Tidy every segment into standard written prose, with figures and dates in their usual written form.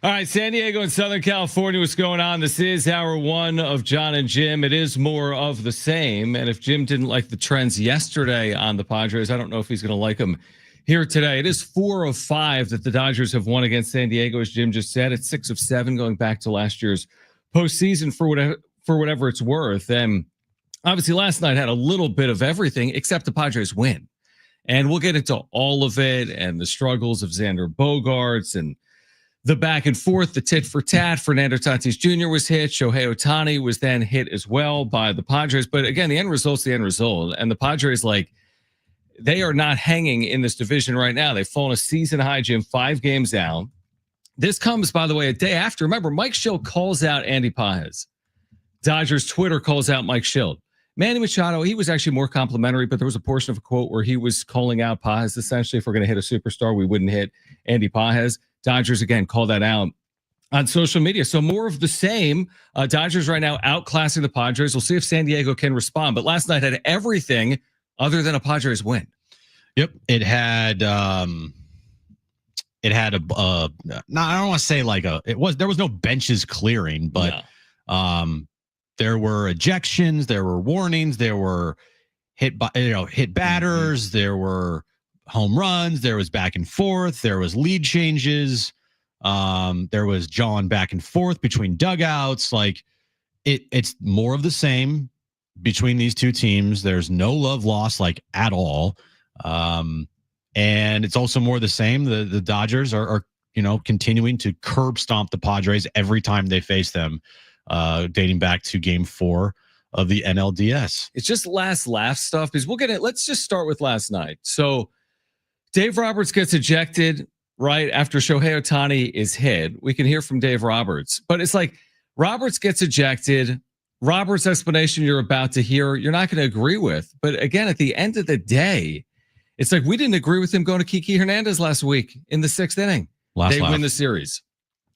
All right, San Diego and Southern California, what's going on? This is hour one of John and Jim. It is more of the same. And if Jim didn't like the trends yesterday on the Padres, I don't know if he's going to like them here today. It is 4 of 5 that the Dodgers have won against San Diego, as Jim just said. It's 6 of 7 going back to last year's postseason for whatever it's worth. And obviously last night had a little bit of everything except the Padres win. And we'll get into all of it and the struggles of Xander Bogaerts and the back and forth, the tit for tat. Fernando Tatis Jr. was hit. Shohei Ohtani was then hit as well by the Padres. But again, the end result's the end result. And the Padres, they are not hanging in this division right now. They've fallen a season high, Jim, 5 games out. This comes, by the way, a day after. Remember, Mike Schilt calls out Andy Pages. Dodgers Twitter calls out Mike Schilt. Manny Machado, he was actually more complimentary, but there was a portion of a quote where he was calling out Pages. Essentially, if we're going to hit a superstar, we wouldn't hit Andy Pages. Dodgers, again, call that out on social media. So more of the same. Dodgers right now outclassing the Padres. We'll see if San Diego can respond. But last night had everything other than a Padres win. Yep. It had I don't want to say there was no benches clearing, but there were ejections, there were warnings, there were hit batters, there were home runs, there was back and forth, there was lead changes, there was jawing back and forth between dugouts. It's more of the same between these two teams. There's no love lost at all. And it's also more the same. The Dodgers are continuing to curb stomp the Padres every time they face them, dating back to Game 4 of the NLDS. It's just last laugh stuff because we'll get it. Let's just start with last night. So Dave Roberts gets ejected right after Shohei Ohtani is hit. We can hear from Dave Roberts, but it's Roberts gets ejected. Roberts' explanation you're about to hear, you're not going to agree with. But again, at the end of the day, it's we didn't agree with him going to Kiki Hernandez last week in the 6th inning. They win the series.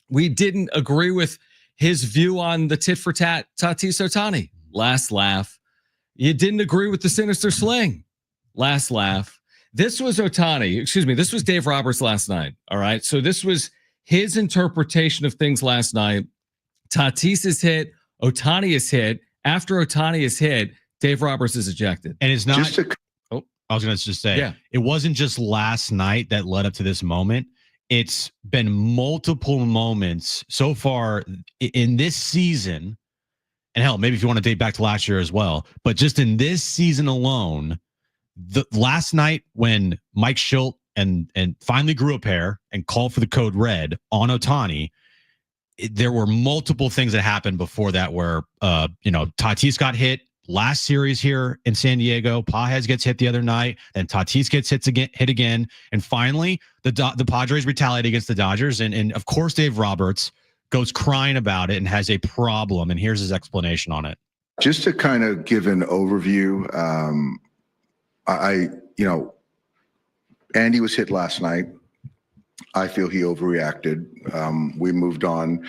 We didn't agree with his view on the tit for tat Tatis Ohtani. Last laugh. You didn't agree with the sinister sling. Last laugh. This was this was Dave Roberts last night. All right. So this was his interpretation of things last night. Tatis is hit. Ohtani is hit. After Ohtani is hit, Dave Roberts is ejected. And it's not. I was going to just say, It wasn't just last night that led up to this moment. It's been multiple moments so far in this season. And hell, maybe if you want to date back to last year as well, but just in this season alone, the last night when Mike Schilt and finally grew a pair and called for the code red on Ohtani, there were multiple things that happened before that where Tatis got hit last series here in San Diego. Pages gets hit the other night, then Tatis gets hit again, and finally the Padres retaliate against the Dodgers, and of course Dave Roberts goes crying about it and has a problem, and here's his explanation on it. Just to kind of give an overview, Andy was hit last night. I feel he overreacted. We moved on.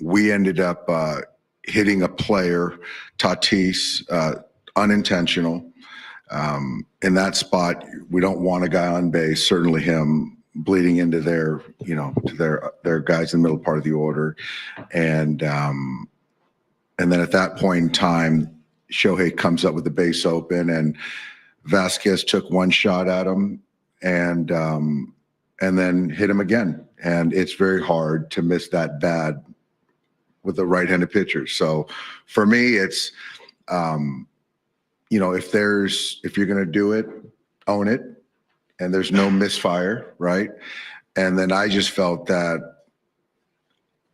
We ended up hitting a player, Tatis, unintentional. In that spot, we don't want a guy on base, certainly him, bleeding into their guys in the middle part of the order. And then at that point in time, Shohei comes up with the base open, and Vasquez took one shot at him and then hit him again. And it's very hard to miss that bad with a right-handed pitcher. So for me, it's, if you're going to do it, own it. And there's no misfire, right? And then I just felt that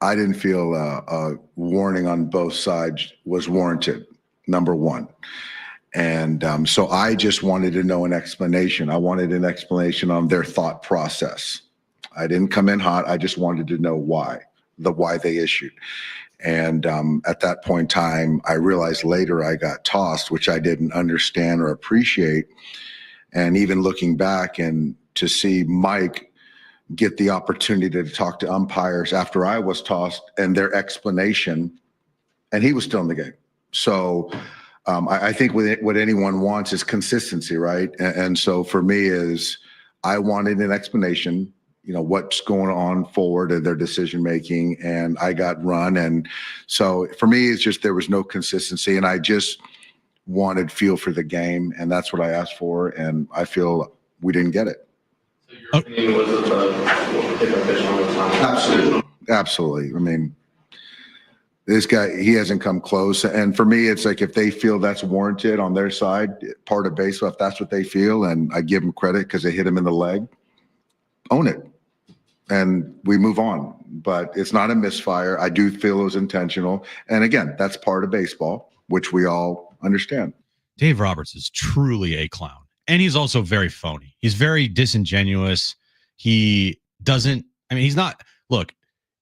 I didn't feel a warning on both sides was warranted, number one. And so I just wanted to know an explanation. I wanted an explanation on their thought process. I didn't come in hot. I just wanted to know why they issued. And at that point in time, I realized later I got tossed, which I didn't understand or appreciate. And even looking back and to see Mike get the opportunity to talk to umpires after I was tossed and their explanation, and he was still in the game. So I think what anyone wants is consistency, right? And so for me is I wanted an explanation. what's going on forward and their decision making, and I got run. And so for me, it's just there was no consistency, and I just wanted feel for the game, and that's what I asked for, and I feel we didn't get it. So your opinion was Absolutely. I mean, this guy, he hasn't come close. And for me, it's like if they feel that's warranted on their side, part of baseball, if that's what they feel, and I give them credit because they hit him in the leg, own it. And we move on. But it's not a misfire. I do feel it was intentional. And again, that's part of baseball, which we all understand. Dave Roberts is truly a clown. And he's also very phony. He's very disingenuous. He doesn't, he's not, look,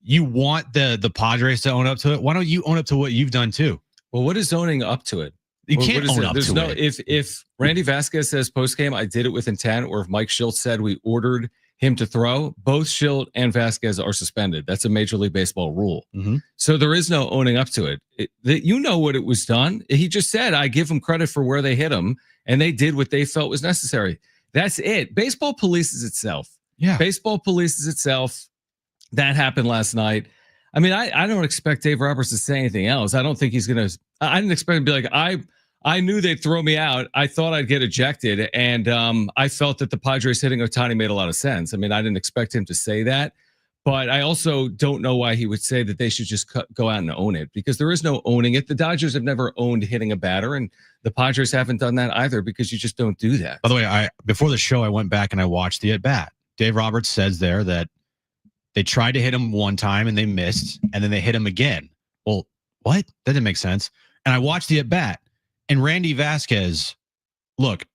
you want the Padres to own up to it. Why don't you own up to what you've done too? Well, what is owning up to it? You can't own up to it. If Randy Vasquez says post-game, I did it with intent, or if Mike Shildt said we ordered him to throw, both Shildt and Vasquez are suspended. That's a Major League Baseball rule. Mm-hmm. So there is no owning up to it. You know what it was done. He just said, I give him credit for where they hit him, and they did what they felt was necessary. That's it. Baseball polices itself. Yeah. Baseball polices itself. That happened last night. I don't expect Dave Roberts to say anything else. I don't think he's going to. I didn't expect him to be like, I knew they'd throw me out. I thought I'd get ejected. And I felt that the Padres hitting Ohtani made a lot of sense. I didn't expect him to say that. But I also don't know why he would say that they should just go out and own it, because there is no owning it. The Dodgers have never owned hitting a batter, and the Padres haven't done that either, because you just don't do that. By the way, before the show, I went back and I watched the at-bat. Dave Roberts says there that they tried to hit him one time and they missed, and then they hit him again. Well, what? That didn't make sense. And I watched the at-bat, and Randy Vasquez, look,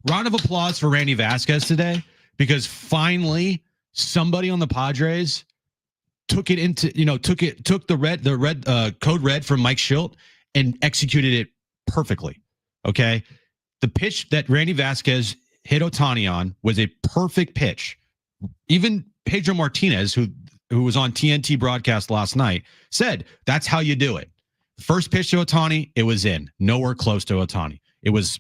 round of applause for Randy Vasquez today, because finally somebody on the Padres took the code red from Mike Shildt and executed it perfectly. Okay. The pitch that Randy Vasquez hit Ohtani on was a perfect pitch. Even Pedro Martinez, who was on TNT broadcast last night, said that's how you do it. First pitch to Ohtani, it was in, nowhere close to Ohtani. It was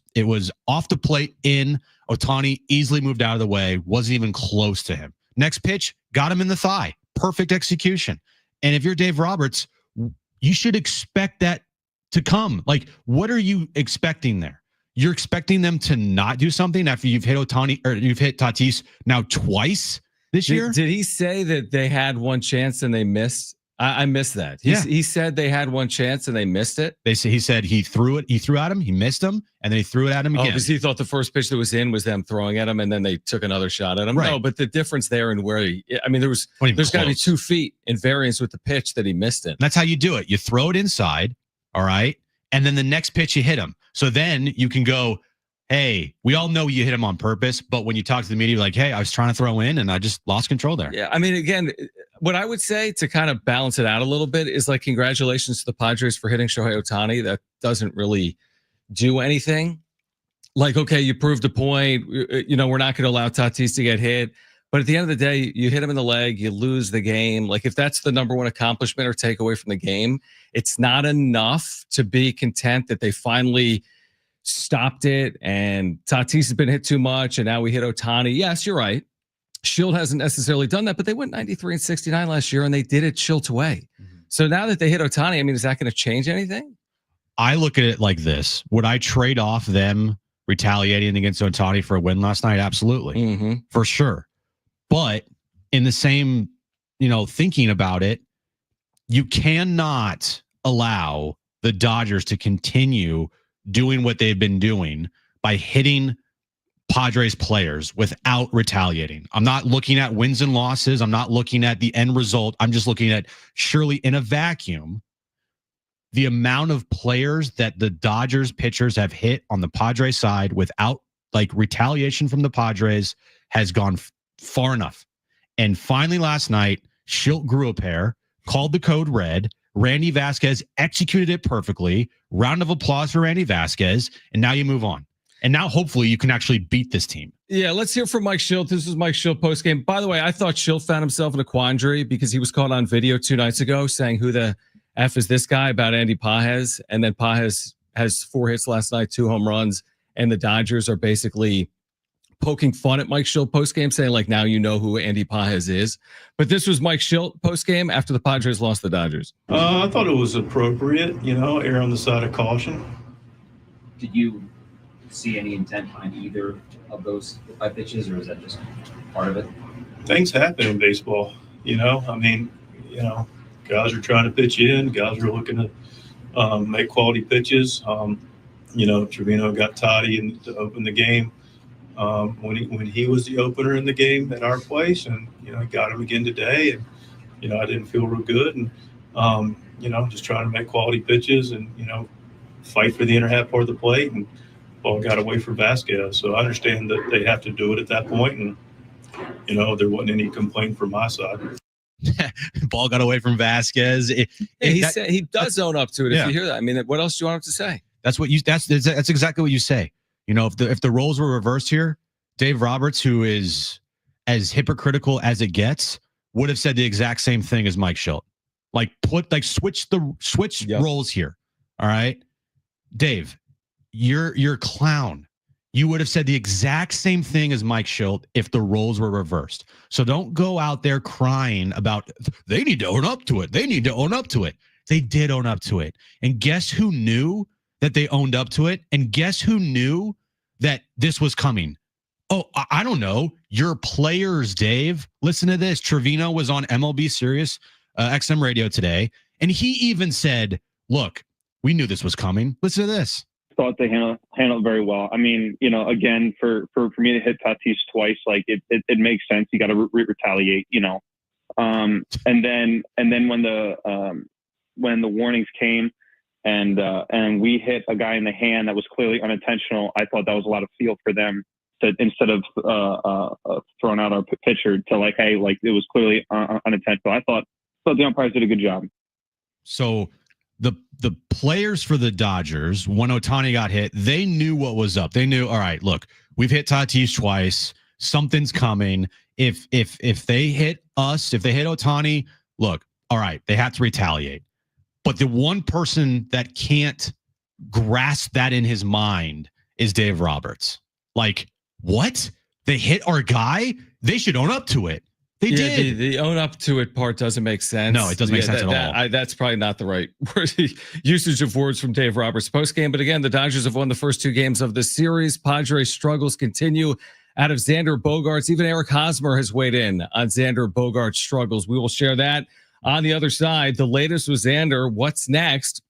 off the plate, in. Ohtani easily moved out of the way, wasn't even close to him. Next pitch, got him in the thigh. Perfect execution. And if you're Dave Roberts, you should expect that to come. Like, what are you expecting there? You're expecting them to not do something after you've hit Ohtani, or you've hit Tatis now twice this year? Did he say that they had one chance and they missed? I missed that. He said they had one chance and they missed it. He said he threw at him, he missed him, and then he threw it at him again. Oh, because he thought the first pitch that was in was them throwing at him, and then they took another shot at him. Right. No, but the difference there and where there's got to be 2 feet in variance with the pitch that he missed it. That's how you do it. You throw it inside, all right, and then the next pitch you hit him. So then you can go, hey, we all know you hit him on purpose, but when you talk to the media, you're like, hey, I was trying to throw in and I just lost control there. Yeah, again, what I would say to kind of balance it out a little bit is like, congratulations to the Padres for hitting Shohei Ohtani. That doesn't really do anything. Like, okay, you proved a point. We're not going to allow Tatis to get hit. But at the end of the day, you hit him in the leg, you lose the game. Like, if that's the number one accomplishment or takeaway from the game, it's not enough to be content that they finally stopped it, and Tatis has been hit too much, and now we hit Ohtani. Yes, you're right. Shildt hasn't necessarily done that, but they went 93-69 last year, and they did it Shildt way. Mm-hmm. So now that they hit Ohtani, is that going to change anything? I look at it like this. Would I trade off them retaliating against Ohtani for a win last night? Absolutely. Mm-hmm. For sure. But in the same, thinking about it, you cannot allow the Dodgers to continue doing what they've been doing by hitting Padres players without retaliating. I'm not looking at wins and losses. I'm not looking at the end result. I'm just looking at, surely in a vacuum, the amount of players that the Dodgers pitchers have hit on the Padres side without retaliation from the Padres has gone far enough. And finally last night, Shildt grew a pair, called the code red. Randy Vasquez executed it perfectly. Round of applause for Randy Vasquez. And now you move on. And now hopefully you can actually beat this team. Yeah, let's hear from Mike Shildt. This is Mike Shildt postgame. By the way, I thought Shildt found himself in a quandary because he was caught on video 2 nights ago saying, who the F is this guy, about Andy Pages. And then Pages has 4 hits last night, 2 home runs. And the Dodgers are basically poking fun at Mike Schilt postgame, saying like, now you know who Andy Pajes is. But this was Mike Schilt postgame after the Padres lost the Dodgers. I thought it was appropriate, err on the side of caution. Did you see any intent behind either of those 5 pitches, or is that just part of it? Things happen in baseball, guys are trying to pitch in, guys are looking to make quality pitches. Trevino got Toddy to open the game when he was the opener in the game at our place, and got him again today, and I didn't feel real good, and just trying to make quality pitches and fight for the inner half part of the plate, and ball got away from Vasquez. So I understand that they have to do it at that point, and there wasn't any complaint from my side. Ball got away from Vasquez. He does own up to it. Yeah. If you hear that, I mean, what else do you want him to say? That's exactly what you say. If the roles were reversed here, Dave Roberts, who is as hypocritical as it gets, would have said the exact same thing as Mike Schilt. Switch roles here. All right, Dave, you're a clown. You would have said the exact same thing as Mike Schilt if the roles were reversed. So don't go out there crying about they need to own up to it. They need to own up to it. They did own up to it. And guess who knew that they owned up to it? And guess who knew that this was coming? Oh, I don't know. Your players, Dave. Listen to this. Trevino was on MLB Sirius XM radio today, and he even said, look, we knew this was coming. Listen to this. Thought they handled it very well. I mean, again, for me to hit Tatis twice, like it makes sense. You got to retaliate, and then when the warnings came and we hit a guy in the hand that was clearly unintentional, I thought that was a lot of feel for them to, instead of throwing out our pitcher, to like, hey, like it was clearly unintentional. I thought the umpires did a good job. So the players for the Dodgers, when Ohtani got hit, they knew what was up. They knew, all right, look, we've hit Tatis twice. Something's coming. If they hit us, if they hit Ohtani, look, all right, they have to retaliate. But the one person that can't grasp that in his mind is Dave Roberts. Like, what? They hit our guy? They should own up to it. They did. The own up to it part doesn't make sense. No, it doesn't make sense at all. That's probably not the right usage of words from Dave Roberts postgame. But again, the Dodgers have won the first 2 games of this series. Padres struggles continue out of Xander Bogaerts. Even Eric Hosmer has weighed in on Xander Bogaerts' struggles. We will share that on the other side. The latest with Xander. What's next?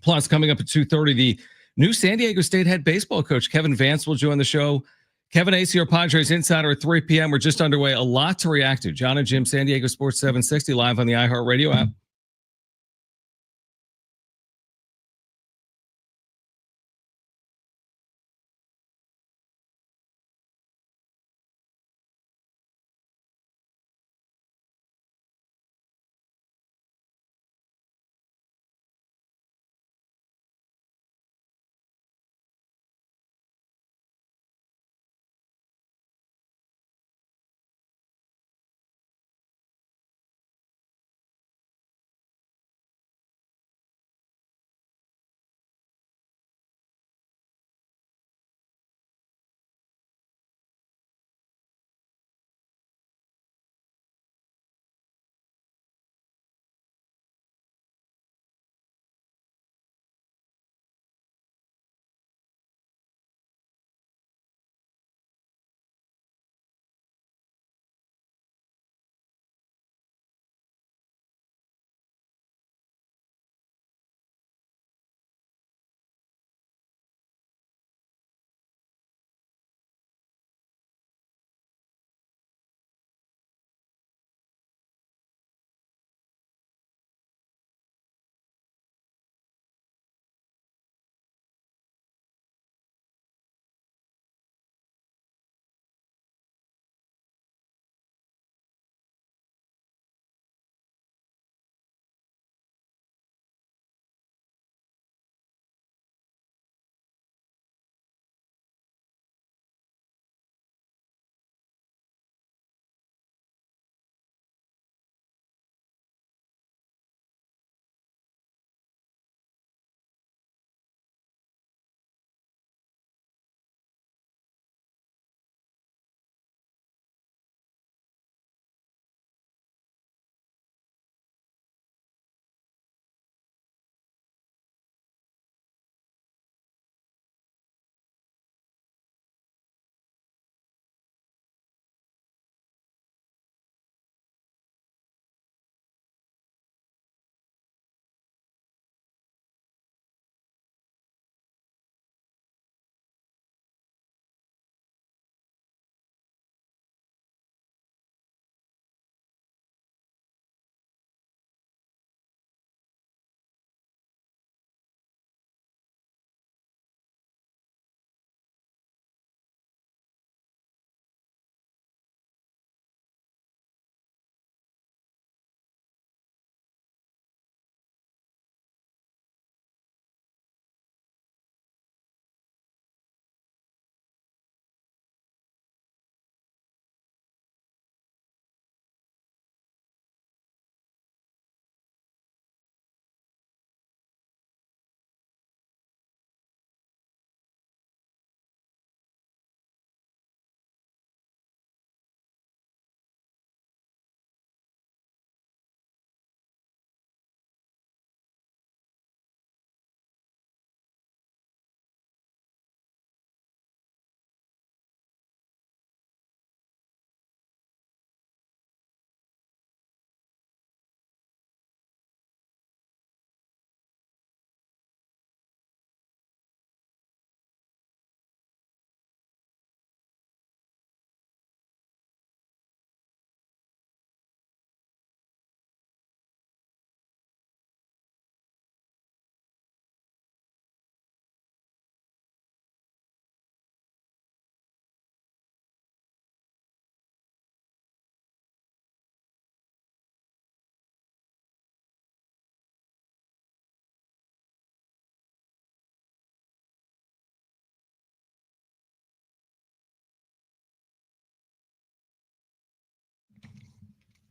Plus, coming up at 2:30, the new San Diego State head baseball coach Kevin Vance will join the show. Kevin Acee, our Padres Insider at 3 p.m. We're just underway. A lot to react to. John and Jim, San Diego Sports 760, live on the iHeartRadio app.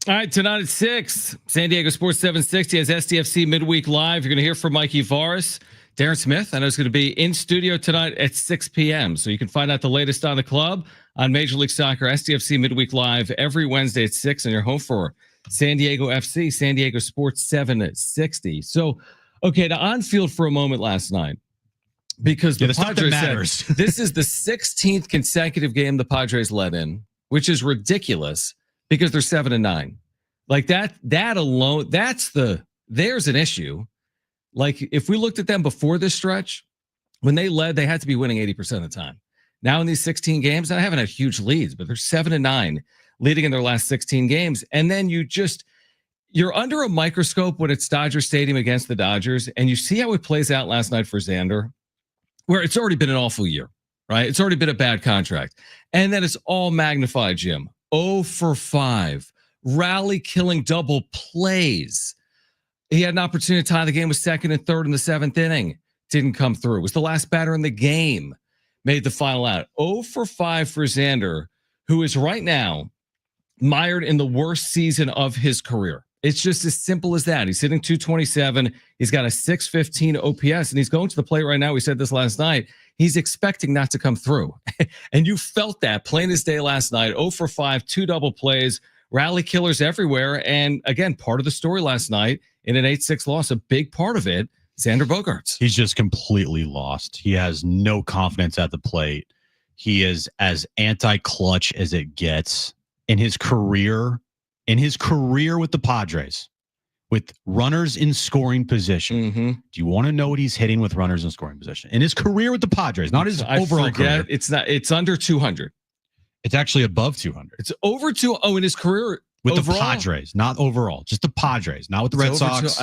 All right, tonight at 6, San Diego Sports 760 has SDFC Midweek Live. You're going to hear from Mikey Varis. Darren Smith, I know, is going to be in studio tonight at 6 p.m. So you can find out the latest on the club on Major League Soccer, SDFC Midweek Live every Wednesday at 6 on your home for San Diego FC, San Diego Sports 760. So, okay, to on-field for a moment last night, because the Padres said this is the 16th consecutive game the Padres let in, which is ridiculous because they're 7-9. Like that alone, there's an issue. Like if we looked at them before this stretch, when they led, they had to be winning 80% of the time. Now in these 16 games, I haven't had huge leads, but they're 7-9 leading in their last 16 games. And then you're under a microscope when it's Dodger Stadium against the Dodgers. And you see how it plays out last night for Xander, where it's already been an awful year, right? It's already been a bad contract. And then it's all magnified, Jim. 0 for 5. Rally killing double plays. He had an opportunity to tie the game with second and third in the 7th inning. Didn't come through. Was the last batter in the game. Made the final out. 0 for 5 for Xander, who is right now mired in the worst season of his career. It's just as simple as that. He's hitting 227. He's got a 615 OPS, and he's going to the plate right now. We said this last night. He's expecting not to come through. And you felt that plain as day last night. 0 for 5, 2 double plays, rally killers everywhere. And again, part of the story last night in an 8-6 loss, a big part of it, Xander Bogaerts. He's just completely lost. He has no confidence at the plate. He is as anti-clutch as it gets in his career. In his career with the Padres, with runners in scoring position. Mm-hmm. Do you want to know what he's hitting with runners in scoring position? In his career with the Padres, not his overall career. It's under 200. It's actually above 200. It's over 2. Oh, in his career with overall? The Padres, not overall, just the Padres, not with the Red Sox.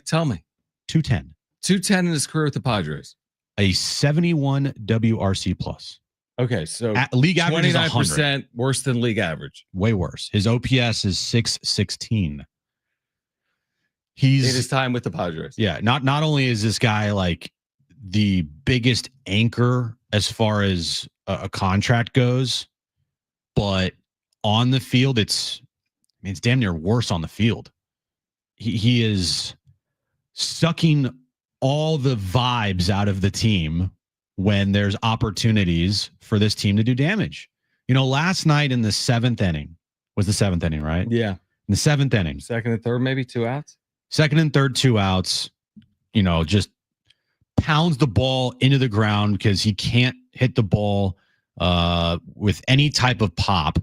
Tell me. 210. 210 in his career with the Padres. A 71 WRC plus. Okay, so league average is 29% worse than league average. Way worse. His OPS is 616. He's in his time with the Padres. Yeah, not only is this guy like the biggest anchor as far as a contract goes, but on the field, it's damn near worse on the field. He is sucking all the vibes out of the team when there's opportunities for this team to do damage. You know, last night in the 7th inning, was the 7th inning, right? Yeah. In the 7th inning. Second and third, maybe 2 outs. Second and third, 2 outs, you know, just pounds the ball into the ground because he can't hit the ball with any type of pop.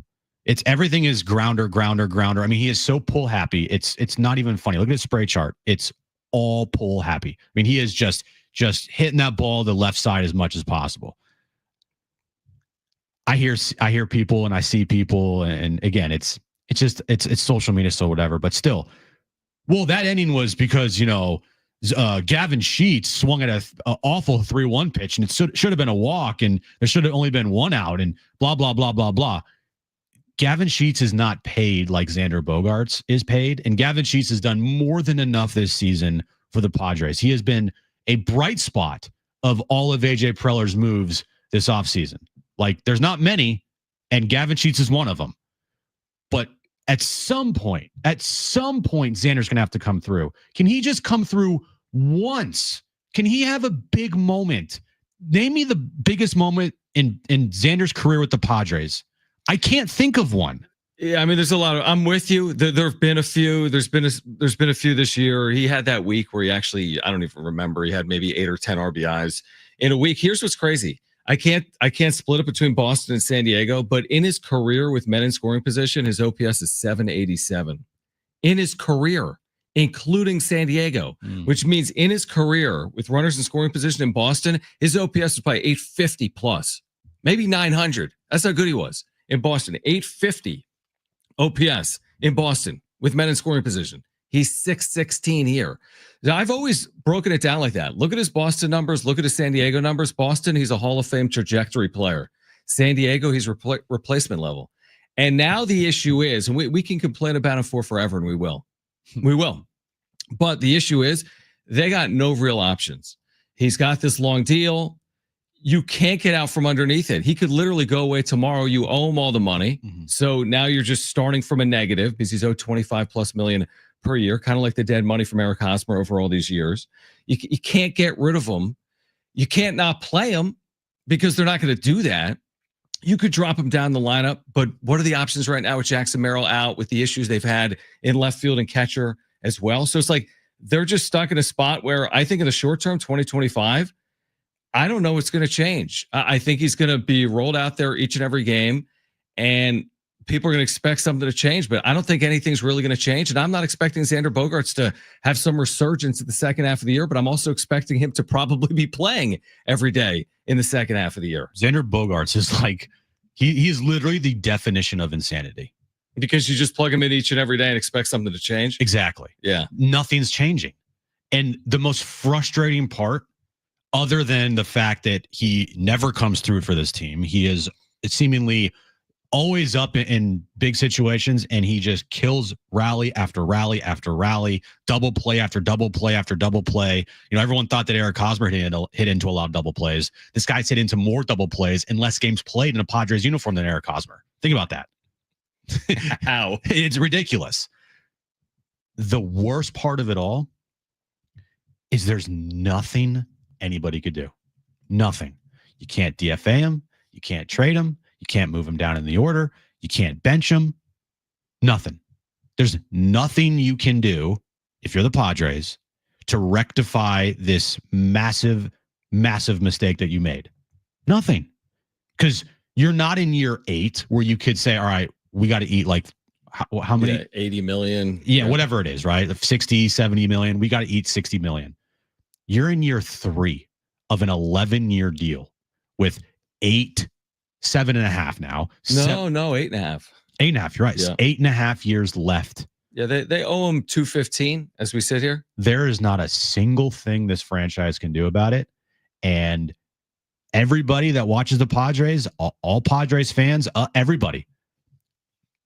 Everything is grounder. I mean, he is so pull happy. It's not even funny. Look at his spray chart. It's all pull happy. I mean, he is just hitting that ball to the left side as much as possible. I hear people and I see people, and again, it's social media, so whatever. But still, well, that inning was because, you know, Gavin Sheets swung at an awful 3-1 pitch, and it should have been a walk, and there should have only been 1 out, and blah blah blah blah blah. Gavin Sheets is not paid like Xander Bogaerts is paid, and Gavin Sheets has done more than enough this season for the Padres. He has been a bright spot of all of AJ Preller's moves this offseason. Like, there's not many, and Gavin Sheets is one of them. But at some point, Xander's going to have to come through. Can he just come through once? Can he have a big moment? Name me the biggest moment in Xander's career with the Padres. I can't think of one. Yeah, I mean, there's a lot of. I'm with you. There have been a few. There's been a few this year. He had that week where he actually, I don't even remember. He had maybe 8 or 10 RBIs in a week. Here's what's crazy. I can't split it between Boston and San Diego, but in his career with men in scoring position, his OPS is 787. In his career, including San Diego, which means in his career with runners in scoring position in Boston, his OPS was probably 850 plus, maybe 900. That's how good he was in Boston. 850 OPS in Boston with men in scoring position. He's 616 here. Now, I've always broken it down like that. Look at his Boston numbers. Look at his San Diego numbers. Boston, he's a Hall of Fame trajectory player. San Diego, he's replacement level. And now the issue is, and we can complain about him for forever, and we will. We will. But the issue is they got no real options. He's got this long deal. you can't get out from underneath it. He could literally go away tomorrow. You owe him all the money. Mm-hmm. So now you're just starting from a negative because he's owed 25 plus million per year, kind of like the dead money from Eric Hosmer over all these years. You can't get rid of him. You can't not play him because they're not going to do that. You could drop him down the lineup, but what are the options right now with Jackson Merrill out, with the issues they've had in left field and catcher as well? So it's like they're just stuck in a spot where I think in the short term, 2025, I don't know what's going to change. I think he's going to be rolled out there each and every game, and people are going to expect something to change, but I don't think anything's really going to change. And I'm not expecting Xander Bogaerts to have some resurgence in the second half of the year, but I'm also expecting him to probably be playing every day in the second half of the year. Xander Bogaerts is like, he is literally the definition of insanity. Because you just plug him in each and every day and expect something to change? Exactly. Yeah. Nothing's changing. And the most frustrating part, other than the fact that he never comes through for this team, he is seemingly always up in big situations, and he just kills rally after rally after rally, double play after double play after double play. You know, everyone thought that Eric Hosmer hit into a lot of double plays. This guy's hit into more double plays and less games played in a Padres uniform than Eric Hosmer. Think about that. How? It's ridiculous. The worst part of it all is there's nothing anybody could do. Nothing. You can't DFA him. You can't trade him. You can't move him down in the order. You can't bench him. Nothing. There's nothing you can do if you're the Padres to rectify this massive, massive mistake that you made. Nothing. Because you're not in year 8 where you could say, all right, we got to eat like how many? Yeah, 80 million. Yeah, whatever it is, right? 60, 70 million. We got to eat 60 million. You're in year 3 of an 11-year deal with 7.5 now. No, 8.5. 8.5. You're right. Yeah. 8.5 years left. Yeah, they owe him $215 as we sit here. There is not a single thing this franchise can do about it. And everybody that watches the Padres, all Padres fans, everybody,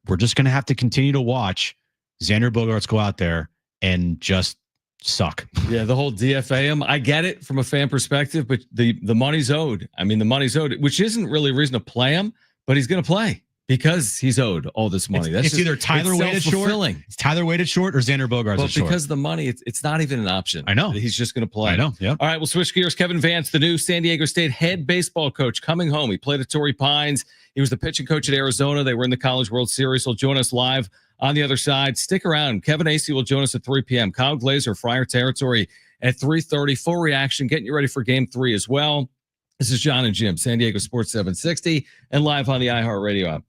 we're just going to have to continue to watch Xander Bogaerts go out there and just suck. Yeah, the whole DFA him. I get it from a fan perspective, but the money's owed. I mean, the money's owed, which isn't really a reason to play him, but he's going to play because he's owed all this money. It's either Tyler weighted short. It's Tyler weighted short or Xander Bogaerts is short. Because of the money, it's not even an option. I know. He's just going to play. I know. Yeah. All right, we'll switch gears. Kevin Vance, the new San Diego State head baseball coach, coming home. He played at Torrey Pines. He was the pitching coach at Arizona. They were in the College World Series. He'll join us live on the other side. Stick around. Kevin Acee will join us at 3 p.m. Kyle Glazer, Friar Territory at 3:30. Full reaction, getting you ready for Game 3 as well. This is John and Jim, San Diego Sports 760, and live on the iHeartRadio app.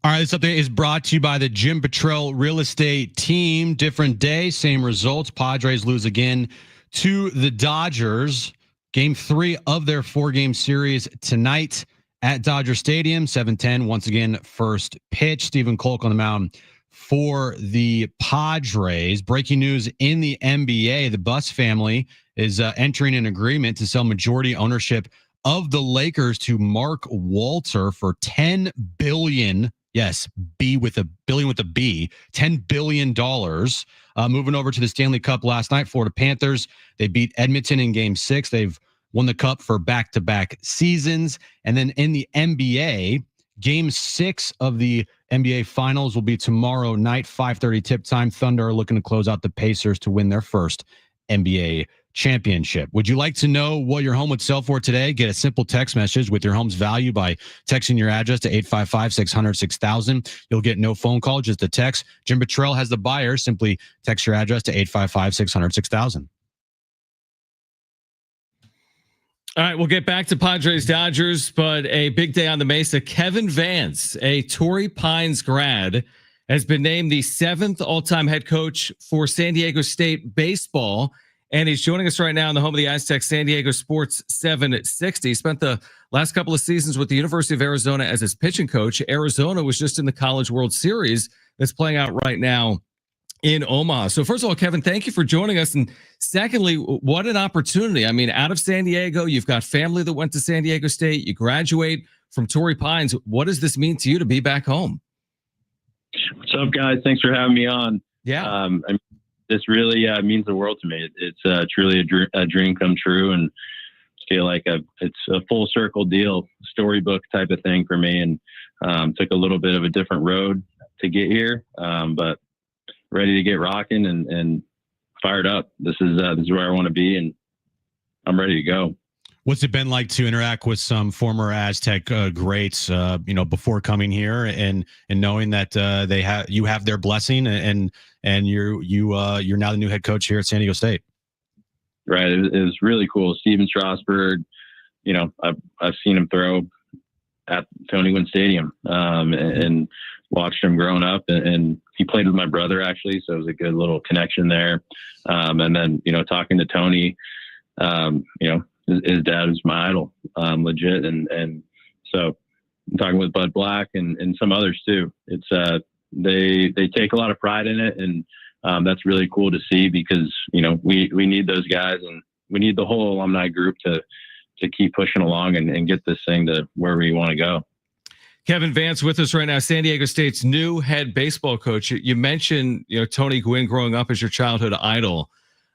All right, this update is brought to you by the Jim Petrell Real Estate Team. Different day, same results. Padres lose again to the Dodgers. Game 3 of their 4-game series tonight at Dodger Stadium, 7:10. Once again, first pitch. Stephen Kolk on the mound for the Padres. Breaking news in the NBA, the Buss family is entering an agreement to sell majority ownership of the Lakers to Mark Walter for $10 billion. Yes, B with a billion with a B, $10 billion. Moving over to the Stanley Cup last night, Florida Panthers, they beat Edmonton in Game 6. They've won the Cup for back-to-back seasons. And then in the NBA, Game 6 of the NBA Finals will be tomorrow night, 5:30 tip time. Thunder are looking to close out the Pacers to win their first NBA championship. Would you like to know what your home would sell for today? Get a simple text message with your home's value by texting your address to 855-600-6000. You'll get no phone call, just a text. Jim Petrell has the buyer. Simply text your address to 855-600-6000. All right, we'll get back to Padres Dodgers, but a big day on the Mesa. Kevin Vance, a Torrey Pines grad, has been named the 7th all-time head coach for San Diego State baseball. And he's joining us right now in the home of the Aztecs, San Diego Sports 760. He spent the last couple of seasons with the University of Arizona as his pitching coach. Arizona was just in the College World Series that's playing out right now in Omaha. So first of all, Kevin, thank you for joining us. And secondly, what an opportunity. I mean, out of San Diego, you've got family that went to San Diego State. You graduate from Torrey Pines. What does this mean to you to be back home? What's up, guys? Thanks for having me on. Yeah. This really means the world to me. It's truly a dream come true, and feel like it's a full circle deal, storybook type of thing for me. And took a little bit of a different road to get here, but ready to get rocking and fired up. This is where I want to be, and I'm ready to go. What's it been like to interact with some former Aztec greats, before coming here and knowing that you have their blessing and you're now the new head coach here at San Diego State? Right. It was really cool. Steven Strasburg, I've seen him throw at Tony Gwynn Stadium, and watched him growing up, and he played with my brother actually. So it was a good little connection there. And then, talking to Tony, his dad is my idol, legit. And so I'm talking with Bud Black and some others too. It's, they take a lot of pride in it. And, that's really cool to see because, we need those guys, and we need the whole alumni group to keep pushing along and get this thing to where we want to go. Kevin Vance with us right now, San Diego State's new head baseball coach. You mentioned, Tony Gwynn growing up as your childhood idol.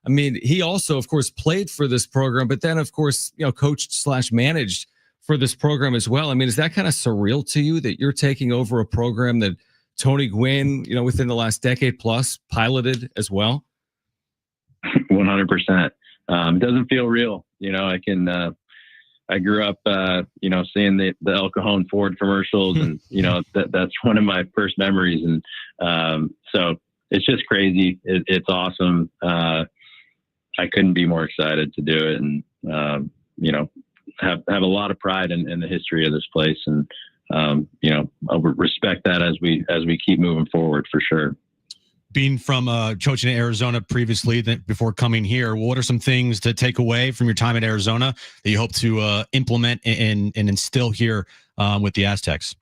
I mean, he also, of course, played for this program, but then, of course, coached/managed for this program as well. I mean, is that kind of surreal to you that you're taking over a program that Tony Gwynn, within the last decade plus, piloted as well? 100%. It doesn't feel real. I grew up, seeing the El Cajon Ford commercials, and that's one of my first memories. And so it's just crazy. It's awesome. I couldn't be more excited to do it, and have a lot of pride in the history of this place, and I'll respect that as we keep moving forward for sure. Being from coaching in Arizona previously, before coming here, what are some things to take away from your time in Arizona that you hope to implement and instill here with the Aztecs?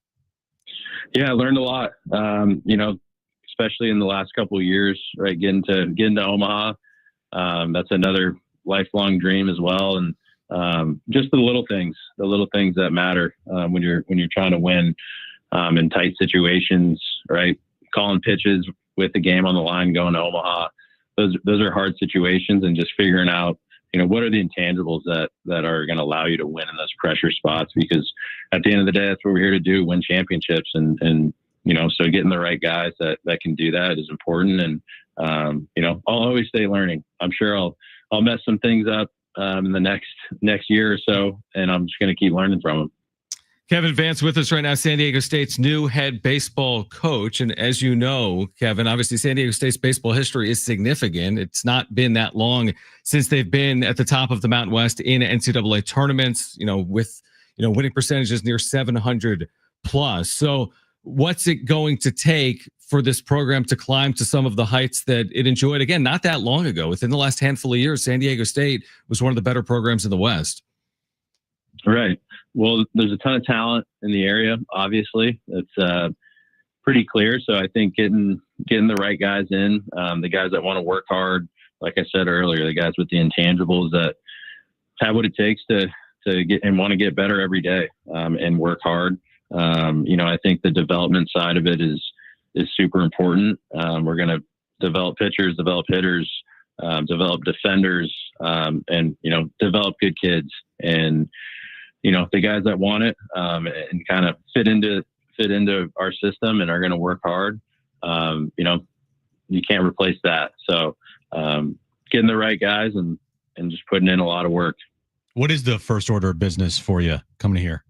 Yeah, I learned a lot. Especially in the last couple of years, right? Getting to Omaha. That's another lifelong dream as well. And just the little things that matter when you're trying to win in tight situations, right? Calling pitches with the game on the line, going to Omaha. Those are hard situations, and just figuring out, what are the intangibles that are going to allow you to win in those pressure spots? Because at the end of the day, that's what we're here to do, win championships. And so getting the right guys that can do that is important. And, I'll always stay learning. I'm sure I'll mess some things up in the next year or so, and I'm just going to keep learning from them. Kevin Vance with us right now, San Diego State's new head baseball coach. And as you know, Kevin, obviously San Diego State's baseball history is significant. It's not been that long since they've been at the top of the Mountain West in NCAA tournaments, with, winning percentages near 700 plus. So what's it going to take for this program to climb to some of the heights that it enjoyed? Again, not that long ago. Within the last handful of years, San Diego State was one of the better programs in the West. Right. Well, there's a ton of talent in the area. Obviously, it's pretty clear. So I think getting the right guys in, the guys that want to work hard, like I said earlier, the guys with the intangibles that have what it takes to get and want to get better every day, and work hard. I think the development side of it is super important. We're going to develop pitchers, develop hitters, develop defenders, and develop good kids. And the guys that want it and kind of fit into our system and are going to work hard. You can't replace that. So getting the right guys and just putting in a lot of work. What is the first order of business for you coming here?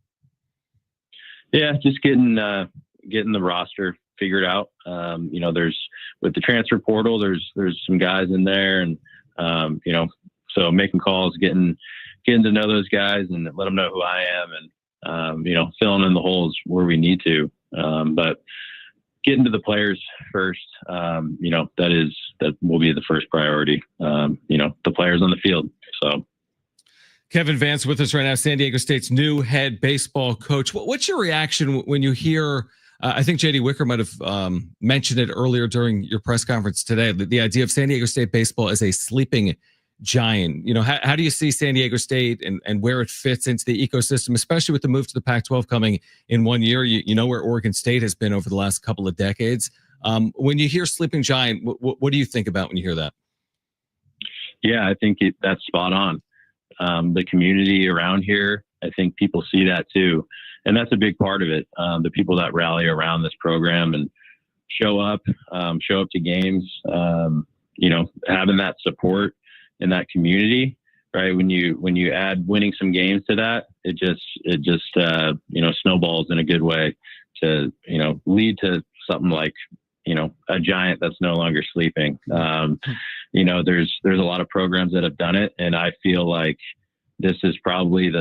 Yeah, just getting the roster figured out. There's with the transfer portal, there's some guys in there, and so making calls, getting to know those guys and let them know who I am, and filling in the holes where we need to. But getting to the players first, that will be the first priority. The players on the field. So. Kevin Vance with us right now, San Diego State's new head baseball coach. What's your reaction when you hear, I think J.D. Wicker might have mentioned it earlier during your press conference today, the idea of San Diego State baseball as a sleeping giant. How do you see San Diego State and where it fits into the ecosystem, especially with the move to the Pac-12 coming in 1 year? You know where Oregon State has been over the last couple of decades. When you hear sleeping giant, what do you think about when you hear that? Yeah, I think that's spot on. The community around here, I think people see that too. And that's a big part of it. The people that rally around this program and show up to games, having that support in that community, right? When you add winning some games to that, it just snowballs in a good way to, lead to something like, a giant that's no longer sleeping. There's a lot of programs that have done it, and I feel like this is probably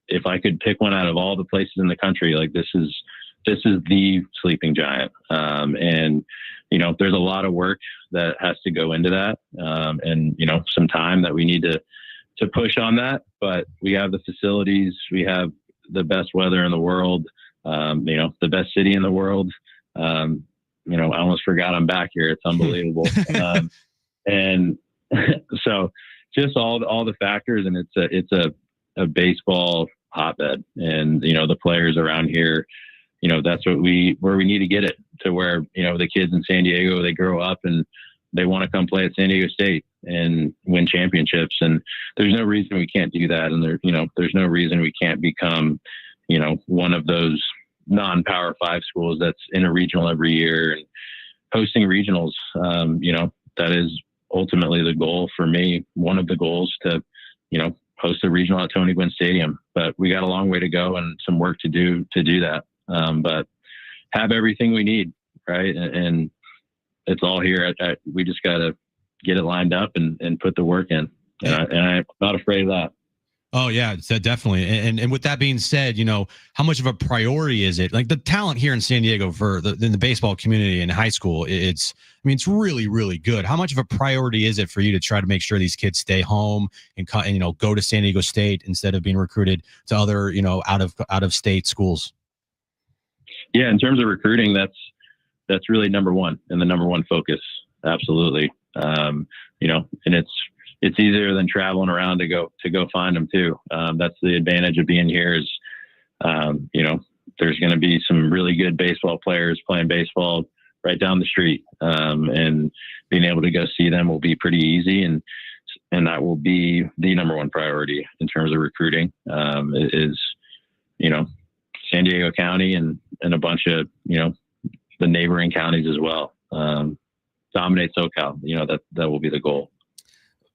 if I could pick one out of all the places in the country, like this is the sleeping giant. And there's a lot of work that has to go into that, and some time that we need to push on that. But we have the facilities, we have the best weather in the world, the best city in the world. I almost forgot I'm back here. It's unbelievable. And so just all the factors, and it's a baseball hotbed, and, the players around here, that's where we need to get it to where, the kids in San Diego, they grow up and they want to come play at San Diego State and win championships. And there's no reason we can't do that. And there's no reason we can't become, one of those non-Power 5 schools that's in a regional every year and hosting regionals. That is ultimately the goal for me. One of the goals to, host a regional at Tony Gwynn Stadium, but we got a long way to go and some work to do that. But have everything we need, right? And it's all here. We just got to get it lined up and put the work in. And I'm not afraid of that. Oh yeah, definitely. And with that being said, how much of a priority is it? Like the talent here in San Diego for in the baseball community in high school, it's really, really good. How much of a priority is it for you to try to make sure these kids stay home and go to San Diego State instead of being recruited to other, out of state schools? Yeah, in terms of recruiting, that's really number one and the number one focus. Absolutely. And it's easier than traveling around to go find them too. That's the advantage of being here is, there's going to be some really good baseball players playing baseball right down the street. And being able to go see them will be pretty easy. And that will be the number one priority in terms of recruiting, is San Diego County and a bunch of, the neighboring counties as well. Dominate SoCal, that will be the goal.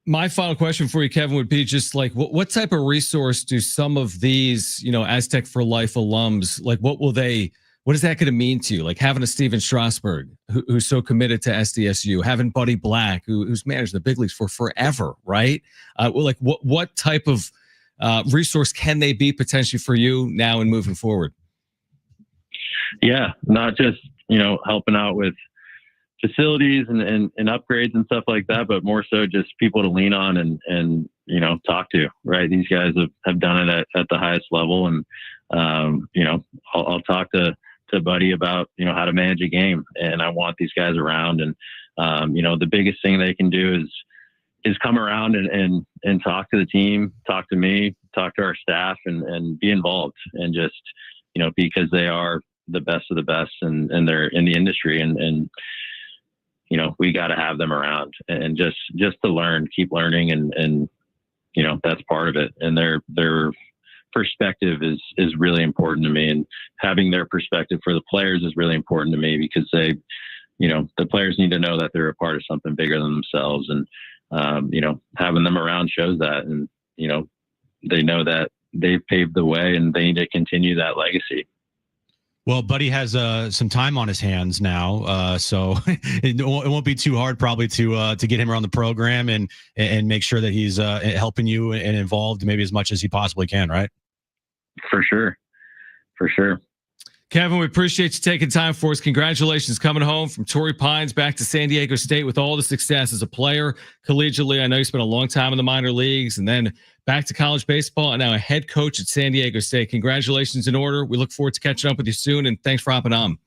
My final question for you, Kevin, would be just like, what type of resource do some of these, Aztec for Life alums, like what is that going to mean to you? Like having a Steven Strasburg who's so committed to SDSU, having Buddy Black who's managed the big leagues for forever, right? Like what type of resource can they be potentially for you now and moving forward? Yeah, not just, helping out with facilities and upgrades and stuff like that, but more so just people to lean on and talk to, right? These guys have done it at the highest level. And, I'll talk to Buddy about, how to manage a game, and I want these guys around. And, the biggest thing they can do is come around and talk to the team, talk to me, talk to our staff, and be involved, and just, because they are the best of the best and they're in the industry, and we got to have them around, and just to learn, keep learning. And that's part of it. And their perspective is really important to me, and having their perspective for the players is really important to me, because they, the players need to know that they're a part of something bigger than themselves. And, having them around shows that, and, they know that they've paved the way and they need to continue that legacy. Well, Buddy has some time on his hands now, so it won't be too hard probably to get him around the program and make sure that he's helping you and involved maybe as much as he possibly can, right? For sure. Kevin, we appreciate you taking time for us. Congratulations coming home from Torrey Pines back to San Diego State with all the success as a player collegiately. I know you spent a long time in the minor leagues, and then back to college baseball, and now a head coach at San Diego State. Congratulations in order. We look forward to catching up with you soon, and thanks for hopping on.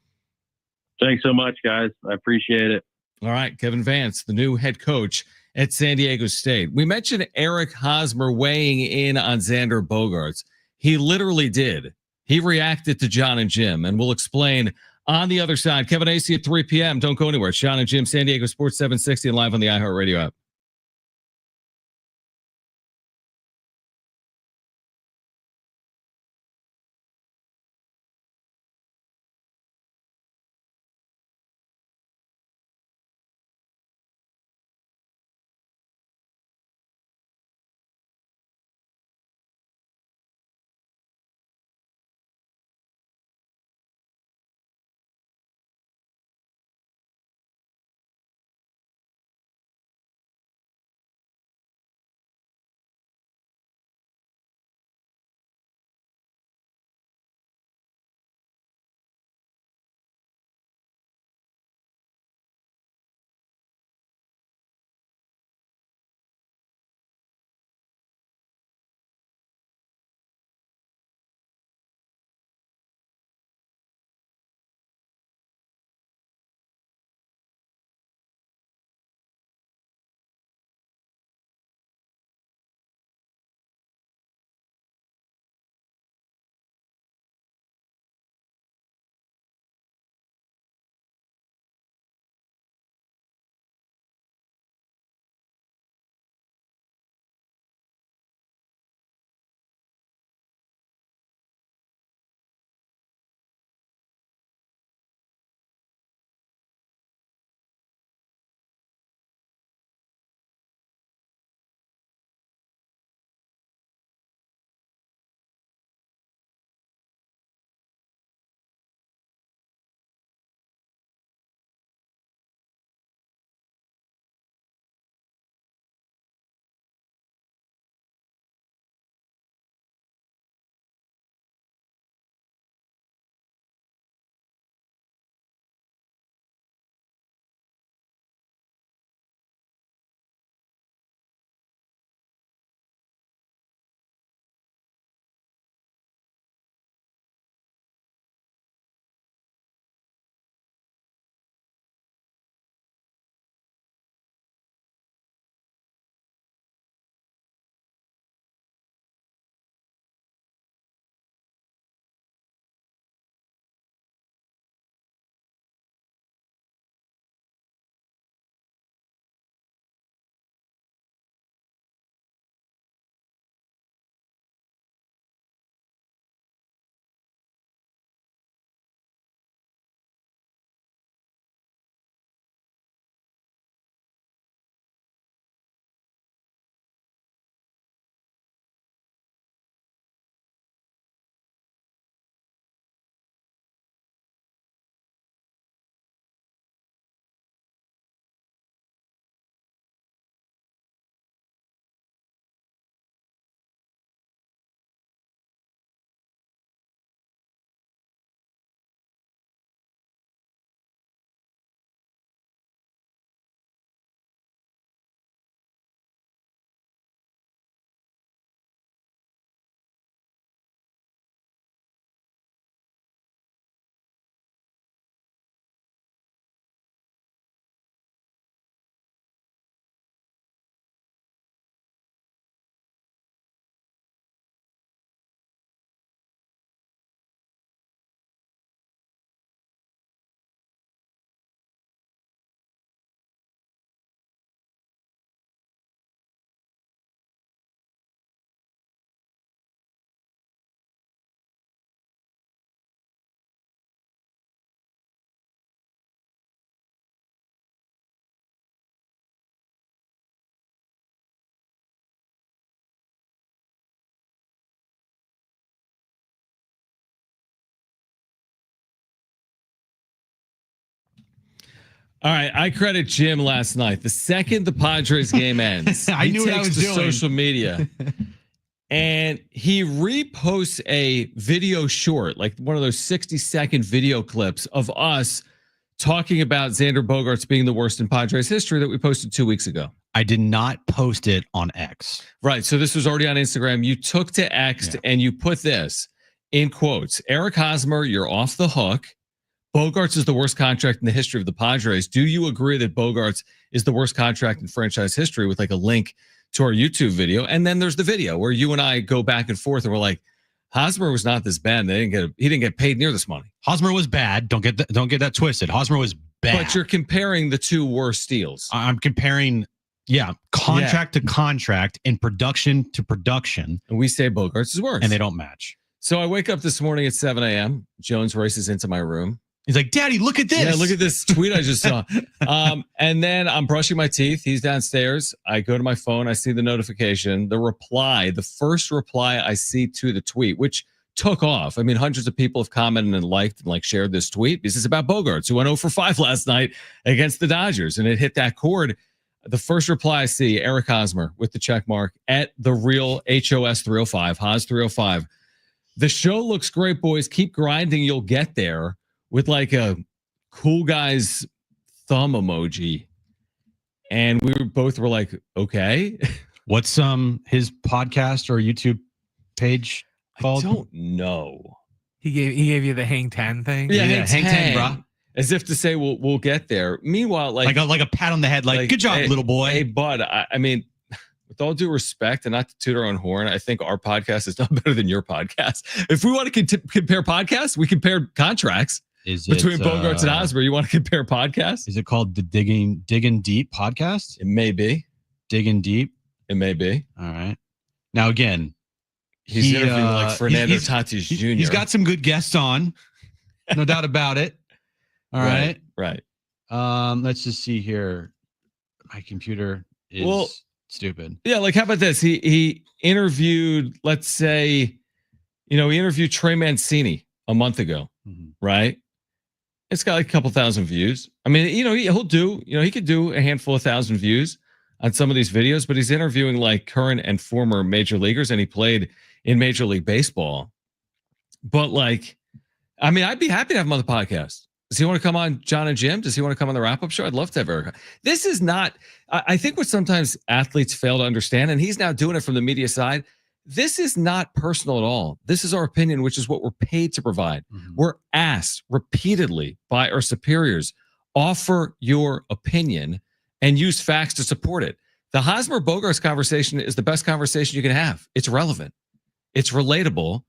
Thanks so much, guys. I appreciate it. All right, Kevin Vance, the new head coach at San Diego State. We mentioned Eric Hosmer weighing in on Xander Bogaerts. He literally did. He reacted to John and Jim, and we'll explain on the other side. Kevin AC at 3 p.m. Don't go anywhere. It's John and Jim, San Diego Sports 760, and live on the iHeartRadio app. All right, I credit Jim last night. The second the Padres game ends, I knew what I was doing. Social media, and he reposts a video short, like one of those 60-second video clips of us talking about Xander Bogaerts being the worst in Padres history that we posted 2 weeks ago. I did not post it on X. Right, so this was already on Instagram. You took to X and you put this in quotes: Eric Hosmer, you're off the hook. Bogaerts is the worst contract in the history of the Padres. Do you agree that Bogaerts is the worst contract in franchise history, with like a link to our YouTube video? And then there's the video where you and I go back and forth and we're like, Hosmer was not this bad. He didn't get paid near this money. Hosmer was bad. Don't get that twisted. Hosmer was bad. But you're comparing the two worst deals. I'm comparing, contract to contract and production to production. And we say Bogaerts is worse. And they don't match. So I wake up this morning at 7 a.m. Jones races into my room. He's like, Daddy, look at this. Yeah, look at this tweet I just saw. And then I'm brushing my teeth. He's downstairs. I go to my phone. I see the notification. The first reply I see to the tweet, which took off. I mean, hundreds of people have commented and liked and shared this tweet. This is about Bogaerts, who went 0 for 5 last night against the Dodgers. And it hit that chord. The first reply I see, Eric Hosmer with the check mark at the real HOS 305, Hos 305. The show looks great, boys. Keep grinding. You'll get there. With a cool guy's thumb emoji. And we both were like, okay. What's his podcast or YouTube page called? I don't know. He gave you the hang 10 thing? Yeah, hang 10, bro. As if to say we'll get there. Meanwhile, like a pat on the head, good job, hey, little boy. Hey, bud, I mean, with all due respect and not to toot our own horn, I think our podcast is done better than your podcast. If we want to compare podcasts, we compare contracts. Between Bogaerts and Hosmer, you want to compare podcasts? Is it called the Digging Deep podcast? It may be. Digging Deep? It may be. All right. Now, again, he's interviewing Fernando Tatis Jr. He's got some good guests on. No doubt about it. All right. Right. Let's just see here. My computer is stupid. Yeah, how about this? He interviewed, let's say, he interviewed Trey Mancini a month ago, right? It's got a couple thousand views. I mean, he'll do, he could do a handful of thousand views on some of these videos, but he's interviewing current and former major leaguers, and he played in Major League Baseball. But I'd be happy to have him on the podcast. Does he want to come on John and Jim? Does he want to come on the wrap-up show? I'd love to have Eric. This is not, I think what sometimes athletes fail to understand, and he's now doing it from the media side, this is not personal at all. This is our opinion, which is what we're paid to provide. We're asked repeatedly by our superiors, offer your opinion and use facts to support it. The Hosmer Bogaerts conversation is the best conversation you can have. It's relevant. It's relatable.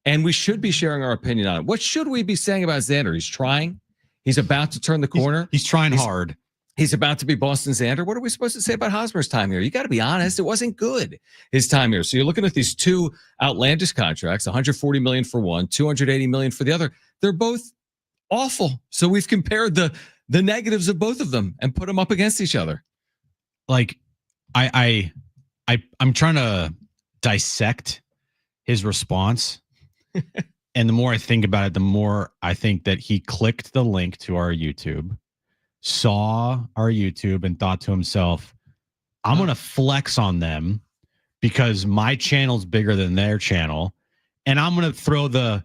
And we should be sharing our opinion on it. What should we be saying about Xander? He's trying. He's about to turn the corner. He's trying hard. He's about to be Boston Xander. What are we supposed to say about Hosmer's time here? You got to be honest. It wasn't good, his time here. So you're looking at these two outlandish contracts, $140 million for one, $280 million for the other. They're both awful. So we've compared the negatives of both of them and put them up against each other. I'm trying to dissect his response. And the more I think about it, the more I think that he clicked the link to our YouTube, saw our YouTube, and thought to himself, I'm going to flex on them because my channel's bigger than their channel. And I'm going to throw the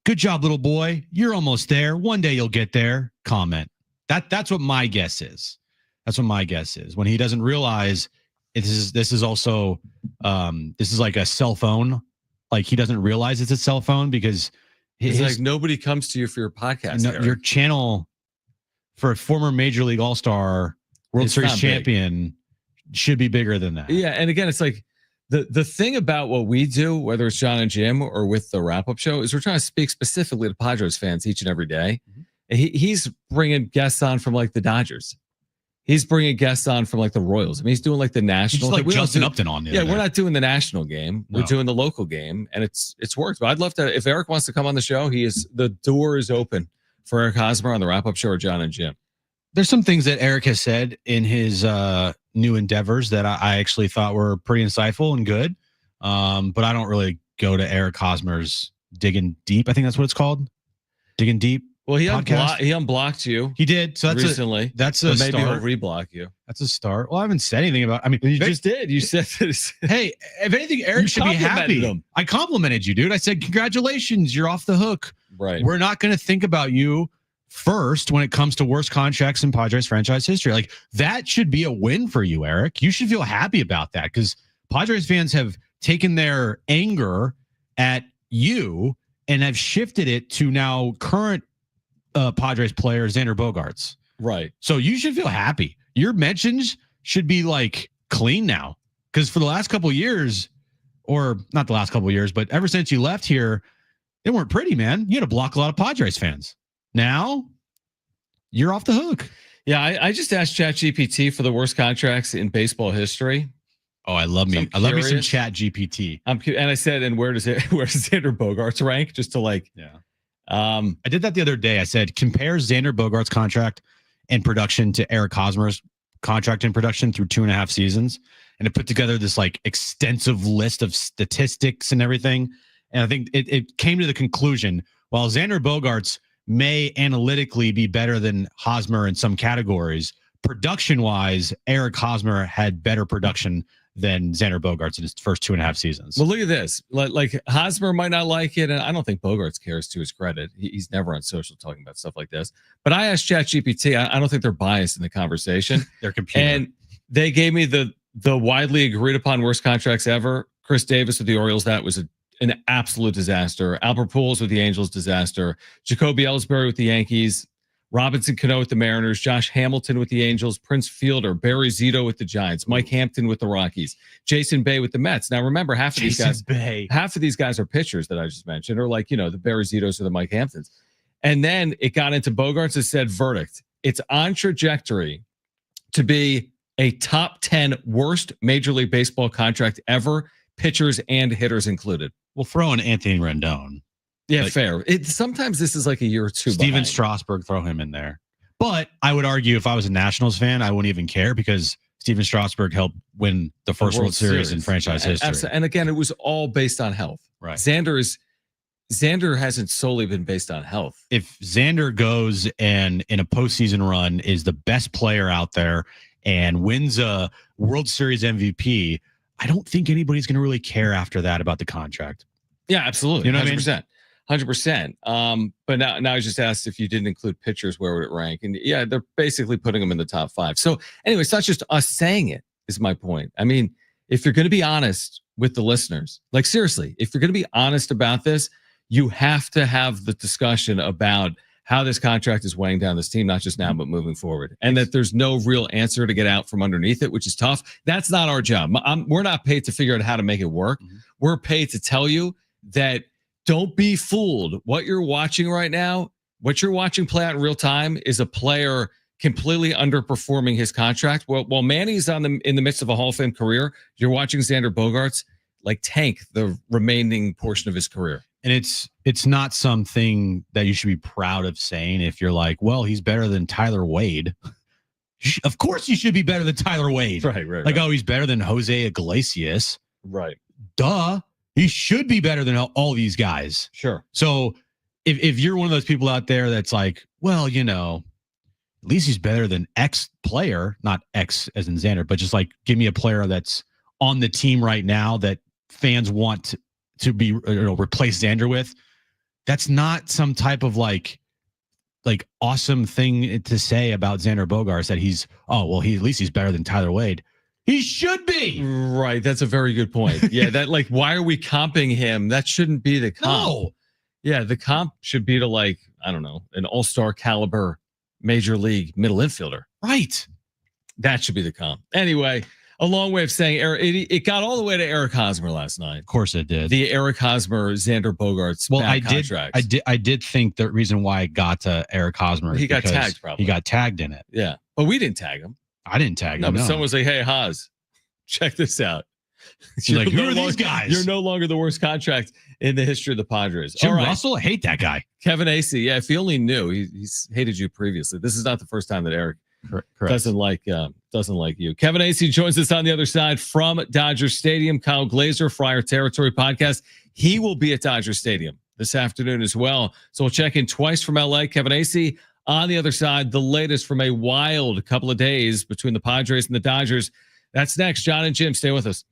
good job, little boy. You're almost there. One day you'll get there. Comment. That's what my guess is. That's what my guess is. When he doesn't realize this is also this is like a cell phone. He doesn't realize it's a cell phone because it's nobody comes to you for your podcast. No, your channel for a former Major League All-Star, World Series champion should be bigger than that. Yeah, and again, it's the thing about what we do, whether it's John and Jim or with the wrap-up show, is we're trying to speak specifically to Padres fans each and every day. He's bringing guests on from the Dodgers. He's bringing guests on from the Royals. I mean, he's doing the national. He's Justin Upton on. Yeah, we're not doing the national game. We're doing the local game, and it's worked. But I'd love to. If Eric wants to come on the show, the door is open for Eric Hosmer on the wrap-up show or John and Jim. There's some things that Eric has said in his new endeavors that I actually thought were pretty insightful and good. But I don't really go to Eric Hosmer's Digging Deep. I think that's what it's called. Digging Deep. Well, he unblocked you. He did. So that's recently. That's a maybe start. he'll reblock you. That's a start. Well, I haven't said anything about. I mean, you just did. You said this. Hey, if anything, Eric should be happy. Him. I complimented you, dude. I said, congratulations, you're off the hook. Right. We're not going to think about you first when it comes to worst contracts in Padres franchise history. Like, that should be a win for you, Eric. You should feel happy about that, because Padres fans have taken their anger at you and have shifted it to now current Padres player Xander Bogaerts. Right. So you should feel happy. Your mentions should be like clean now, because for the last couple of years, or not the last couple of years, but ever since you left here, they weren't pretty, man. You had to block a lot of Padres fans. Now you're off the hook. Yeah, I just asked ChatGPT for the worst contracts in baseball history. Oh, I love me. I love me some ChatGPT. And I said, and where does Xander Bogaerts rank? Just to like, yeah. I did that the other day. I said, compare Xander Bogaerts' contract and production to Eric Hosmer's contract and production through 2.5 seasons. And it put together this like extensive list of statistics and everything. And I think it came to the conclusion, while Xander Bogaerts may analytically be better than Hosmer in some categories, production-wise, Eric Hosmer had better production than Xander Bogaerts in his first 2.5 seasons. Well, look at this. Like Hosmer might not like it, and I don't think Bogaerts cares, to his credit. He's never on social talking about stuff like this. But I asked ChatGPT. I don't think they're biased in the conversation. They're computer. And they gave me the widely agreed upon worst contracts ever. Chris Davis with the Orioles, that was an absolute disaster. Albert Pujols with the Angels, disaster. Jacoby Ellsbury with the Yankees. Robinson Cano with the Mariners, Josh Hamilton with the Angels, Prince Fielder, Barry Zito with the Giants, Mike Hampton with the Rockies, Jason Bay with the Mets. Now remember, half of these guys are pitchers that I just mentioned, or like, the Barry Zitos or the Mike Hamptons. And then it got into Bogaerts and said, verdict. It's on trajectory to be a top 10 worst Major League Baseball contract ever, pitchers and hitters included. We'll throw in Anthony Rendon. Yeah, fair. Sometimes this is like a year or two. Steven Strasburg, throw him in there. But I would argue, if I was a Nationals fan, I wouldn't even care, because Steven Strasburg helped win the first World Series in franchise history. And again, it was all based on health. Right. Xander hasn't solely been based on health. If Xander goes and in a postseason run is the best player out there and wins a World Series MVP, I don't think anybody's going to really care after that about the contract. Yeah, absolutely. You know 100%. What I mean? 100%. But now I just asked, if you didn't include pitchers, where would it rank? And yeah, they're basically putting them in the top 5. So anyway, it's not just us saying it, is my point. I mean, if you're going to be honest with the listeners, like seriously, if you're going to be honest about this, you have to have the discussion about how this contract is weighing down this team, not just now, but moving forward. And that there's no real answer to get out from underneath it, which is tough. That's not our job. We're not paid to figure out how to make it work. Mm-hmm. We're paid to tell you that don't be fooled. What you're watching right now, what you're watching play out in real time, is a player completely underperforming his contract. Well, while Manny's in the midst of a Hall of Fame career, you're watching Xander Bogaerts like tank the remaining portion of his career. And it's not something that you should be proud of saying if you're like, well, he's better than Tyler Wade. Of course you should be better than Tyler Wade. Right. Like, oh, he's better than Jose Iglesias. Right. Duh. He should be better than all these guys. Sure. So if you're one of those people out there that's like, well, at least he's better than X player, not X as in Xander, but just like, give me a player that's on the team right now that fans want to be replace Xander with. That's not some type of like awesome thing to say about Xander Bogaerts, that at least he's better than Tyler Wade. He should be. Right. That's a very good point. Yeah. That like, why are we comping him? That shouldn't be the comp. No. Yeah. The comp should be to like, I don't know, an all-star caliber major league middle infielder. Right. That should be the comp. Anyway, a long way of saying it got all the way to Eric Hosmer last night. Of course it did. The Eric Hosmer, Xander Bogaerts. Well, I did think the reason why it got to Eric Hosmer, he got tagged. Probably he got tagged in it. Yeah, but we didn't tag him. I didn't tag him. No, but someone was like, "Hey, Hos, check this out." You're like, who are these guys? You're no longer the worst contract in the history of the Padres. Jim Russell, I hate that guy. Kevin Acee, yeah, if he only knew, he's hated you previously. This is not the first time that Eric doesn't like you. Kevin Acee joins us on the other side from Dodger Stadium. Kyle Glazer, Friar Territory Podcast. He will be at Dodger Stadium this afternoon as well. So we'll check in twice from LA. Kevin Acee on the other side, the latest from a wild couple of days between the Padres and the Dodgers. That's next. John and Jim, stay with us.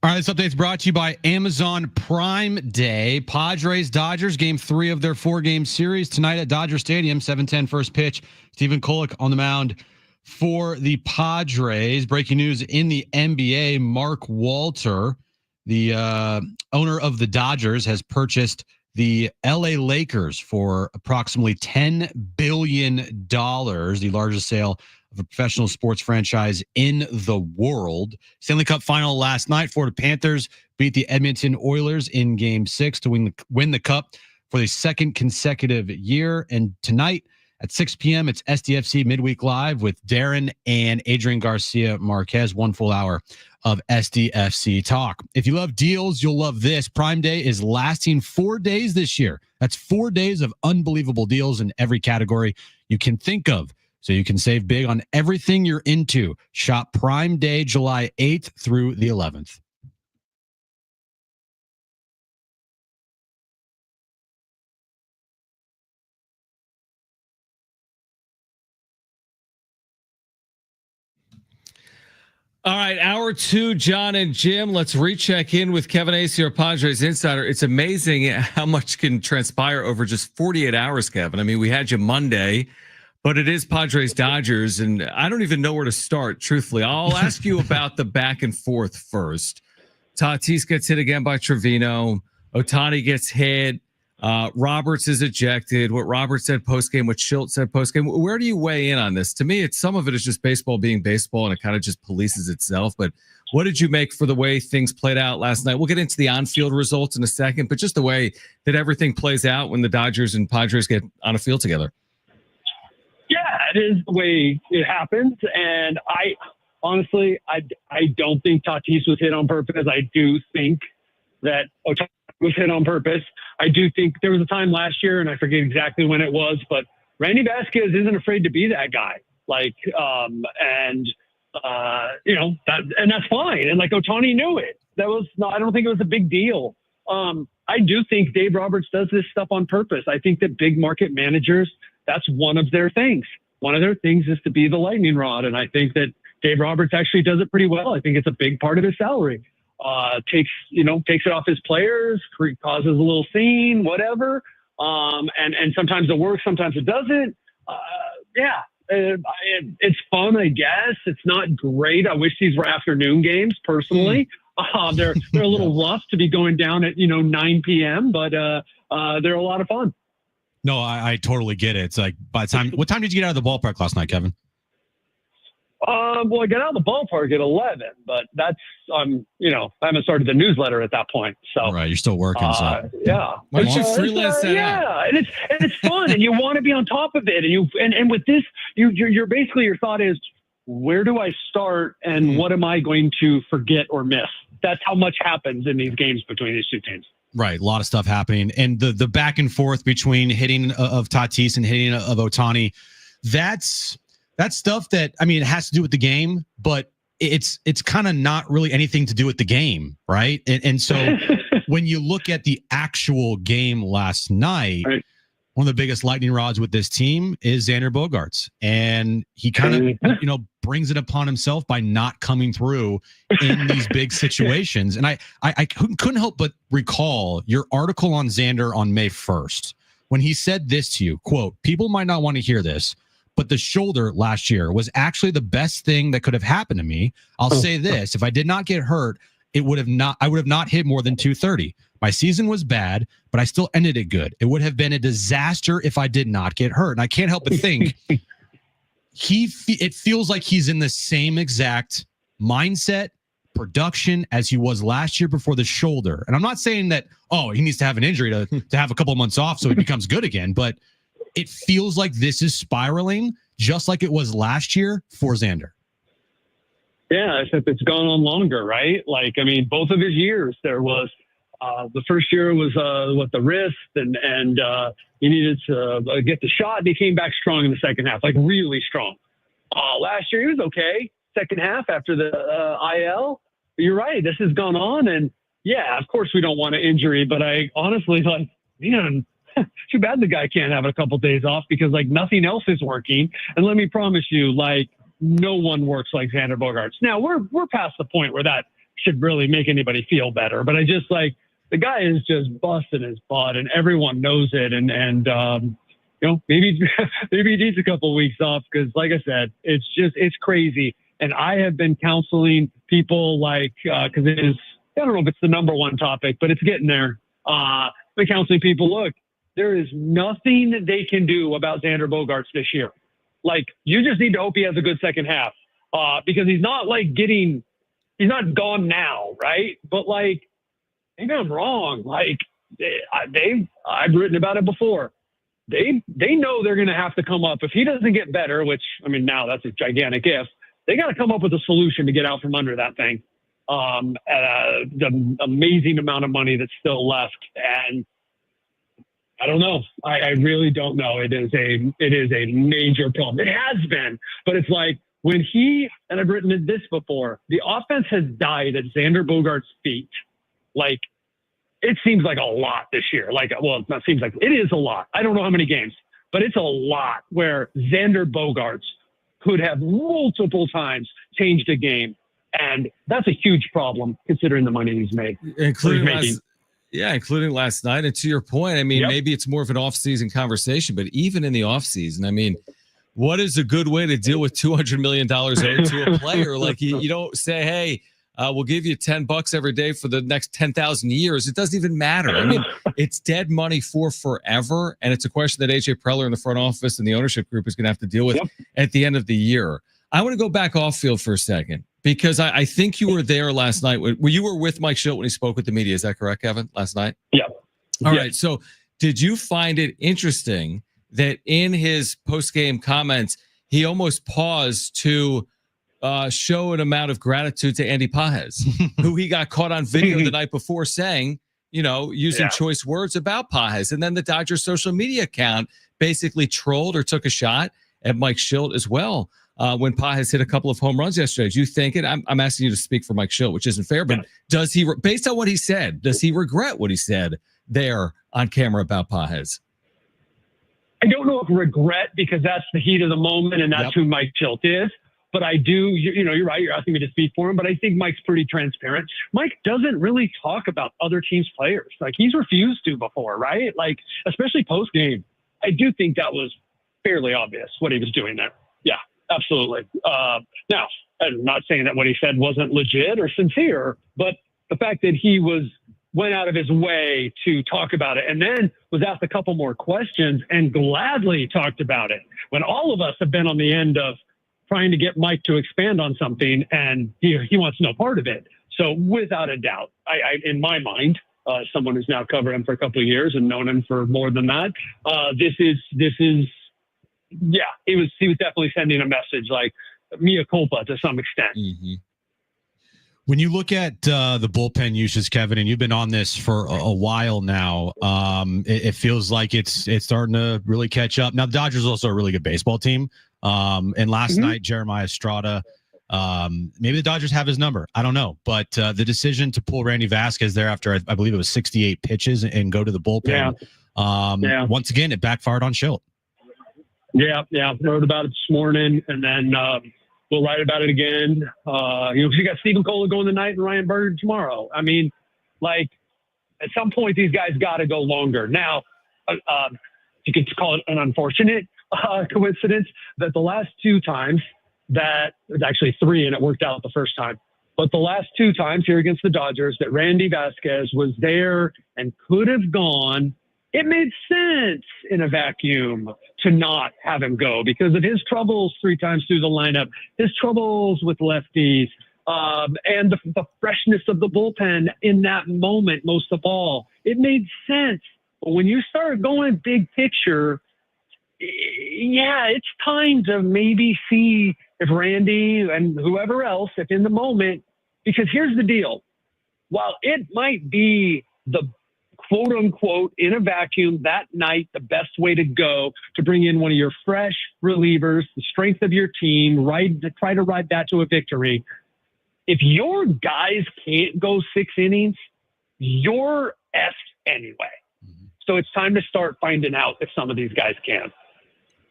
All right, this update is brought to you by Amazon Prime Day. Padres Dodgers game 3 of their 4-game series tonight at Dodger Stadium. 7:10 first pitch. Stephen Kolek on the mound for the Padres. Breaking news in the NBA, Mark Walter, the owner of the Dodgers, has purchased the LA Lakers for approximately $10 billion, the largest sale of a professional sports franchise in the world. Stanley Cup final last night. Florida Panthers beat the Edmonton Oilers in Game 6 to win the Cup for the second consecutive year. And tonight at 6 p.m., it's SDFC Midweek Live with Darren and Adrian Garcia Marquez. 1 full hour of SDFC talk. If you love deals, you'll love this. Prime Day is lasting 4 days this year. That's 4 days of unbelievable deals in every category you can think of. So you can save big on everything you're into. Shop Prime Day, July 8th through the 11th. All right, hour 2, John and Jim. Let's recheck in with Kevin Acee, our Padres insider. It's amazing how much can transpire over just 48 hours, Kevin. I mean, we had you Monday, but it is Padres Dodgers, and I don't even know where to start, truthfully. I'll ask you about the back and forth first. Tatis gets hit again by Trevino. Ohtani gets hit. Roberts is ejected. What Roberts said postgame, what Schilt said postgame. Where do you weigh in on this? To me, some of it is just baseball being baseball, and it kind of just polices itself. But what did you make for the way things played out last night? We'll get into the on-field results in a second, but just the way that everything plays out when the Dodgers and Padres get on a field together. Yeah, it is the way it happens. And I honestly don't think Tatis was hit on purpose. I do think that Ohtani was hit on purpose. I do think there was a time last year, and I forget exactly when it was, but Randy Vasquez isn't afraid to be that guy. That's fine. And Ohtani knew it. I don't think it was a big deal. I do think Dave Roberts does this stuff on purpose. I think that big market managers, that's one of their things. One of their things is to be the lightning rod. And I think that Dave Roberts actually does it pretty well. I think it's a big part of his salary. Takes it off his players, causes a little scene, whatever. And sometimes it works, sometimes it doesn't. It's fun, I guess. It's not great. I wish these were afternoon games, personally. They're a little rough to be going down at 9 p.m., but they're a lot of fun. No, I totally get it. It's like by the time. What time did you get out of the ballpark last night, Kevin? Well, I got out of the ballpark at 11, but that's I haven't started the newsletter at that point. So right, you're still working. So yeah, why don't you freelance that out? Yeah, and it's fun, and you want to be on top of it, and with this, you're basically, your thought is, where do I start, and what am I going to forget or miss? That's how much happens in these games between these two teams. Right, a lot of stuff happening, and the back and forth between hitting of Tatis and hitting of Ohtani, that's stuff that, I mean, it has to do with the game, but it's kind of not really anything to do with the game, right? And so when you look at the actual game last night, right, one of the biggest lightning rods with this team is Xander Bogaerts, and he kind of brings it upon himself by not coming through in these big situations. And I couldn't help but recall your article on Xander on May 1st when he said this to you, quote, "People might not want to hear this, but the shoulder last year was actually the best thing that could have happened to me. I'll say this, if I did not get hurt, I would have not hit more than 230. My season was bad, but I still ended it good. It would have been a disaster if I did not get hurt." And I can't help but think it feels like he's in the same exact mindset, production as he was last year before the shoulder. And I'm not saying that, he needs to have an injury to have a couple of months off so he becomes good again, but it feels like this is spiraling just like it was last year for Xander. Yeah, except it's gone on longer, right? Both of his years, there was the first year was the wrist, and he needed to get the shot, and he came back strong in the second half, really strong. Last year he was okay. Second half after the IL, but you're right. This has gone on, and yeah, of course we don't want an injury, but I honestly man. Too bad the guy can't have a couple days off, because nothing else is working. And let me promise you, no one works like Xander Bogaerts. Now we're past the point where that should really make anybody feel better. But I just the guy is just busting his butt, and everyone knows it. And maybe he needs a couple of weeks off because, like I said, it's crazy. And I have been counseling people because it is, I don't know if it's the number one topic, but it's getting there. I've been counseling people, look, there is nothing that they can do about Xander Bogaerts this year. You just need to hope he has a good second half because he's not he's not gone now, right? But maybe I'm wrong. I've written about it before. They know they're going to have to come up if he doesn't get better, which now that's a gigantic if. They got to come up with a solution to get out from under that thing. The amazing amount of money that's still left, and I don't know. I really don't know. It is a major problem. It has been, but it's when and I've written this before, the offense has died at Xander Bogaerts' feet. It seems like a lot this year. It not seems like, it is a lot. I don't know how many games, but it's a lot where Xander Bogaerts could have multiple times changed a game. And that's a huge problem considering the money he's made. Including last night. And to your point, maybe it's more of an off-season conversation, but even in the off-season, what is a good way to deal with $200 million owed to a player? You don't say, hey, we'll give you $10 every day for the next 10,000 years. It doesn't even matter. It's dead money for forever. And it's a question that AJ Preller in the front office and the ownership group is going to have to deal with at the end of the year. I want to go back off field for a second because I think you were there last night. You were with Mike Schilt when he spoke with the media. Is that correct, Kevin, last night? Yeah. All right. So did you find it interesting that in his post-game comments, he almost paused to show an amount of gratitude to Andy Pages, who he got caught on video the night before saying, using choice words about Pages. And then the Dodgers social media account basically trolled or took a shot at Mike Schilt as well when Pages hit a couple of home runs yesterday. Do you think it? I'm asking you to speak for Mike Schilt, which isn't fair, but does he, based on what he said, does he regret what he said there on camera about Pages? I don't know if regret, because that's the heat of the moment and that's who Mike Schilt is. But I do, you're right. You're asking me to speak for him, but I think Mike's pretty transparent. Mike doesn't really talk about other teams' players. He's refused to before, right? Especially post game. I do think that was fairly obvious what he was doing there. Yeah, absolutely. Now, I'm not saying that what he said wasn't legit or sincere, but the fact that he went out of his way to talk about it and then was asked a couple more questions and gladly talked about it when all of us have been on the end of trying to get Mike to expand on something and he wants no part of it. So without a doubt, I in my mind, someone who's now covered him for a couple of years and known him for more than that, he was definitely sending a message mea culpa to some extent. Mm-hmm. When you look at the bullpen uses, Kevin, and you've been on this for a while now, it feels like it's starting to really catch up. Now, the Dodgers are also a really good baseball team. And last night, Jeremiah Estrada, maybe the Dodgers have his number. I don't know. But the decision to pull Randy Vasquez there after, I believe it was 68 pitches and go to the bullpen, once again, it backfired on Schilt. Yeah. Wrote about it this morning, and then we'll write about it again. You got Stephen Kohler going tonight and Ryan Berger tomorrow. At some point, these guys got to go longer. Now, you could call it an unfortunate coincidence that the last two times that it was actually three and it worked out the first time, but the last two times here against the Dodgers that Randy Vasquez was there and could have gone, it made sense in a vacuum to not have him go because of his troubles three times through the lineup, his troubles with lefties, and the freshness of the bullpen in that moment, most of all. It made sense. But when you start going big picture, it's time to maybe see if Randy and whoever else, if in the moment, because here's the deal. While it might be the quote unquote in a vacuum that night, the best way to go to bring in one of your fresh relievers, the strength of your team, try to ride that to a victory. If your guys can't go 6 innings, you're effed anyway. So it's time to start finding out if some of these guys can.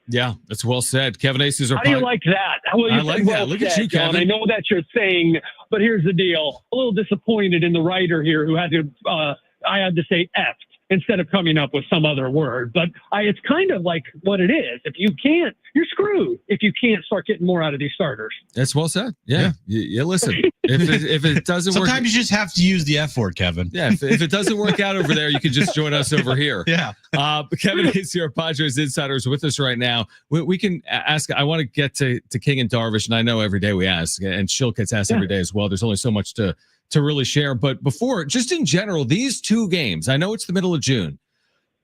Yeah, that's well said. Kevin Aces. How do you like that? I like that. Look at you, Kevin. John. I know that's your thing, but here's the deal. A little disappointed in the writer here who had to, I had to say effed. instead of coming up with some other word. But it's kind of like what it is. If you can't, you're screwed if you can't start getting more out of these starters. That's well said. Yeah. Listen, if it doesn't Sometimes work. you just have to use the F word, Kevin. Yeah. If it doesn't work out over there, you can just join us over here. Yeah. Kevin is here, Padres Insiders, with us right now. We can ask. I want to get to King and Darvish, and I know every day we ask, and Shilk gets asked every day as well. There's only so much to really share. But before, just in general, these two games, I know it's the middle of June,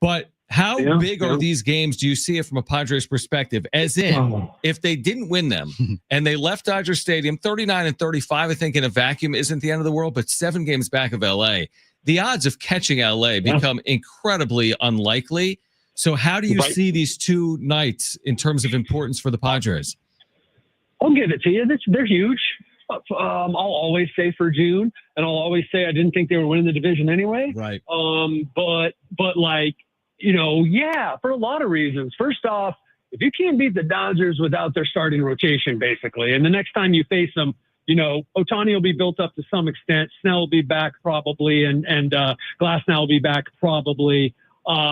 but how big are these games? Do you see it from a Padres perspective? As in, if they didn't win them and they left Dodger Stadium 39-35, I think in a vacuum isn't the end of the world, but 7 games back of LA, the odds of catching LA become incredibly unlikely. So how do you see these two nights in terms of importance for the Padres? I'll give it to you. They're huge. I'll always say for June, and I'll always say I didn't think they were winning the division anyway. Right. But like, for a lot of reasons. First off, if you can't beat the Dodgers without their starting rotation, basically, and the next time you face them, Ohtani will be built up to some extent. Snell will be back probably, and Glasnow will be back probably.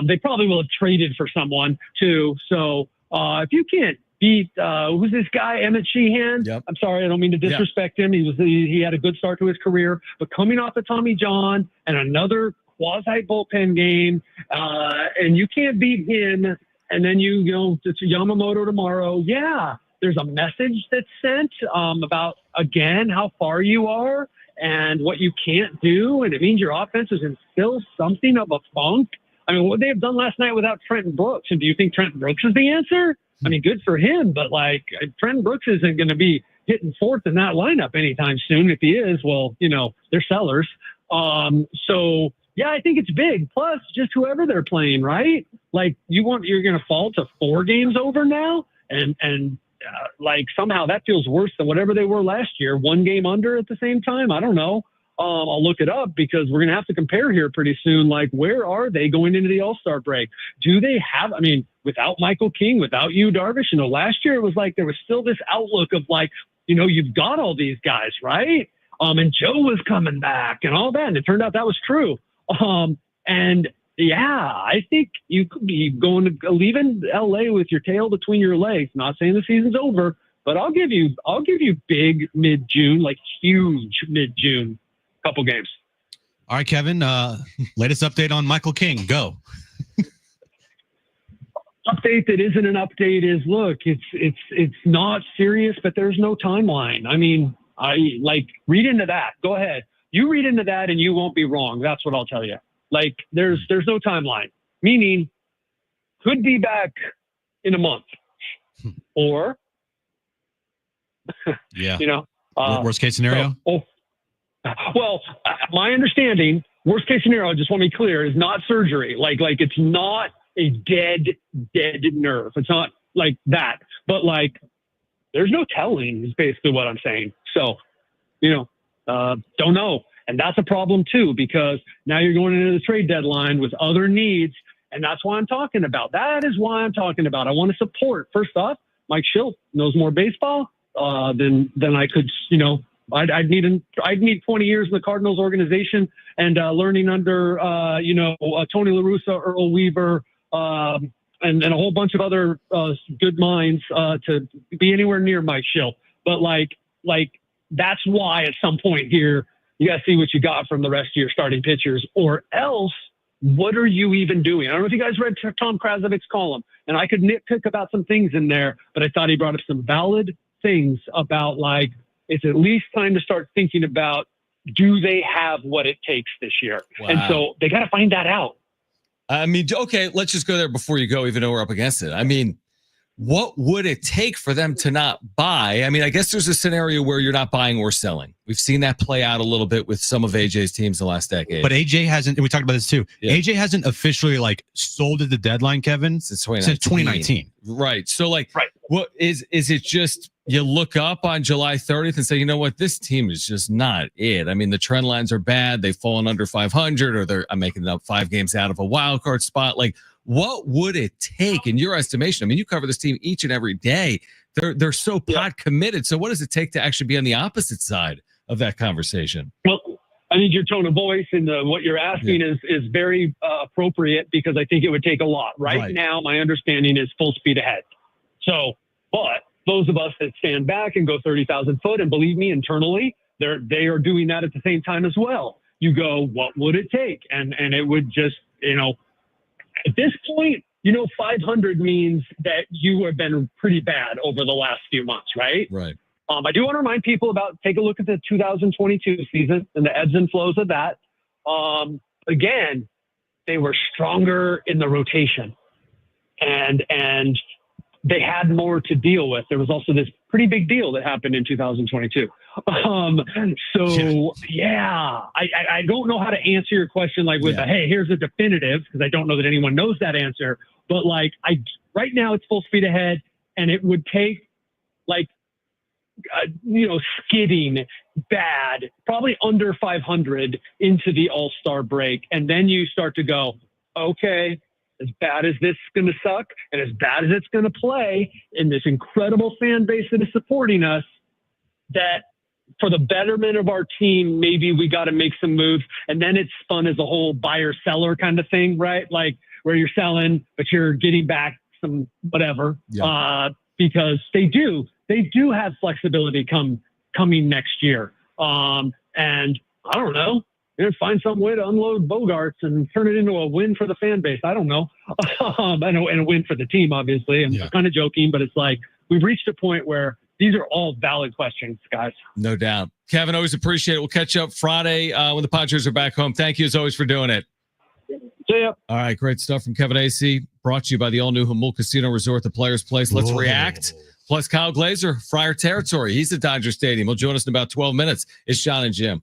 They probably will have traded for someone too. So if you can't beat who's this guy, Emmett Sheehan? Yep. I'm sorry, I don't mean to disrespect him. He had a good start to his career, but coming off of Tommy John and another quasi bullpen game, and you can't beat him, and then you go to Yamamoto tomorrow. Yeah, there's a message that's sent about, again, how far you are and what you can't do, and it means your offense is in still something of a funk. I mean, what they have done last night without Trenton Brooks, and do you think Trenton Brooks is the answer? I mean, good for him, but like Trenton Brooks isn't going to be hitting fourth in that lineup anytime soon. If he is, well, they're sellers. So yeah, I think it's big. Plus, just whoever they're playing, right? Like you're going to fall to 4 games over now, and like somehow that feels worse than whatever they were last year. 1 game under at the same time. I don't know. I'll look it up because we're going to have to compare here pretty soon. Like, where are they going into the All-Star break? Do they have, without Michael King, without you, Darvish, last year it was like there was still this outlook of like, you've got all these guys, right? And Joe was coming back and all that. And it turned out that was true. And yeah, I think you could be leaving LA with your tail between your legs. Not saying the season's over, but I'll give you big mid-June, like huge mid-June. Couple games. All right, Kevin. Latest update on Michael King. Go. Update that isn't an update is look. It's not serious, but there's no timeline. I mean, read into that. Go ahead. You read into that, and you won't be wrong. That's what I'll tell you. Like there's no timeline. Meaning, could be back in a month, or worst case scenario. Well, my understanding, worst case scenario, I just want to be clear, is not surgery. Like it's not a dead nerve. It's not like that. But like, there's no telling is basically what I'm saying. So, don't know. And that's a problem too, because now you're going into the trade deadline with other needs. And that's why I'm talking about. That is why I'm talking about. I want to support, first off, Mike Shildt knows more baseball than I could, I'd need 20 years in the Cardinals organization and learning under Tony La Russa, Earl Weaver, and a whole bunch of other good minds to be anywhere near Mike Shildt. But like that's why at some point here you got to see what you got from the rest of your starting pitchers, or else what are you even doing? I don't know if you guys read Tom Krasavik's column, and I could nitpick about some things in there, but I thought he brought up some valid things about like. It's at least time to start thinking about, do they have what it takes this year? Wow. And so they got to find that out. I mean, okay, let's just go there before you go, even though we're up against it. I mean, what would it take for them to not buy? I mean, I guess there's a scenario where you're not buying or selling. We've seen that play out a little bit with some of AJ's teams the last decade. But AJ hasn't, and we talked about this too. Yeah. AJ hasn't officially like sold at the deadline, Kevin, since 2019. Right. So like, what is it just you look up on July 30th and say, you know what, this team is just not it. I mean, the trend lines are bad. They've fallen under 500, or I'm making it up 5 games out of a wild card spot. Like, what would it take in your estimation? I mean, you cover this team each and every day. They're so committed. So what does it take to actually be on the opposite side of that conversation? Well, I think your tone of voice and what you're asking is very appropriate, because I think it would take a lot. Right now, my understanding is full speed ahead. So, but those of us that stand back and go 30,000 foot, and believe me, internally, they are doing that at the same time as well. You go, what would it take? And it would just, at this point, 500 means that you have been pretty bad over the last few months, right? Right. I do want to remind people take a look at the 2022 season and the ebbs and flows of that. Again, they were stronger in the rotation, and they had more to deal with. There was also this pretty big deal that happened in 2022. I don't know how to answer your question hey, here's a definitive, because I don't know that anyone knows that answer. But right now it's full speed ahead, and it would take skidding bad, probably under 500 into the All-Star break. And then you start to go, okay, as bad as this is going to suck and as bad as it's going to play in this incredible fan base that is supporting us, that for the betterment of our team, maybe we got to make some moves. And then it's spun as a whole buyer-seller kind of thing, right? Where you're selling, but you're getting back some whatever, because they do have flexibility coming next year. And I don't know, find some way to unload Bogaerts and turn it into a win for the fan base. I don't know. And a win for the team, obviously. I'm kind of joking, but it's we've reached a point where these are all valid questions, guys. No doubt. Kevin, always appreciate it. We'll catch up Friday when the Padres are back home. Thank you as always for doing it. See ya. All right, great stuff from Kevin AC. Brought to you by the all-new Jamul Casino Resort, the Players Place. Let's react. Plus Kyle Glazer, Friar Territory. He's at Dodger Stadium. He'll join us in about 12 minutes. It's John and Jim.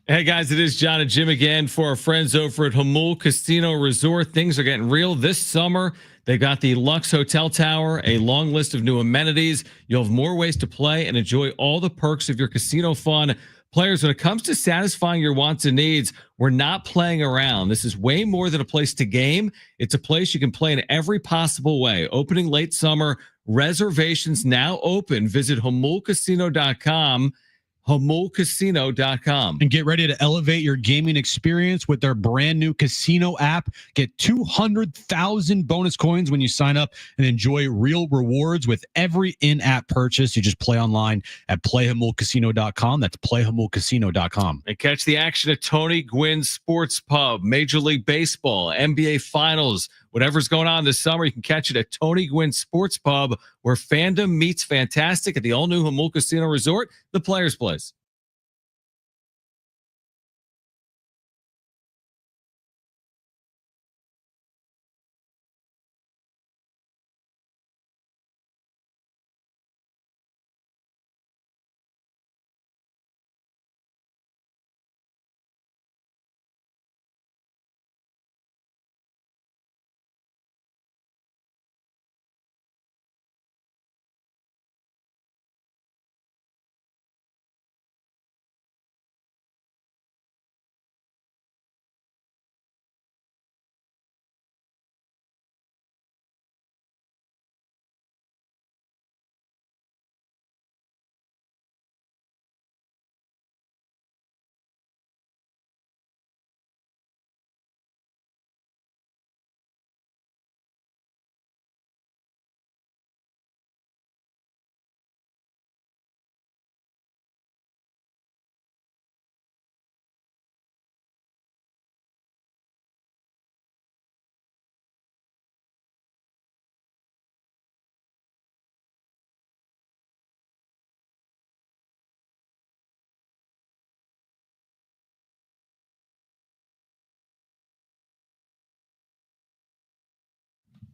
Hey guys, it is John and Jim again for our friends over at Jamul Casino Resort. Things are getting real this summer. They got the Lux Hotel Tower, a long list of new amenities. You'll have more ways to play and enjoy all the perks of your casino fun. Players, when it comes to satisfying your wants and needs, we're not playing around. This is way more than a place to game. It's a place you can play in every possible way. Opening late summer, reservations now open. Visit JamulCasino.com. JamulCasino.com. And get ready to elevate your gaming experience with their brand new casino app. Get 200,000 bonus coins when you sign up and enjoy real rewards with every in-app purchase. You just play online at playjamulcasino.com. That's playjamulcasino.com. And catch the action at Tony Gwynn Sports Pub, Major League Baseball, NBA Finals, whatever's going on this summer. You can catch it at Tony Gwynn Sports Pub, where fandom meets fantastic at the all-new Jamul Casino Resort, the Players Place.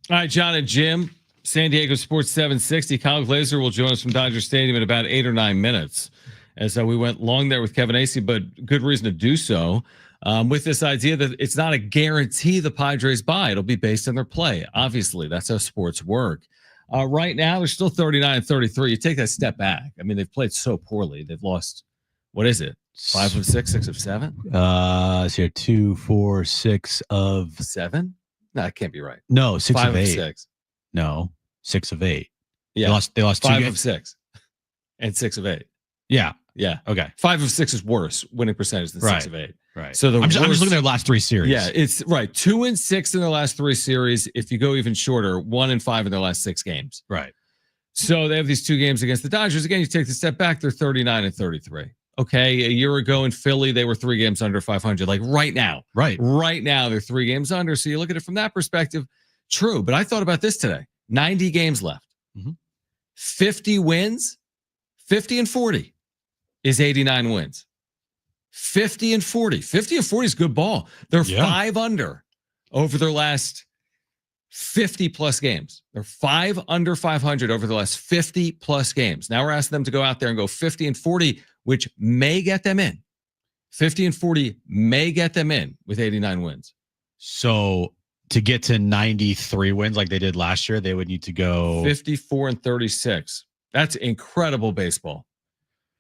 All right, John and Jim, San Diego Sports 760. Kyle Glazer will join us from Dodger Stadium in about 8 or 9 minutes. As we went long there with Kevin Acee, but good reason to do so. With this idea that it's not a guarantee the Padres buy. It'll be based on their play. Obviously, that's how sports work. Right now, they're still 39-33. You take that step back. I mean, they've played so poorly. They've lost, what is it? 5 of 6, 6 of 7? It's here 2, 4, 6 of 7? No, that can't be right. No, 6 5 of 8. 6. No, 6 of 8. Yeah, they lost 2 5 games. of 6 and 6 of 8. Yeah. Yeah. Okay. 5 of 6 is worse winning percentage than 6 of 8. Right. So I'm just looking at their last 3 series. Yeah, it's right. 2 and 6 in their last 3 series. If you go even shorter, 1 and 5 in their last 6 games. Right. So they have these 2 games against the Dodgers. Again, you take the step back, they're 39-33. Okay, a year ago in Philly, they were 3 games under 500. Like right now. Right now, they're 3 games under. So you look at it from that perspective, true. But I thought about this today. 90 games left. 50 wins, 50 and 40 is 89 wins. 50 and 40. 50 and 40 is good ball. They're 5 under over their last 50 plus games. They're 5 under 500 over the last 50 plus games. Now we're asking them to go out there and go 50 and 40, which may get them in. 50 and 40 may get them in with 89 wins. So to get to 93 wins like they did last year, they would need to go 54 and 36. That's incredible baseball.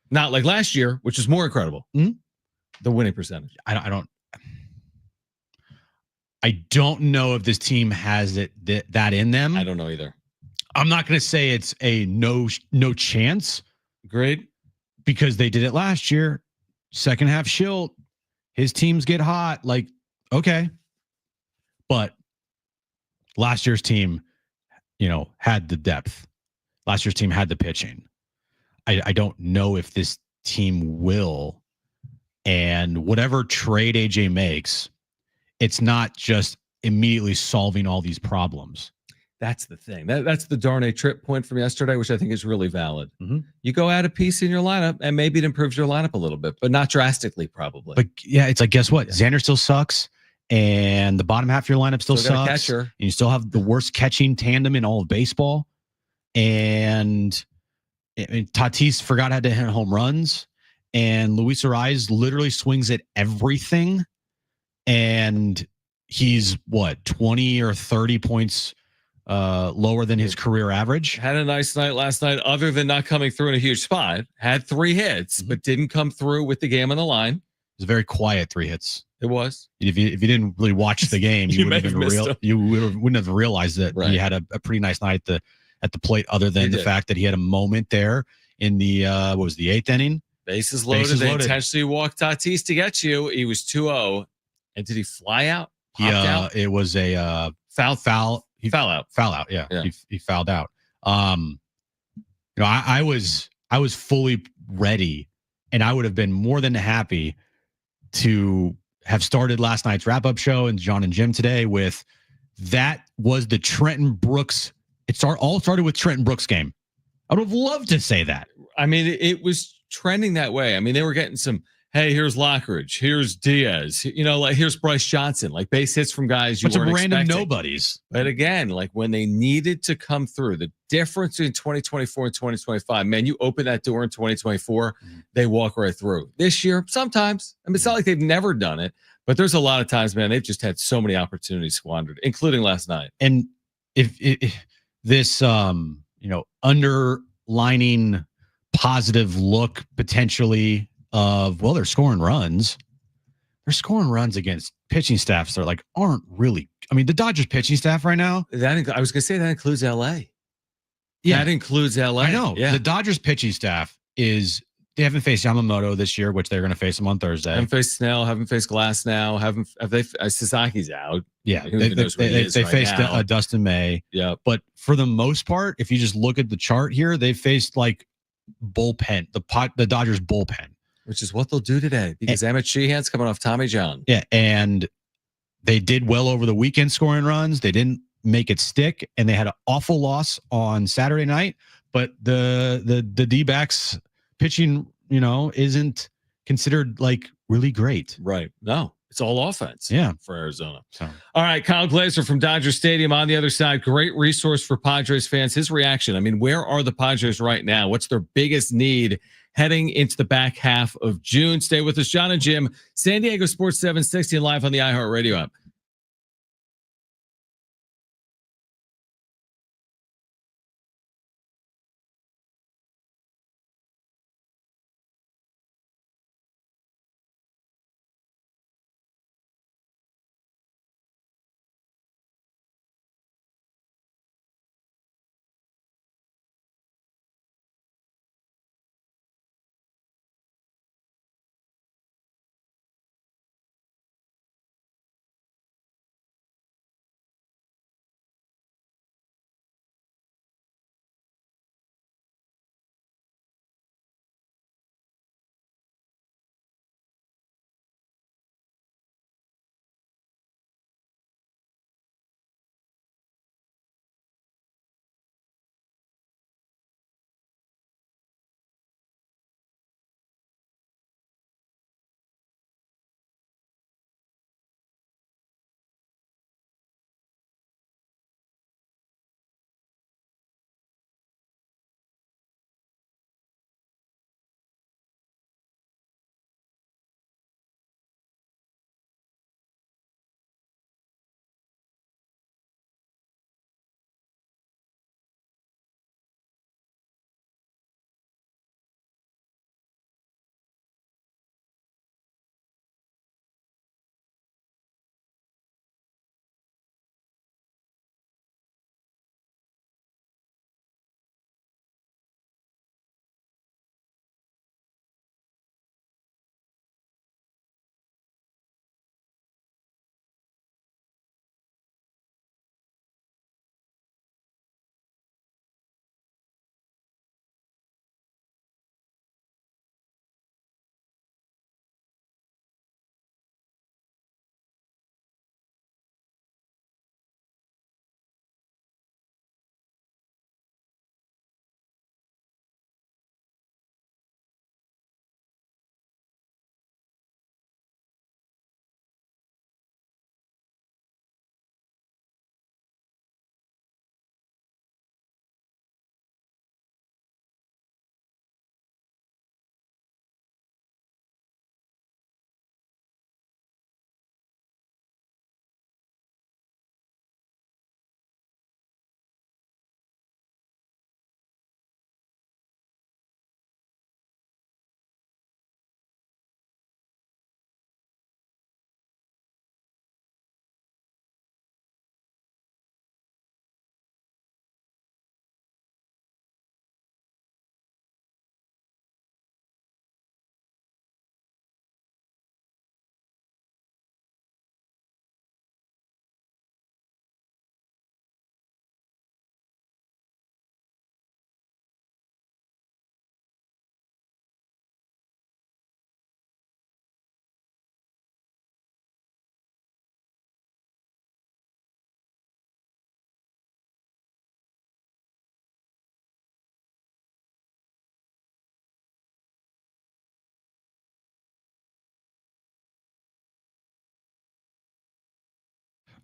Not like last year, which is more incredible. The winning percentage. I don't know if this team has that in them. I don't know either. I'm not going to say it's a no chance. Great. Because they did it last year. Second half Schilt. His teams get hot. Like, okay. But last year's team, had the depth. Last year's team had the pitching. I don't know if this team will. And whatever trade AJ makes, it's not just immediately solving all these problems. That's the thing. That's the Darnay trip point from yesterday, which I think is really valid. You go add a piece in your lineup, and maybe it improves your lineup a little bit, but not drastically, probably. But yeah, it's like, guess what? Xander still sucks, and the bottom half of your lineup still sucks. Catcher. And you still have the worst catching tandem in all of baseball. And Tatis forgot how to hit home runs. And Luis Ariz literally swings at everything. And he's 20 or 30 points lower than his career average. Had a nice night last night, other than not coming through in a huge spot. Had 3 hits, but didn't come through with the game on the line. It was a very quiet 3 hits. It was. If you didn't really watch the game, you wouldn't have realized that he had a pretty nice night at the plate, other than the fact that he had a moment there in the what was the 8th inning? Bases loaded. They intentionally walked Tatis to get you. He was 2-0. And did he fly out? Out? It was a foul. Foul out. Yeah. He fouled out. I was fully ready, and I would have been more than happy to have started last night's wrap-up show and John and Jim today with that was the Trenton Brooks. All started with Trenton Brooks game. I would have loved to say that. I mean, it was trending that way. I mean, they were getting some, hey, here's Lockridge, here's Diaz, here's Bryce Johnson, like base hits from guys you weren't random expecting. Nobodies. But again, like when they needed to come through, the difference between 2024 and 2025, man, you open that door in 2024, they walk right through. This year, sometimes, I mean, it's not like they've never done it, but there's a lot of times, man, they've just had so many opportunities squandered, including last night. And if this, underlining positive look potentially of, they're scoring runs. They're scoring runs against pitching staffs that aren't really. I mean, the Dodgers pitching staff right now. I was going to say that includes LA. Yeah, that includes LA. I know. Yeah. The Dodgers pitching staff they haven't faced Yamamoto this year, which they're going to face him on Thursday. Haven't faced Snell. Haven't faced Glass now. Sasaki's out. Yeah, they faced Dustin May. Yeah, but for the most part, if you just look at the chart here, they faced bullpen, the Dodgers bullpen, which is what they'll do today because Emmett Sheehan's coming off Tommy John. Yeah, and they did well over the weekend scoring runs. They didn't make it stick, and they had an awful loss on Saturday night. But the D-backs pitching, isn't considered really great. Right. No. It's all offense. Yeah. For Arizona. So. All right. Kyle Glazer from Dodger Stadium on the other side. Great resource for Padres fans. His reaction. I mean, where are the Padres right now? What's their biggest need heading into the back half of June? Stay with us, John and Jim, San Diego Sports 760 and live on the iHeartRadio app.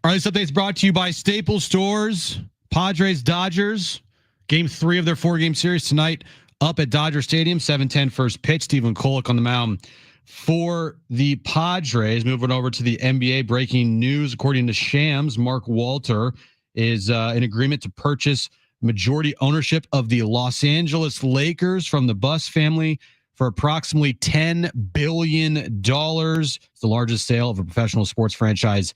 All right, this update is brought to you by Staples Stores. Padres, Dodgers. Game 3 of their 4-game series tonight up at Dodger Stadium. 7:10 first pitch. Stephen Kolek on the mound for the Padres. Moving over to the NBA. Breaking news, according to Shams, Mark Walter is in agreement to purchase majority ownership of the Los Angeles Lakers from the Buss family for approximately $10 billion. It's the largest sale of a professional sports franchise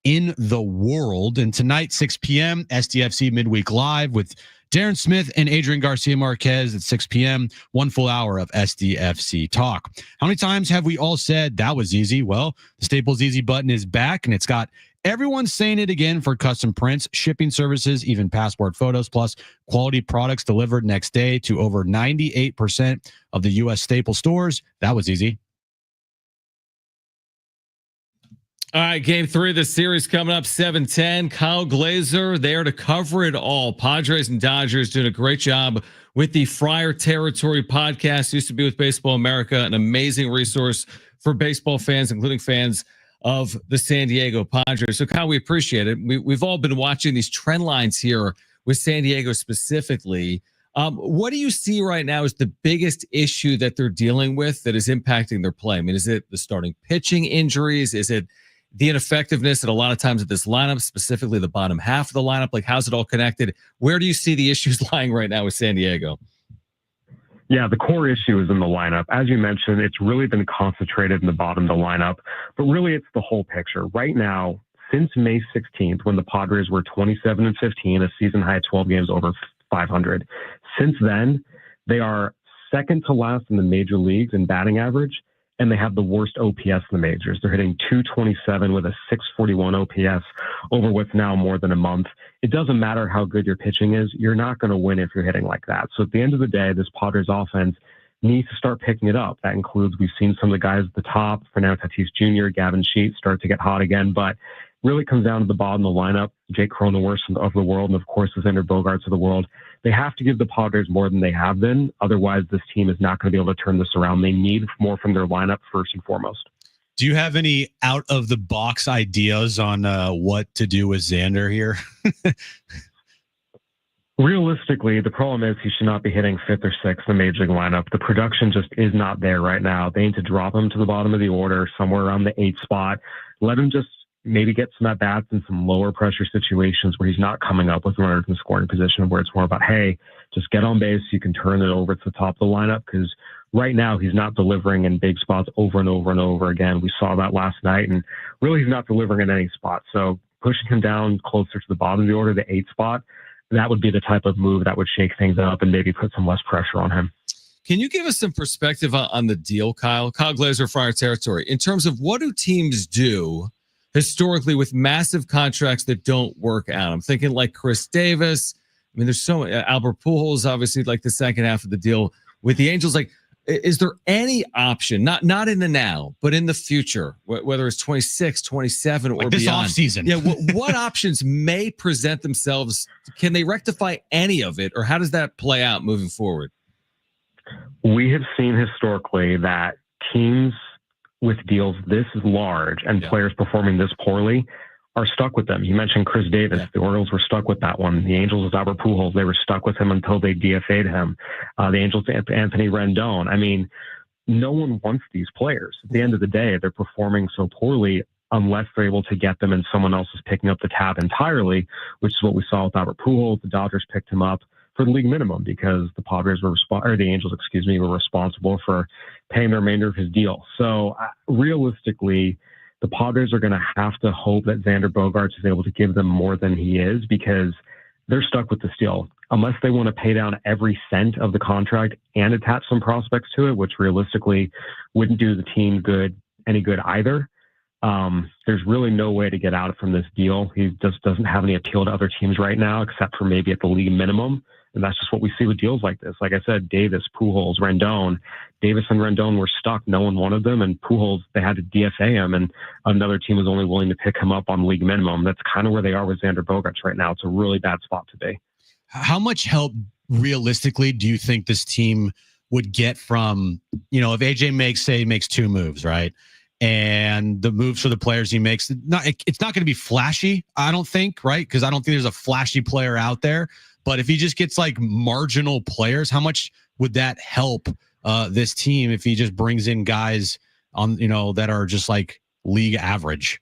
in the world. And tonight, 6 p.m., SDFC Midweek Live with Darren Smith and Adrian Garcia Marquez at 6 p.m., 1 full hour of SDFC talk. How many times have we all said that was easy? Well, the Staples Easy button is back, and it's got everyone saying it again for custom prints, shipping services, even passport photos, plus quality products delivered next day to over 98% of the U.S. Staples stores. That was easy. All right, game 3 of the series coming up, 7:10. Kyle Glazer there to cover it all. Padres and Dodgers doing a great job with the Friar Territory podcast. Used to be with Baseball America, an amazing resource for baseball fans, including fans of the San Diego Padres. So, Kyle, we appreciate it. We've all been watching these trend lines here with San Diego specifically. What do you see right now as the biggest issue that they're dealing with that is impacting their play? I mean, is it the starting pitching injuries? Is it the ineffectiveness at a lot of times of this lineup, specifically the bottom half of the lineup? Like, how's it all connected? Where do you see the issues lying right now with San Diego? Yeah, the core issue is in the lineup. As you mentioned, it's really been concentrated in the bottom of the lineup, but really it's the whole picture. Right now, since May 16th, when the Padres were 27-15, a season high 12 games over 500, since then, they are second to last in the major leagues in batting average, and they have the worst OPS in the majors. They're hitting 227 with a 641 OPS over what's now more than a month. It doesn't matter how good your pitching is. You're not going to win if you're hitting like that. So at the end of the day, this Padres offense needs to start picking it up. That includes, we've seen some of the guys at the top, Fernando Tatis Jr., Gavin Sheets start to get hot again, but really comes down to the bottom of the lineup, Jake Cronenworth of the world, and of course the Xander Bogaerts of the world. They have to give the Padres more than they have been. Otherwise, this team is not going to be able to turn this around. They need more from their lineup first and foremost. Do you have any out-of-the-box ideas on what to do with Xander here? Realistically, the problem is he should not be hitting 5th or 6th in the major league lineup. The production just is not there right now. They need to drop him to the bottom of the order, somewhere around the 8th spot. Let him just maybe get some at-bats in some lower pressure situations where he's not coming up with runners in scoring position, where it's more about, hey, just get on base. You can turn it over to the top of the lineup, because right now he's not delivering in big spots over and over and over again. We saw that last night, and really he's not delivering in any spot. So pushing him down closer to the bottom of the order, the 8th spot, that would be the type of move that would shake things up and maybe put some less pressure on him. Can you give us some perspective on the deal, Kyle? Kyle Glazer, Friar Territory, in terms of what do teams do historically with massive contracts that don't work out? I'm thinking like Chris Davis. I mean, there's so Albert Pujols, obviously, like the second half of the deal with the Angels. Like, is there any option, not in the now, but in the future, whether it's 26, 27, or like this beyond? Offseason. Yeah, what options may present themselves? Can they rectify any of it, or how does that play out moving forward? We have seen historically that teams with deals this large and players performing this poorly are stuck with them. You mentioned Chris Davis. The Orioles were stuck with that one. The Angels with Albert Pujols, they were stuck with him until they DFA'd him. The Angels, Anthony Rendon. I mean, no one wants these players. At the end of the day, they're performing so poorly unless they're able to get them and someone else is picking up the tab entirely, which is what we saw with Albert Pujols. The Dodgers picked him up for the league minimum because the Padres were the Angels, were responsible for paying the remainder of his deal. So realistically, the Padres are going to have to hope that Xander Bogaerts is able to give them more than he is, because they're stuck with this deal. Unless they want to pay down every cent of the contract and attach some prospects to it, which realistically wouldn't do the team any good either. There's really no way to get out from this deal. He just doesn't have any appeal to other teams right now, except for maybe at the league minimum. And that's just what we see with deals like this. Like I said, Davis, Pujols, Rendon. Davis and Rendon were stuck. No one wanted them. And Pujols, they had to DFA him. And another team was only willing to pick him up on league minimum. That's kind of where they are with Xander Bogaerts right now. It's a really bad spot to be. How much help, realistically, do you think this team would get from, if AJ makes 2 moves, right? And the moves for the players he makes, it's not going to be flashy, I don't think, right? Because I don't think there's a flashy player out there. But if he just gets like marginal players, how much would that help this team if he just brings in guys on, that are just like league average?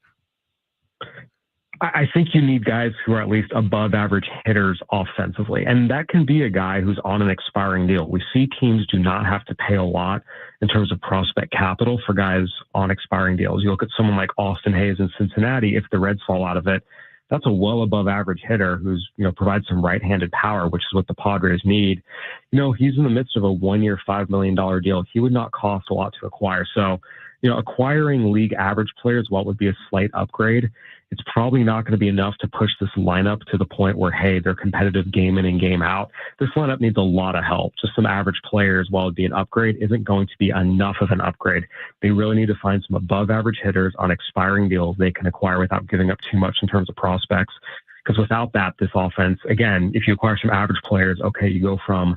I think you need guys who are at least above average hitters offensively. And that can be a guy who's on an expiring deal. We see teams do not have to pay a lot in terms of prospect capital for guys on expiring deals. You look at someone like Austin Hayes in Cincinnati, if the Reds fall out of it, that's a well above average hitter who's, provides some right-handed power, which is what the Padres need. He's in the midst of a 1-year, $5 million deal. He would not cost a lot to acquire. So, acquiring league average players, while it would be a slight upgrade, it's probably not going to be enough to push this lineup to the point where, hey, they're competitive game in and game out. This lineup needs a lot of help. Just some average players, while it'd be an upgrade, isn't going to be enough of an upgrade. They really need to find some above average hitters on expiring deals they can acquire without giving up too much in terms of prospects. Because without that, this offense, again, if you acquire some average players, okay, you go from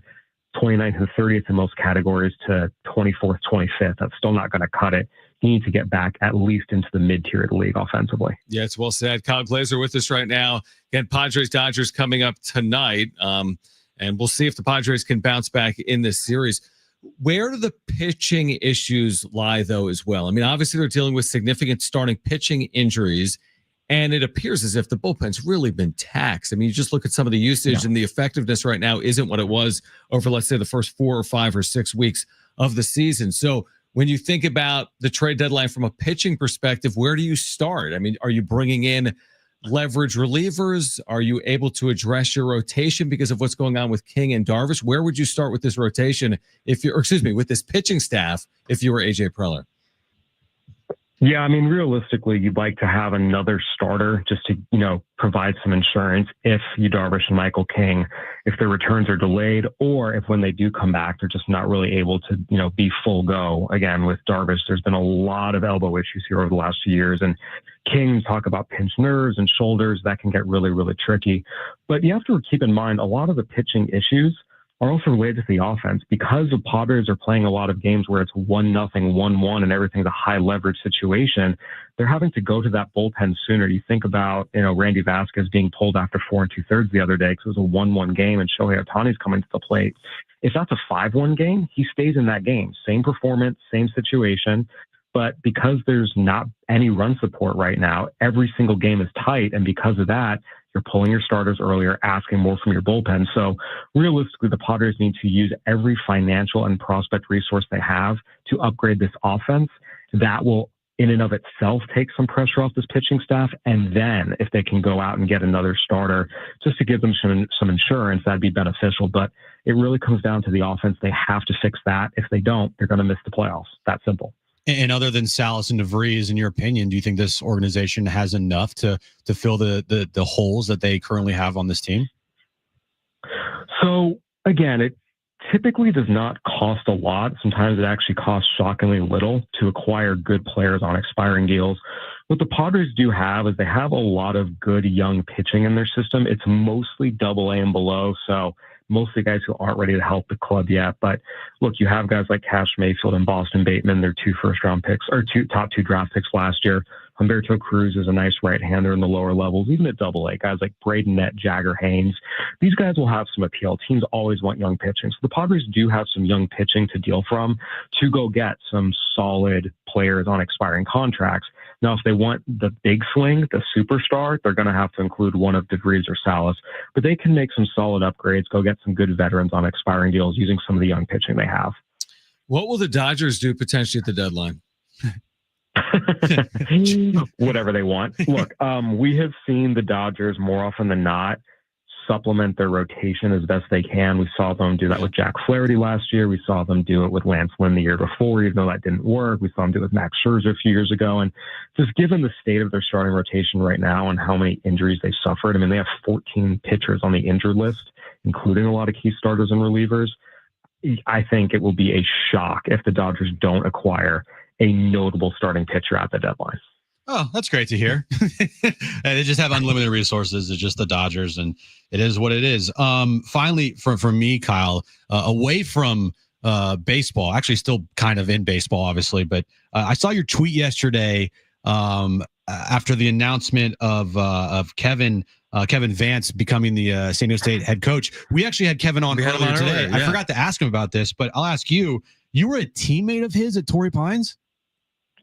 29th and 30th in most categories to 24th, 25th. That's still not going to cut it. he needs to get back at least into the mid-tier of the league offensively. Yeah, it's well said. Kyle Glazer with us right now. Again, Padres-Dodgers coming up tonight. And we'll see if the Padres can bounce back in this series. Where do the pitching issues lie, though, as well? I mean, obviously they're dealing with significant starting pitching injuries, and it appears as if the bullpen's really been taxed. I mean, you just look at some of the usage and the effectiveness right now isn't what it was over, let's say, the first 4 or 5 or 6 weeks of the season. So when you think about the trade deadline from a pitching perspective, where do you start? I mean, are you bringing in leverage relievers? Are you able to address your rotation because of what's going on with King and Darvish? Where would you start with this rotation with this pitching staff if you were AJ Preller? Yeah, I mean, realistically, you'd like to have another starter just to, provide some insurance if Darvish and Michael King, if their returns are delayed, or if when they do come back, they're just not really able to, be full go. Again, with Darvish, there's been a lot of elbow issues here over the last few years. And King, talk about pinched nerves and shoulders, that can get really, really tricky. But you have to keep in mind, a lot of the pitching issues are also related to the offense because the Padres are playing a lot of games where it's 1-0, 1-1, and everything's a high leverage situation. They're having to go to that bullpen sooner. You think about, Randy Vasquez being pulled after 4 2/3 the other day because it was a 1-1 game and Shohei Ohtani's coming to the plate. If that's a 5-1 game, he stays in that game. Same performance, same situation. But because there's not any run support right now, every single game is tight. And because of that, you're pulling your starters earlier, asking more from your bullpen. So realistically, the Padres need to use every financial and prospect resource they have to upgrade this offense. That will, in and of itself, take some pressure off this pitching staff. And then if they can go out and get another starter just to give them some insurance, that'd be beneficial. But it really comes down to the offense. They have to fix that. If they don't, they're going to miss the playoffs. That simple. And other than Salas and DeVries, in your opinion, do you think this organization has enough to fill the holes that they currently have on this team? So again, it typically does not cost a lot. Sometimes it actually costs shockingly little to acquire good players on expiring deals. What the Padres do have is they have a lot of good young pitching in their system. It's mostly AA and below, so mostly guys who aren't ready to help the club yet. But look, you have guys like Cash Mayfield and Boston Bateman, their 2 first-round picks, or top 2 draft picks last year. Humberto Cruz is a nice right-hander in the lower levels, even at AA. Guys like Braden Nett, Jagger Haynes. These guys will have some appeal. Teams always want young pitching. So the Padres do have some young pitching to deal from to go get some solid players on expiring contracts. Now, if they want the big swing, the superstar, they're going to have to include one of DeVries or Salas. But they can make some solid upgrades, go get some good veterans on expiring deals using some of the young pitching they have. What will the Dodgers do potentially at the deadline? Whatever they want. Look, we have seen the Dodgers more often than not supplement their rotation as best they can. We saw them do that with Jack Flaherty last year. We saw them do it with Lance Lynn the year before, even though that didn't work. We saw them do it with Max Scherzer a few years ago. And just given the state of their starting rotation right now and how many injuries they suffered, I mean, they have 14 pitchers on the injured list, including a lot of key starters and relievers. I think it will be a shock if the Dodgers don't acquire a notable starting pitcher at the deadline. Oh, that's great to hear. They just have unlimited resources. It's just the Dodgers, and it is what it is. Finally, for me, Kyle, away from baseball, actually still kind of in baseball, obviously, but I saw your tweet yesterday after the announcement of Kevin Vance becoming the San Diego State head coach. We actually had Kevin on earlier today. I forgot to ask him about this, but I'll ask you. You were a teammate of his at Torrey Pines?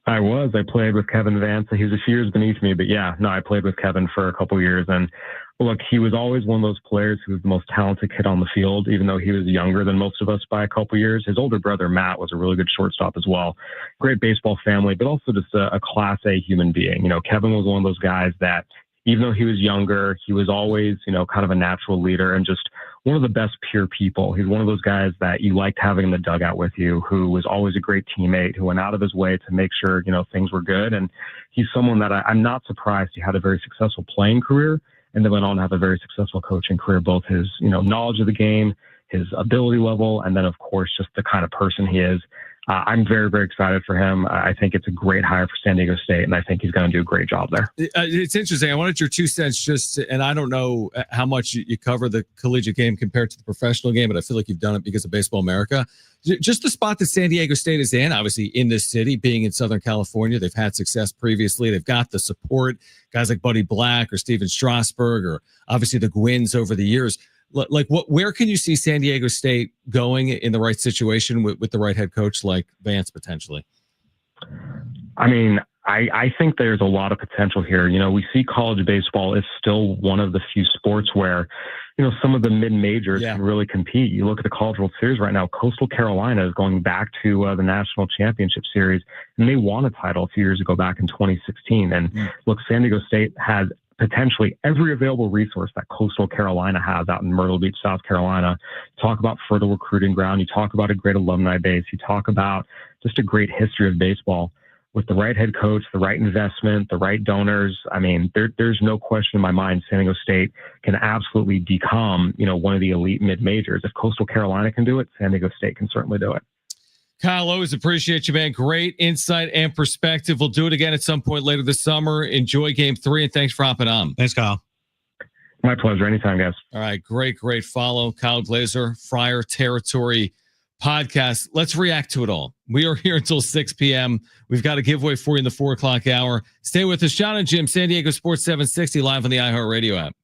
I was. I played with Kevin Vance. He was a few years beneath me, but yeah, no, I played with Kevin for a couple of years. And look, he was always one of those players who was the most talented kid on the field, even though he was younger than most of us by a couple of years. His older brother, Matt, was a really good shortstop as well. Great baseball family, but also just a class A human being. Kevin was one of those guys that, even though he was younger, he was always, kind of a natural leader and just one of the best peer people. He's one of those guys that you liked having in the dugout with you, who was always a great teammate, who went out of his way to make sure, things were good. And he's someone that I'm not surprised he had a very successful playing career and then went on to have a very successful coaching career, both his, knowledge of the game, his ability level, and then, of course, just the kind of person he is. I'm very, very excited for him. I think it's a great hire for San Diego State, and I think he's going to do a great job there. It's interesting. I wanted your 2 cents and I don't know how much you cover the collegiate game compared to the professional game, but I feel like you've done it because of Baseball America. just the spot that San Diego State is in, obviously in this city, being in Southern California, they've had success previously. They've got the support, guys like Buddy Black or Steven Strasburg, or obviously the Gwynns over the years. Like, where can you see San Diego State going in the right situation with the right head coach like Vance potentially? I mean, I think there's a lot of potential here. You know, we see college baseball is still one of the few sports where, you know, some of the mid-majors can really compete. You look at the College World Series right now, Coastal Carolina is going back to the National Championship Series, and they won a title a few years ago back in 2016. And look, San Diego State has potentially every available resource that Coastal Carolina has out in Myrtle Beach, South Carolina. Talk about fertile recruiting ground. You talk about a great alumni base. You talk about just a great history of baseball. With the right head coach, the right investment, the right donors, I mean, there's no question in my mind San Diego State can absolutely become, you know, one of the elite mid-majors. If Coastal Carolina can do it, San Diego State can certainly do it. Kyle, always appreciate you, man. Great insight and perspective. We'll do it again at some point later this summer. Enjoy Game 3, and thanks for hopping on. Thanks, Kyle. My pleasure. Anytime, guys. All right, great follow. Kyle Glaser, Friar Territory Podcast. Let's react to it all. We are here until 6 p.m. We've got a giveaway for you in the 4 o'clock hour. Stay with us. John and Jim, San Diego Sports 760, live on the iHeartRadio app.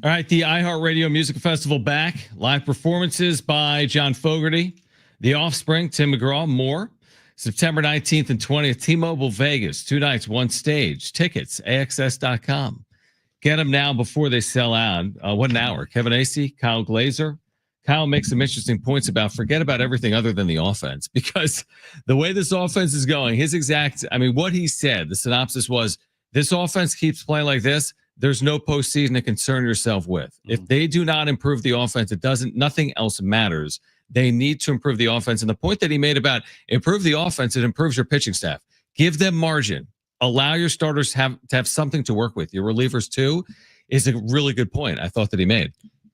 All right, the iHeartRadio Music Festival back. Live performances by John Fogerty, The Offspring, Tim McGraw, more. September 19th and 20th, T-Mobile Vegas. 2 nights, 1 stage. Tickets, AXS.com. Get them now before they sell out. What an hour. Kevin Acee, Kyle Glazer. Kyle makes some interesting points about forget about everything other than the offense, because the way this offense is going, what he said, the synopsis was, this offense keeps playing like this, there's no postseason to concern yourself with. If they do not improve the offense, nothing else matters. They need to improve the offense. And the point that he made about improve the offense, it improves your pitching staff. Give them margin. Allow your starters to have something to work with. Your relievers too is a really good point I thought that he made.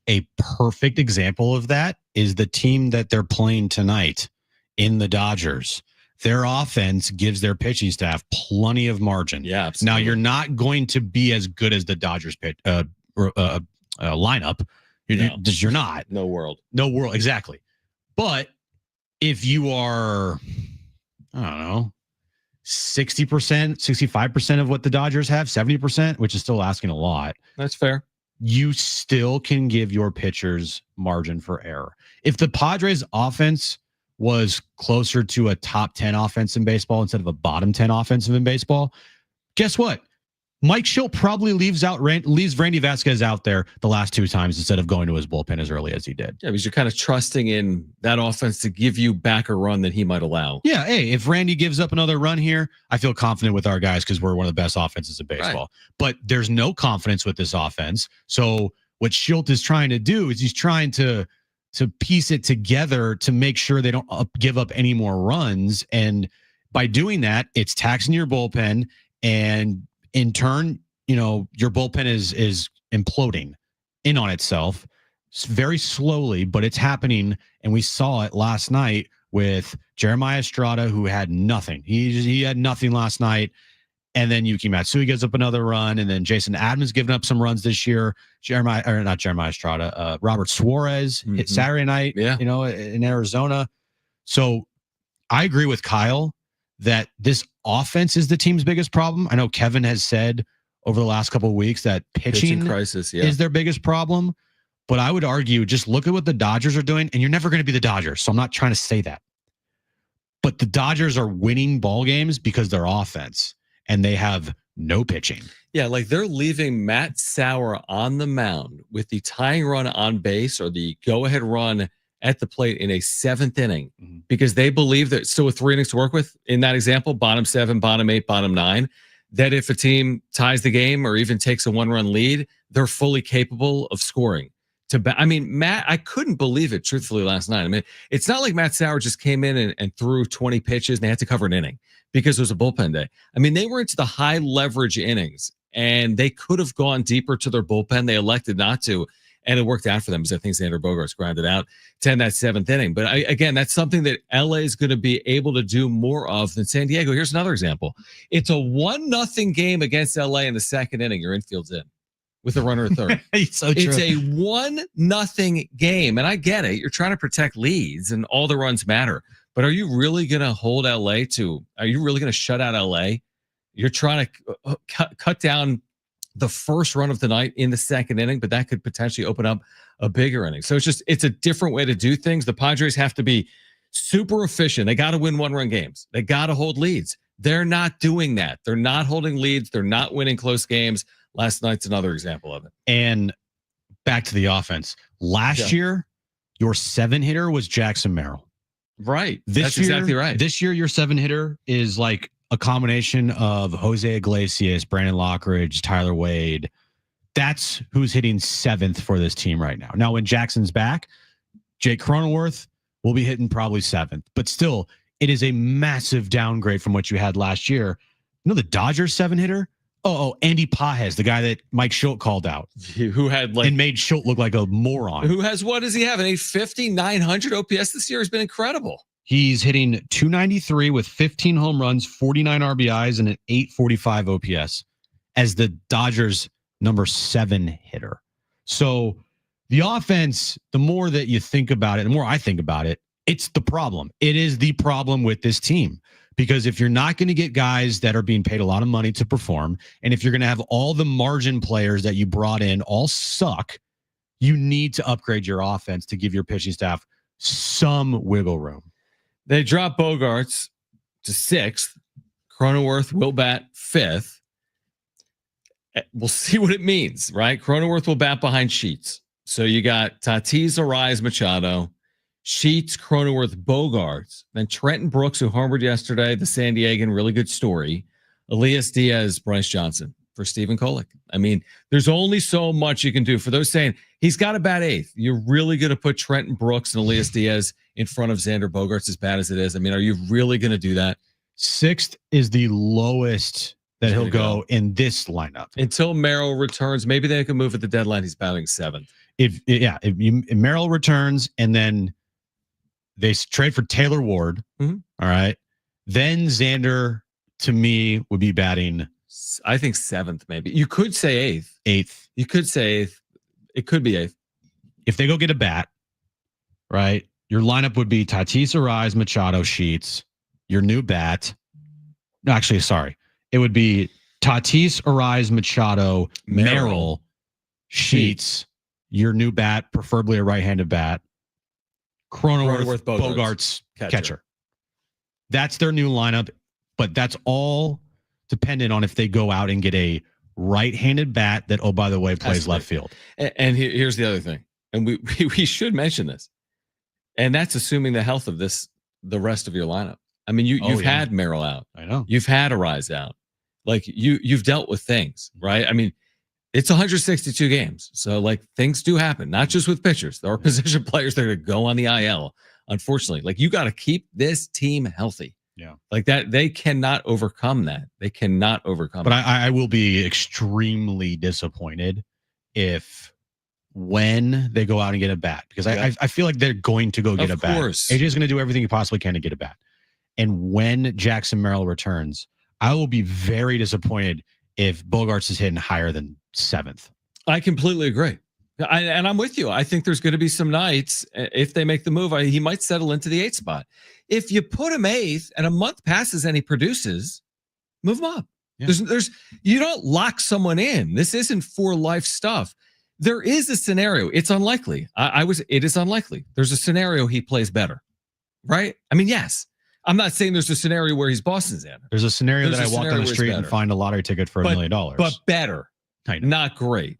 A perfect example of that is the team that they're playing tonight in the Dodgers. Their offense gives their pitching staff plenty of margin. Yeah, absolutely. Now, you're not going to be as good as the Dodgers lineup. You're not. No world. Exactly. But if you are, I don't know, 60%, 65% of what the Dodgers have, 70%, which is still asking a lot. That's fair. You still can give your pitchers margin for error. If the Padres offense was closer to a top 10 offense in baseball instead of a bottom 10 offensive in baseball, guess what? Mike Schilt probably leaves Randy Vasquez out there the last 2 times instead of going to his bullpen as early as he did. Yeah, because you're kind of trusting in that offense to give you back a run that he might allow. Yeah, hey, if Randy gives up another run here, I feel confident with our guys because we're one of the best offenses in baseball. Right. But there's no confidence with this offense. So what Schilt is trying to do is he's trying to piece it together to make sure they don't give up any more runs. And by doing that, it's taxing your bullpen, and in turn, your bullpen is imploding in on itself very slowly, but it's happening. And we saw it last night with Jeremiah Estrada, who had nothing. He had nothing last night. And then Yuki Matsui gives up another run. And then Jason Adams giving up some runs this year. Robert Suarez hit Saturday night, in Arizona. So I agree with Kyle that this offense is the team's biggest problem. I know Kevin has said over the last couple of weeks that pitching crisis is their biggest problem. But I would argue, just look at what the Dodgers are doing, and you're never going to be the Dodgers. So I'm not trying to say that. But the Dodgers are winning ball games because their offense, and they have no pitching. Yeah, like they're leaving Matt Sauer on the mound with the tying run on base or the go-ahead run at the plate in a 7th inning because they believe that still with 3 innings to work with, in that example, bottom 7, bottom 8, bottom 9, that if a team ties the game or even takes a 1-run lead, they're fully capable of scoring. Matt, I couldn't believe it, truthfully, last night. I mean, it's not like Matt Sauer just came in and threw 20 pitches and they had to cover an inning because it was a bullpen day. I mean, they were into the high leverage innings and they could have gone deeper to their bullpen. They elected not to. And it worked out for them because I think Xander Bogaerts grounded out to end that 7th inning. But again, that's something that LA is going to be able to do more of than San Diego. Here's another example. It's a 1-0 game against LA in the 2nd inning. Your infield's in with a runner at third. So it's a 1-0 game. And I get it. You're trying to protect leads and all the runs matter. But are you really going to hold LA to, are you really going to shut out LA? You're trying to cut down the first run of the night in the 2nd inning, but that could potentially open up a bigger inning. So it's a different way to do things. The Padres have to be super efficient. They got to win 1-run games. They got to hold leads. They're not doing that. They're not holding leads. They're not winning close games. Last night's another example of it. And back to the offense. Last year, your 7-hitter was Jackson Merrill. Right. That's exactly right. This year, your 7-hitter is like a combination of Jose Iglesias, Brandon Lockridge, Tyler Wade. That's who's hitting 7th for this team right now. Now, when Jackson's back, Jake Cronenworth will be hitting probably 7th. But still, it is a massive downgrade from what you had last year. The Dodgers 7-hitter? Andy Pages, the guy that Mike Schilt called out. Who had and made Schilt look like a moron. Who has, what does he have? An 850, 900 OPS this year has been incredible. He's hitting 293 with 15 home runs, 49 RBIs, and an 845 OPS as the Dodgers' number 7 hitter. So the offense, the more that you think about it, the more I think about it, it's the problem. It is the problem with this team. Because if you're not going to get guys that are being paid a lot of money to perform, and if you're going to have all the margin players that you brought in all suck, you need to upgrade your offense to give your pitching staff some wiggle room. They dropped Bogaerts to 6th. Cronenworth will bat 5th. We'll see what it means, right? Cronenworth will bat behind Sheets. So you got Tatis, Arias, Machado, Sheets, Cronenworth, Bogaerts, then Trenton Brooks, who homered yesterday, the San Diegan, really good story. Elias Diaz, Bryce Johnson for Stephen Kolek. I mean, there's only so much you can do. For those saying he's got to bat 8th, you're really going to put Trenton Brooks and Elias Diaz in front of Xander Bogaerts, as bad as it is. I mean, are you really going to do that? 6th is the lowest that he'll go in this lineup until Merrill returns. Maybe they can move at the deadline. He's batting 7th. If Merrill returns and then they trade for Taylor Ward, all right, then Xander to me would be batting, I think 7th. Maybe you could say 8th. 8th. You could say 8th. It could be 8th. If they go get a bat, right, your lineup would be Tatis, Arias, Machado, Sheets. Your new bat. No, actually, sorry. It would be Tatis, Arias, Machado, Merrill, Sheets. Your new bat, preferably a right-handed bat. Cronenworth, Bogaerts, catcher. That's their new lineup, but that's all dependent on if they go out and get a right-handed bat that, oh, by the way, plays left field. And here's the other thing, and we should mention this, and that's assuming the health of the rest of your lineup. I mean, you've had Merrill out. I know. You've had Arias out. Like you've dealt with things, right? I mean, it's 162 games. So like things do happen, not just with pitchers. There are position players that are going to go on the IL, unfortunately. Like you got to keep this team healthy. Yeah. Like that, they cannot overcome that. They cannot overcome But I will be extremely disappointed when they go out and get a bat, because I feel like they're going to go get a bat. Of course. AJ's going to do everything he possibly can to get a bat. And when Jackson Merrill returns, I will be very disappointed if Bogaerts is hitting higher than 7th. I completely agree. And I'm with you. I think there's going to be some nights, if they make the move, he might settle into the 8th spot. If you put him 8th and a month passes and he produces, move him up. Yeah. There's you don't lock someone in. This isn't for life stuff. There is a scenario. It's unlikely. It is unlikely. There's a scenario he plays better, right? I mean, yes. I'm not saying there's a scenario where he's Boston Xander. There's a scenario that I walk down the street and find a lottery ticket for $1 million. But better. Not great.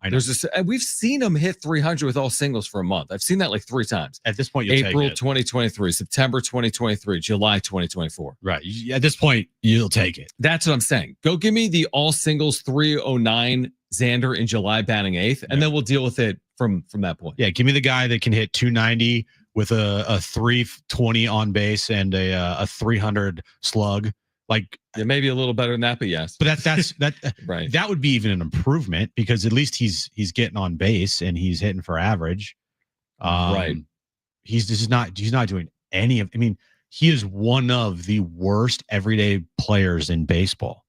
We've seen him hit 300 with all singles for a month. I've seen that like 3 times. At this point, you'll April take it. 2023, September 2023, July 2024. Right. At this point, you'll take it. That's what I'm saying. Go give me the all singles 309 Xander in July batting 8th, and then we'll deal with it from that point. Yeah, give me the guy that can hit 290 with a 320 on base and a 300 slug. Like maybe a little better than that, but yes. But that's right. That would be even an improvement, because at least he's getting on base and he's hitting for average. Right. He's not doing any of. I mean, he is one of the worst everyday players in baseball.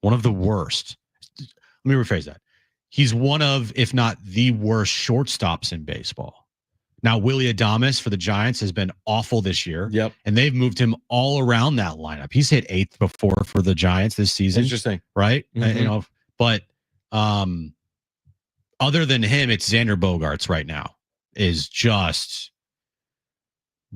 One of the worst. Let me rephrase that. He's one of, if not the worst, shortstops in baseball. Now, Willie Adames for the Giants has been awful this year. Yep. And they've moved him all around that lineup. He's hit 8th before for the Giants this season. Interesting. Right? Mm-hmm. But other than him, it's Xander Bogaerts right now is just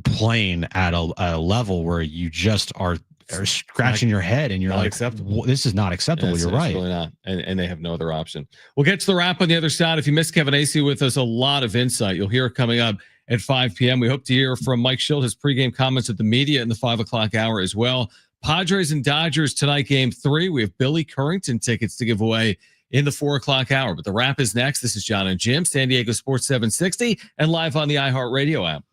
playing at a level where you just are scratching your head and you're like, acceptable. This is not acceptable. You're right. It's really not. And they have no other option. We'll get to the wrap on the other side. If you missed Kevin Acee with us, a lot of insight. You'll hear it coming up at 5 p.m. We hope to hear from Mike Schilt, his pregame comments at the media in the 5 o'clock hour as well. Padres and Dodgers tonight, game 3. We have Billy Currington tickets to give away in the 4 o'clock hour. But the wrap is next. This is John and Jim, San Diego Sports 760, and live on the iHeartRadio app.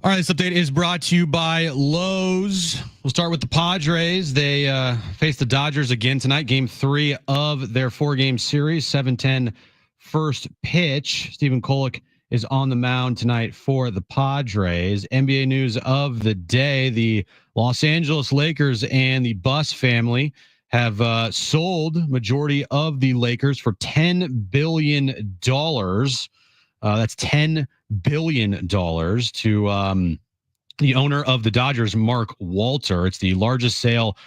All right, this update is brought to you by Lowe's. We'll start with the Padres. They face the Dodgers again tonight, game 3 of their 4-game series, 7:10 first pitch. Stephen Kolek is on the mound tonight for the Padres. NBA news of the day, the Los Angeles Lakers and the Buss family have sold majority of the Lakers for $10 billion. That's $10 billion to the owner of the Dodgers, Mark Walter. It's the largest sale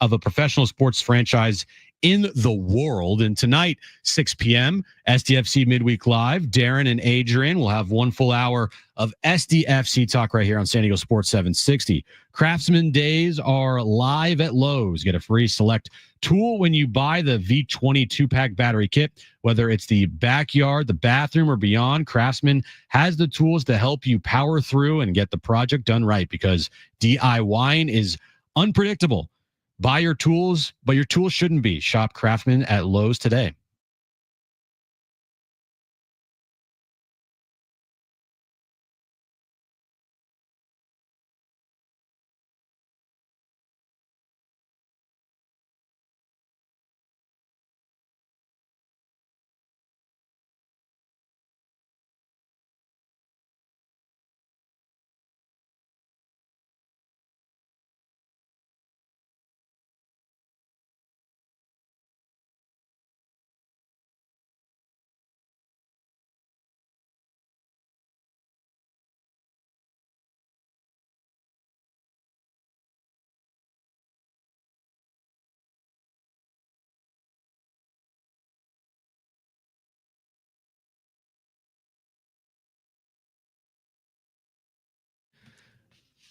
of a professional sports franchise in the world. And tonight, 6 p.m., SDFC Midweek Live. Darren and Adrian will have 1 full hour of SDFC talk right here on San Diego Sports 760. Craftsman Days are live at Lowe's. Get a free select tool when you buy the V20 2-pack battery kit. Whether it's the backyard, the bathroom, or beyond, Craftsman has the tools to help you power through and get the project done right, because DIYing is unpredictable. Buy your tools, but your tools shouldn't be. Shop Craftsman at Lowe's today.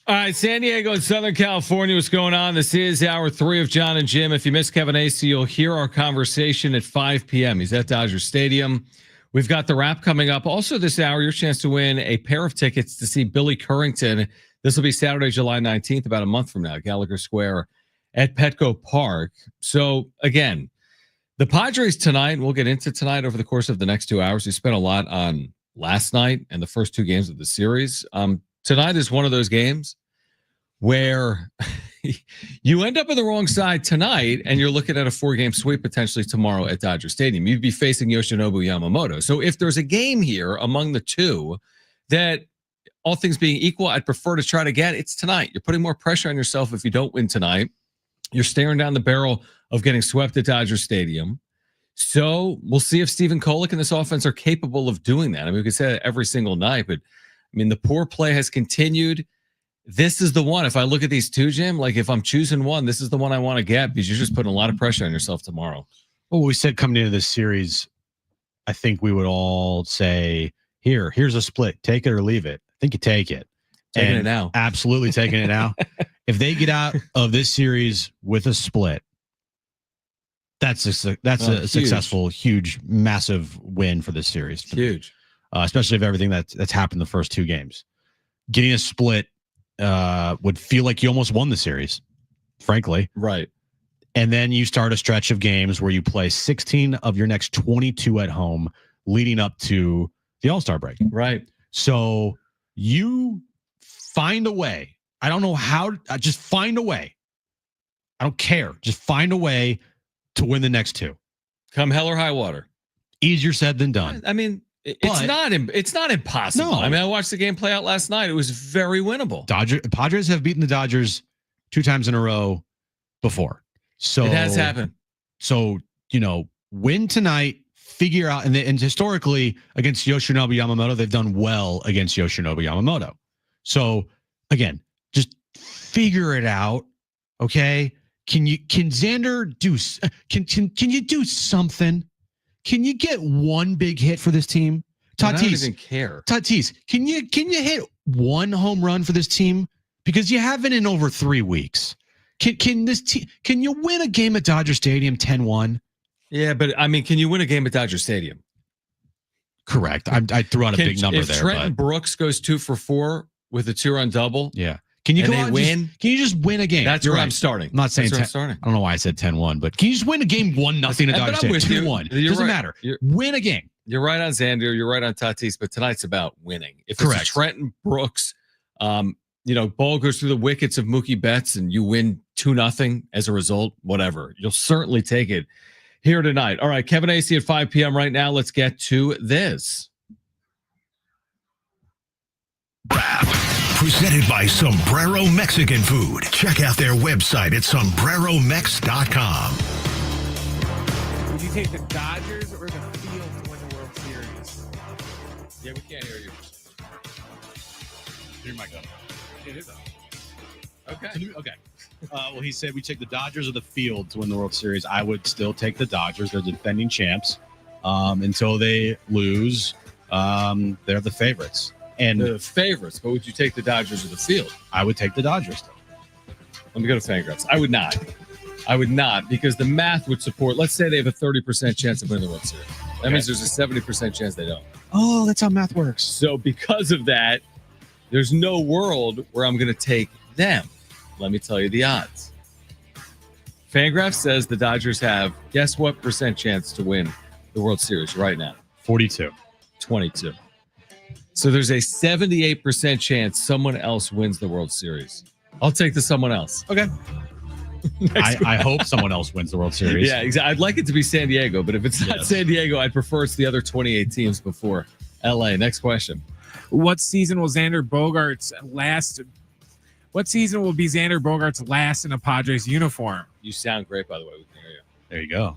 All right, San Diego and Southern California, what's going on? This is hour 3 of John and Jim. If you missed Kevin Acey, you'll hear our conversation at 5 p.m. He's at Dodger Stadium. We've got the wrap coming up. Also this hour, your chance to win a pair of tickets to see Billy Currington. This will be Saturday, July 19th, about a month from now, Gallagher Square at Petco Park. So, again, the Padres tonight, we'll get into tonight over the course of the next 2 hours. We spent a lot on last night and the first 2 games of the series. Tonight is one of those games where you end up on the wrong side tonight and you're looking at a 4-game sweep potentially tomorrow at Dodger Stadium. You'd be facing Yoshinobu Yamamoto. So if there's a game here among the two that, all things being equal, I'd prefer to try to get, it's tonight. You're putting more pressure on yourself if you don't win tonight. You're staring down the barrel of getting swept at Dodger Stadium. So we'll see if Stephen Kolek and this offense are capable of doing that. I mean, we could say that every single night, but I mean, the poor play has continued. This is the one. If I look at these two, Jim, like if I'm choosing one, this is the one I want to get, because you're just putting a lot of pressure on yourself tomorrow. Well, we said coming into this series, I think we would all say, here's a split. Take it or leave it. I think you take it. Taking it now. Absolutely taking it now. If they get out of this series with a split, that's a successful, huge, massive win for this series. Huge. Especially if everything that's happened the first 2 games. Getting a split would feel like you almost won the series, frankly. Right. And then you start a stretch of games where you play 16 of your next 22 at home leading up to the All-Star break. Right. So you find a way. I don't know how. Just find a way. I don't care. Just find a way to win the next 2. Come hell or high water. Easier said than done. I mean, it's not impossible. No. I mean, I watched the game play out last night. It was very winnable. Padres have beaten the Dodgers 2 times in a row before. So it has happened. So, win tonight, figure out, and historically against Yoshinobu Yamamoto, they've done well against Yoshinobu Yamamoto. So again, just figure it out. Okay. Can Xander can you do something? Can you get one big hit for this team? Tatis, I don't even care. Tatis, can you hit one home run for this team? Because you haven't in over 3 weeks. Can you win a game at Dodger Stadium 10-1? Yeah, but I mean, can you win a game at Dodger Stadium? Correct. I threw out a big number there. If Trenton Brooks goes 2 for 4 with a 2-run double, yeah. Can you go out and win? Can you just win a game? That's where I'm starting. I'm not saying I'm starting. I don't know why I said 10-1, but can you just win a game 1-0 at Dodger Stadium? 2-1. Doesn't matter. Win a game. You're right on Xander. You're right on Tatis. But tonight's about winning. If Correct. It's a Trenton Brooks Ball goes through the wickets of Mookie Betts and you win 2-0 as a result, whatever. You'll certainly take it here tonight. All right, Kevin AC at 5 p.m. right now. Let's get to this. Presented by Sombrero Mexican Food. Check out their website at sombreromex.com. Would you take the Dodgers or the field to win the World Series? Yeah, we can't hear you. Here might go. It is. Okay. Well, he said we take the Dodgers or the field to win the World Series. I would still take the Dodgers. They're defending champs. Until they lose, they're the favorites. And the favorites, but would you take the Dodgers or the field? I would take the Dodgers. Let me go to Fangraphs. I would not, because the math would support. Let's say they have a 30% chance of winning the World Series. That means there's a 70% chance they don't. Oh, that's how math works. So because of that, there's no world where I'm going to take them. Let me tell you the odds. Fangraphs says the Dodgers have, guess what percent chance to win the World Series right now? 42. 22. So there's a 78% chance someone else wins the World Series. I'll take the someone else. Okay. I hope someone else wins the World Series. Yeah, exactly. I'd like it to be San Diego, but if it's not San Diego, I'd prefer it's the other 28 teams before LA. Next question. What season will Xander Bogaerts last? What season will be Xander Bogaerts last in a Padres uniform? You sound great, by the way. We can hear you. There you go.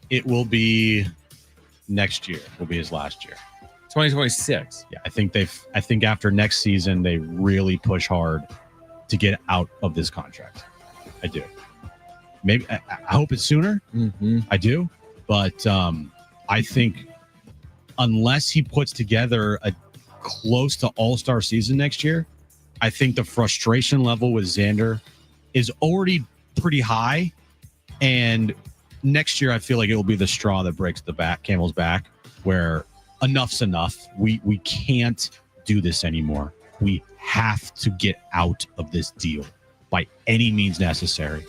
It will be next year. Will be his last year. 2026. Yeah, I think after next season they really push hard to get out of this contract. I do. Maybe I hope it's sooner. Mm-hmm. I do, but I think unless he puts together a close to all-star season next year, I think the frustration level with Xander is already pretty high, and next year I feel like it will be the straw that breaks the camel's back, where enough's enough. We can't do this anymore. We have to get out of this deal by any means necessary.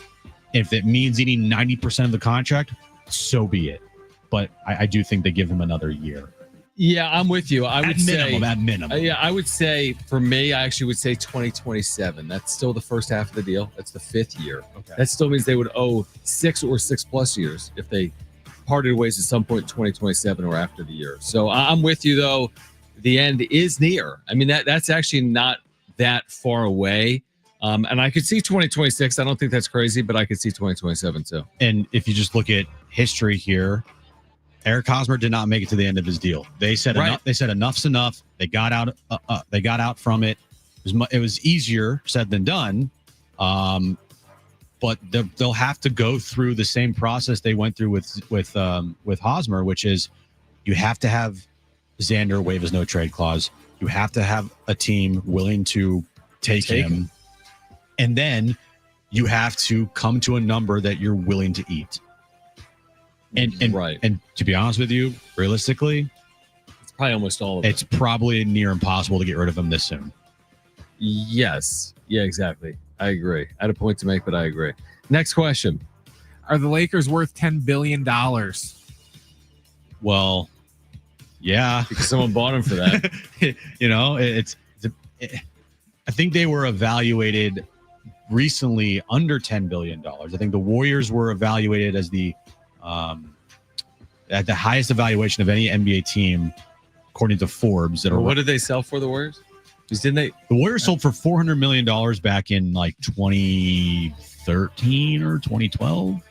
If it means eating 90% of the contract, so be it. But I do think they give him another year. Yeah, I'm with you. At minimum. Yeah, I would say, for me, I actually would say 2027. That's still the first half of the deal. That's the 5th year. Okay. That still means they would owe 6 or 6+ years if they parted ways at some point in 2027 or after the year. So I'm with you, though. The end is near. I mean, that's actually not that far away. And I could see 2026. I don't think that's crazy, but I could see 2027 too. And if you just look at history here, Eric Hosmer did not make it to the end of his deal. They said enough's enough. They got out. They got out from it. It was easier said than done. But they'll have to go through the same process they went through with Hosmer, which is you have to have Xander waive his no trade clause. You have to have a team willing to take him, and then you have to come to a number that you're willing to eat. And to be honest with you, realistically, it's probably almost all of it. It's probably near impossible to get rid of him this soon. Yes. Yeah, exactly. I agree. I had a point to make, but I agree. Next question. Are the Lakers worth $10 billion? Well, yeah. Because someone bought him for that. I think they were evaluated recently under $10 billion. I think the Warriors were evaluated as at the highest evaluation of any NBA team, according to Forbes. What did they sell for, the Warriors? The Warriors sold for $400 million back in like 2013 or 2012.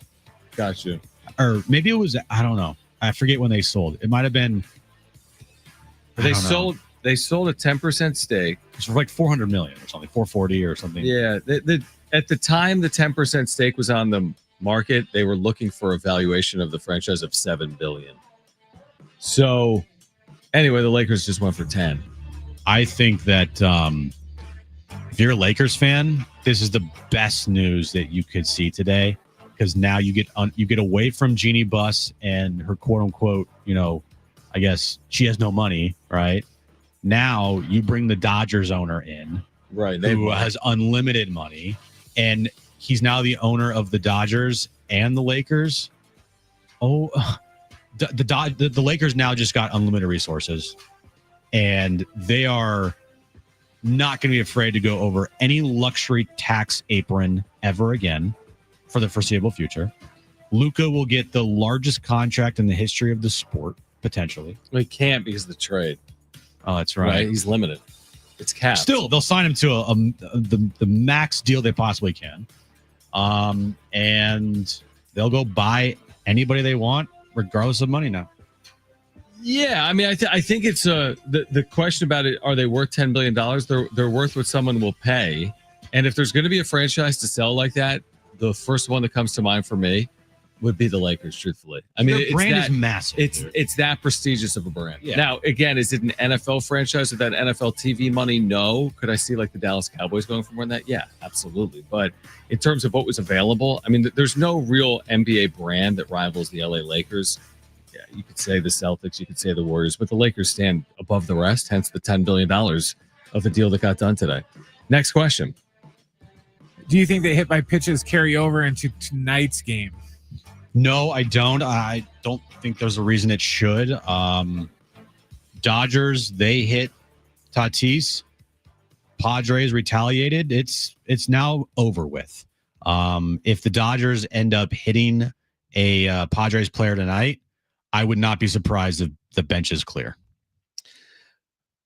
Gotcha. Or maybe it was, I don't know. I forget when they sold. It might have been. They sold a 10% stake. It's for like $400 million or something, 440 or something. Yeah. At the time the 10% stake was on the market, they were looking for a valuation of the franchise of $7 billion. So anyway, the Lakers just went for 10. I think that if you're a Lakers fan, this is the best news that you could see today, because now you get away from Jeannie Buss and her quote unquote, I guess she has no money, right? Now you bring the Dodgers owner in, right? Who has unlimited money, and he's now the owner of the Dodgers and the Lakers. Oh, the Lakers now just got unlimited resources. and they are not going to be afraid to go over any luxury tax apron ever again for the foreseeable future. Luka will get the largest contract in the history of the sport, potentially. Well, he can't because of the trade. Oh, that's right. He's limited. It's capped. Still, they'll sign him to the max deal they possibly can. And they'll go buy anybody they want, regardless of money now. Yeah, I mean, I think it's the question about it. Are they worth $10 billion? They're worth what someone will pay. And if there's going to be a franchise to sell like that, the first one that comes to mind for me would be the Lakers, truthfully. I mean, their brand is massive. It's that prestigious of a brand. Yeah. Now, again, is it an NFL franchise with that NFL TV money? No. Could I see like the Dallas Cowboys going for more than that? Yeah, absolutely. But in terms of what was available, I mean, there's no real NBA brand that rivals the LA Lakers. Yeah, you could say the Celtics, you could say the Warriors, but the Lakers stand above the rest, hence the $10 billion of the deal that got done today. Next question. Do you think the hit by pitches carry over into tonight's game? No, I don't. I don't think there's a reason it should. Dodgers, they hit Tatis. Padres retaliated. It's now over with. If the Dodgers end up hitting a Padres player tonight, I would not be surprised if the bench is clear.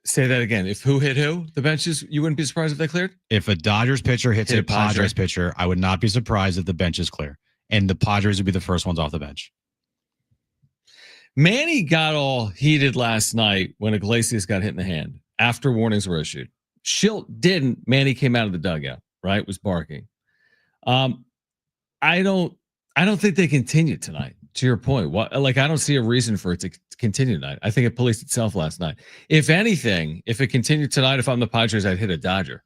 Say that again. If who hit who? The benches, you wouldn't be surprised if they cleared? If a Dodgers pitcher hits a Padres pitcher, I would not be surprised if the bench is clear. And the Padres would be the first ones off the bench. Manny got all heated last night when Iglesias got hit in the hand after warnings were issued. Schilt didn't. Manny came out of the dugout, right? Was barking. I don't think they continue tonight. To your point, I don't see a reason for it to continue tonight. I think it policed itself last night. If anything, if it continued tonight, if I'm the Padres, I'd hit a Dodger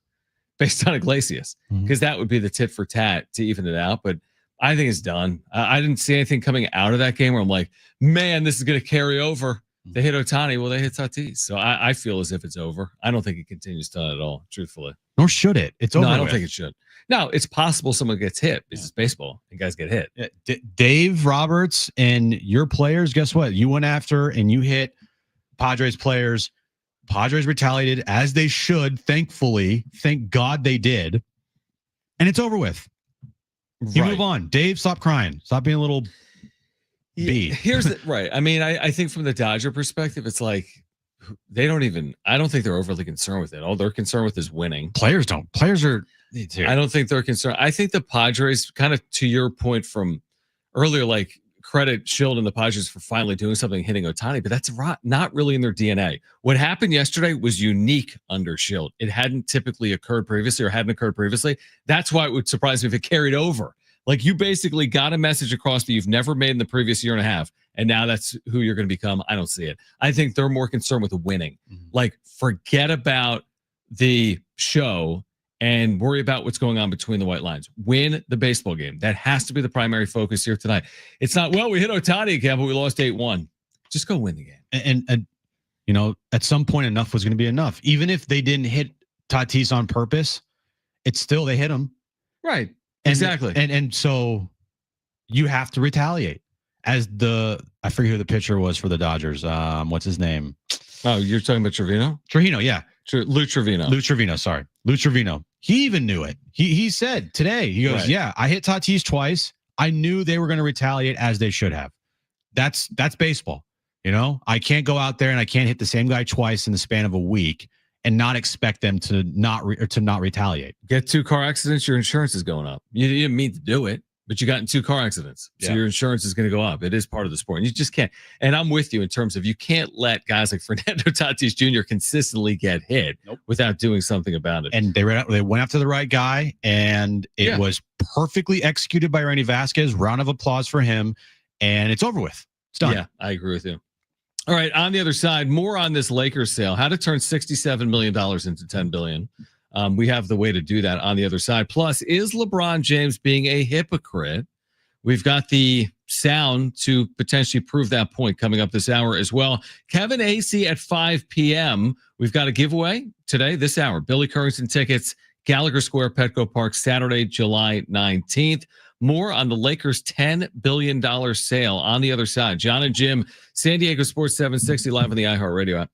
based on Iglesias because that would be the tit for tat to even it out. But I think it's done. I didn't see anything coming out of that game where I'm like, man, this is going to carry over. They hit Ohtani. Well, they hit Tatis. So I feel as if it's over. I don't think it continues tonight at all, truthfully. Nor should it. It's over. No, I don't think it should. Now, it's possible someone gets hit. It's baseball and guys get hit. Yeah. Dave Roberts and your players, guess what? You went after and you hit Padres players. Padres retaliated as they should, thankfully. Thank God they did. And it's over with. You move on. Dave, stop crying. Stop being a little B. Here's the right. I mean, I think from the Dodger perspective, it's like they don't even, I don't think they're overly concerned with it. All they're concerned with is winning. Players don't. Players are. I don't think they're concerned. I think the Padres, kind of to your point from earlier, like credit Schilt and the Padres for finally doing something, hitting Ohtani, but that's not really in their DNA. What happened yesterday was unique under Schilt. It hadn't typically occurred previously or hadn't occurred previously. That's why it would surprise me if it carried over. Like you basically got a message across that you've never made in the previous year and a half, and now that's who you're going to become. I don't see it. I think they're more concerned with winning. Like forget about the show and worry about what's going on between the white lines. Win the baseball game. That has to be the primary focus here tonight. It's not, well, we hit Ohtani again, but we lost 8-1. Just go win the game. And you know, at some point, enough was going to be enough. Even if they didn't hit Tatis on purpose, it's still, they hit him. Right. Exactly. And so you have to retaliate. As I forget who the pitcher was for the Dodgers. What's his name? Oh, you're talking about Trevino? Trevino, yeah. Lou Trevino. Lou Trevino, sorry. Lou Trevino. He even knew it. He said today, he goes, yeah, I hit Tatis twice. I knew they were going to retaliate as they should have. That's baseball. You know, I can't go out there and I can't hit the same guy twice in the span of a week and not expect them to not retaliate. Get 2 car accidents, your insurance is going up. You didn't mean to do it, but you got in 2 car accidents. So your insurance is going to go up. It is part of the sport. And you just can't. And I'm with you in terms of you can't let guys like Fernando Tatis Jr. consistently get hit without doing something about it. And they went after the right guy, and it was perfectly executed by Randy Vasquez. Round of applause for him. And it's over with. It's done. Yeah, I agree with you. All right, on the other side, more on this Lakers sale. How to turn $67 million into $10 billion. We have the way to do that on the other side. Plus, is LeBron James being a hypocrite? We've got the sound to potentially prove that point coming up this hour as well. Kevin Acee at 5 p.m. We've got a giveaway today, this hour. Billy Currington tickets, Gallagher Square, Petco Park, Saturday, July 19th. More on the Lakers' $10 billion sale on the other side. John and Jim, San Diego Sports 760 live on the iHeartRadio app.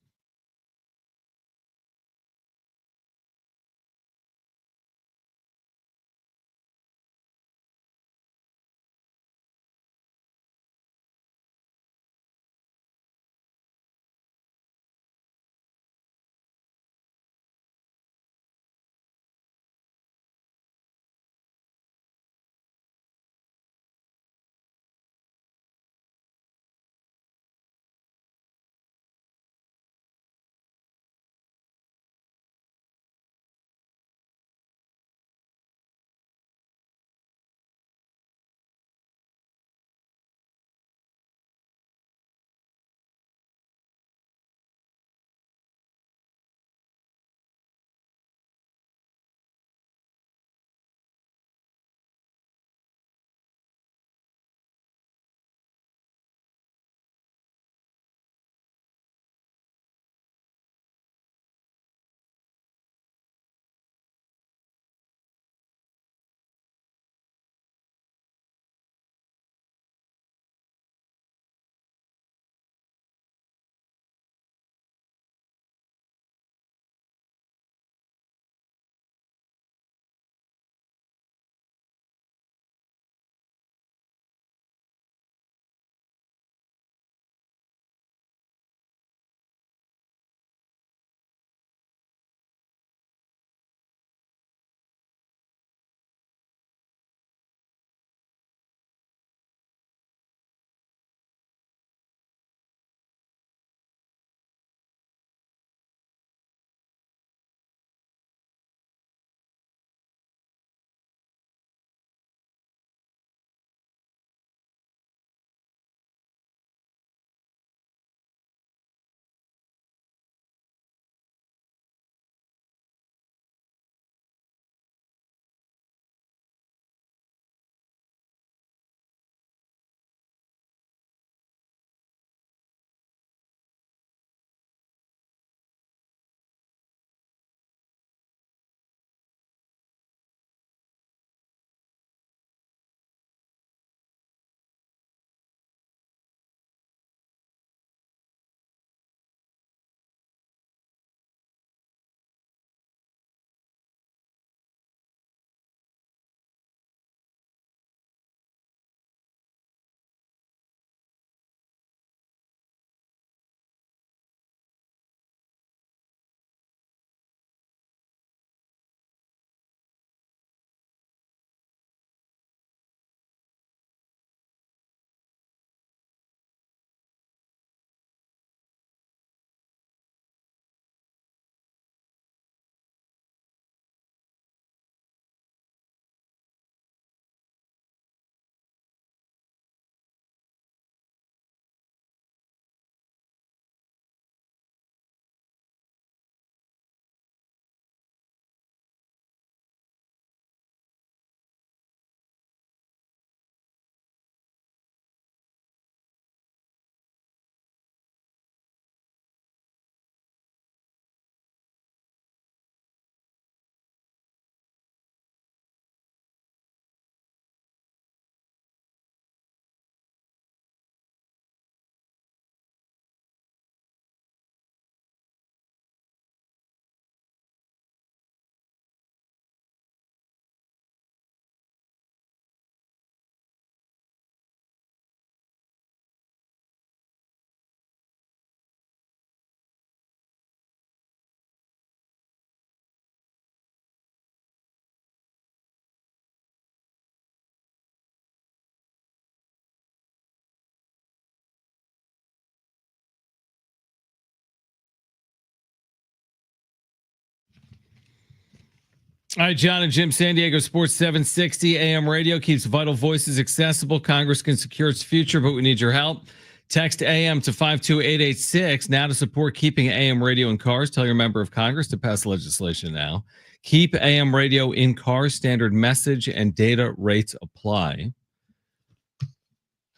All right, John and Jim, San Diego Sports 760 AM radio keeps vital voices accessible. Congress can secure its future, but we need your help. Text AM to 52886 now to support keeping AM radio in cars. Tell your member of Congress to pass legislation now. Keep AM radio in cars. Standard message and data rates apply.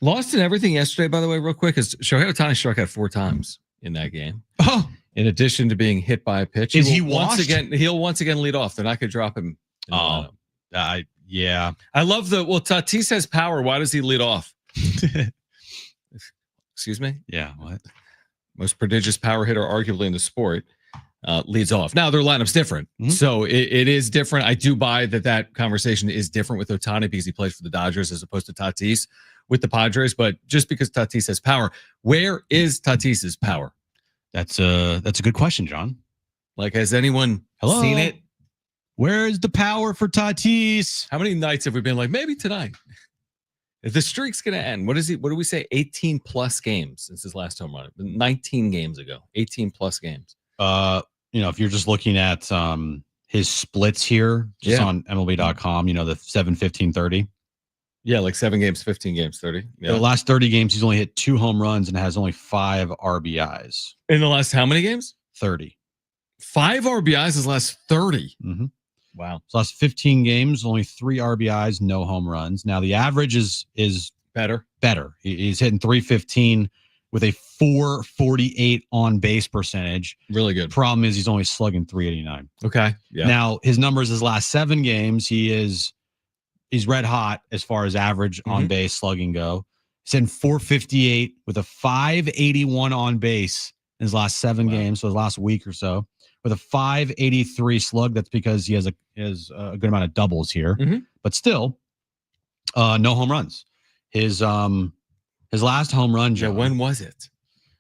Lost in everything yesterday, by the way, real quick, is Shohei Ohtani struck out 4 times in that game. Oh, in addition to being hit by a pitch. Is he washed? He'll once again lead off. They're not going to drop him. Yeah. I love Tatis has power. Why does he lead off? Excuse me? Yeah. What? Most prodigious power hitter, arguably in the sport, leads off. Now, their lineup's different. Mm-hmm. So it is different. I do buy that conversation is different with Ohtani because he plays for the Dodgers as opposed to Tatis with the Padres. But just because Tatis has power, where is Tatis's power? That's a good question, John. Like, has anyone seen it? Where's the power for Tatis? How many nights have we been like, maybe tonight? If the streak's going to end, what do we say? 18 plus games since his last home run. 19 games ago. 18 plus games. If you're just looking at his splits here, just on MLB.com, the 7, 15, 30. Yeah, like 7 games, 15 games, 30. Yeah. The last 30 games, he's only hit 2 home runs and has only 5 RBIs. In the last how many games? 30. 5 RBIs his last 30. Mm-hmm. Wow. So last 15 games, only 3 RBIs, no home runs. Now the average is better. He's hitting 315 with a 448 on base percentage. Really good. Problem is he's only slugging 389. Okay. Yeah. Now his numbers his last 7 games, he's red hot as far as average on base slugging go. He's hitting 458 with a 581 on base in his last 7 games, so his last week or so, with a 583 slug. That's because he has a good amount of doubles here, but still, no home runs. His last home run, Joe. Yeah, when was it?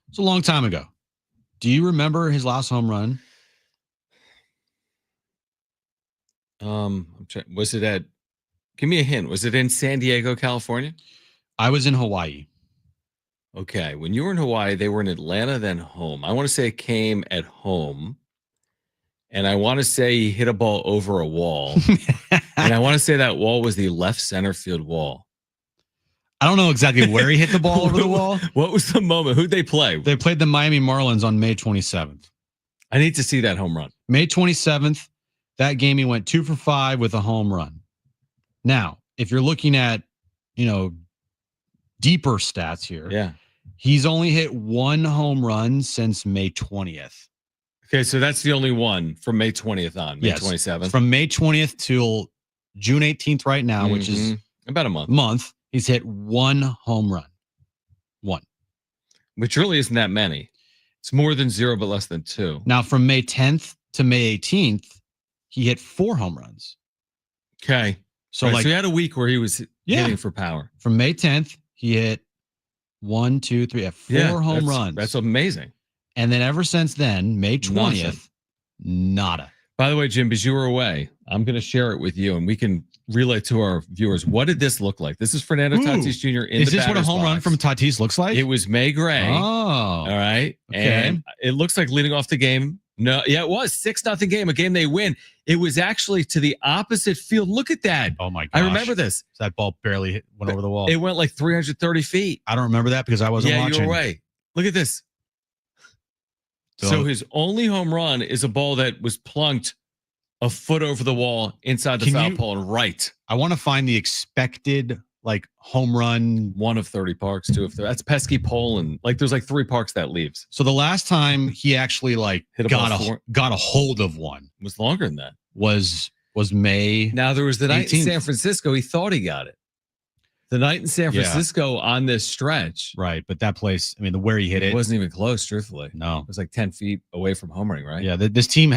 It's a long time ago. Do you remember his last home run? Was it at? Give me a hint. Was it in San Diego, California? I was in Hawaii. Okay. When you were in Hawaii, they were in Atlanta, then home. I want to say it came at home. And I want to say he hit a ball over a wall. And I want to say that wall was the left center field wall. I don't know exactly where he hit the ball over the wall. What was the moment? Who'd they play? They played the Miami Marlins on May 27th. I need to see that home run. May 27th, that game he went 2 for 5 with a home run. Now, if you're looking at, deeper stats here, he's only hit 1 home run since May 20th. Okay, so that's the only one from May 20th on, May 27th. From May 20th till June 18th right now, which is about a month. He's hit 1 home run. 1. Which really isn't that many. It's more than 0, but less than 2. Now, from May 10th to May 18th, he hit 4 home runs. Okay. So he had a week where he was hitting for power. From May 10th, he hit 1, 2, 3, 4 home runs. That's amazing. And then ever since then, May 20th, nada. By the way, Jim, because you were away, I'm going to share it with you, and we can relay to our viewers. What did this look like? This is Fernando Tatis Jr. in the Is this what a home run from Tatis looks like? It was May Gray. Oh. All right. Okay. And it looks like leading off the game. No, yeah, it was 6-0 game, a game they win. It was actually to the opposite field. Look at that. Oh, my gosh. I remember this. That ball barely went over the wall. It went like 330 feet. I don't remember that because I wasn't watching. Yeah, you were away. Look at this. So his only home run is a ball that was plunked a foot over the wall inside the foul pole and right. I want to find the expected home run. 1 of 30 parks, 2 of 30. That's pesky pole, and there's 3 parks that leaves. So the last time he actually got a hold of one was longer than that. Was May. Now there was the night 18th. in San Francisco. He thought he got it. The night in San Francisco on this stretch. Right. But that place, where he hit it wasn't even close, truthfully. No. It was 10 feet away from homering, right? Yeah. This team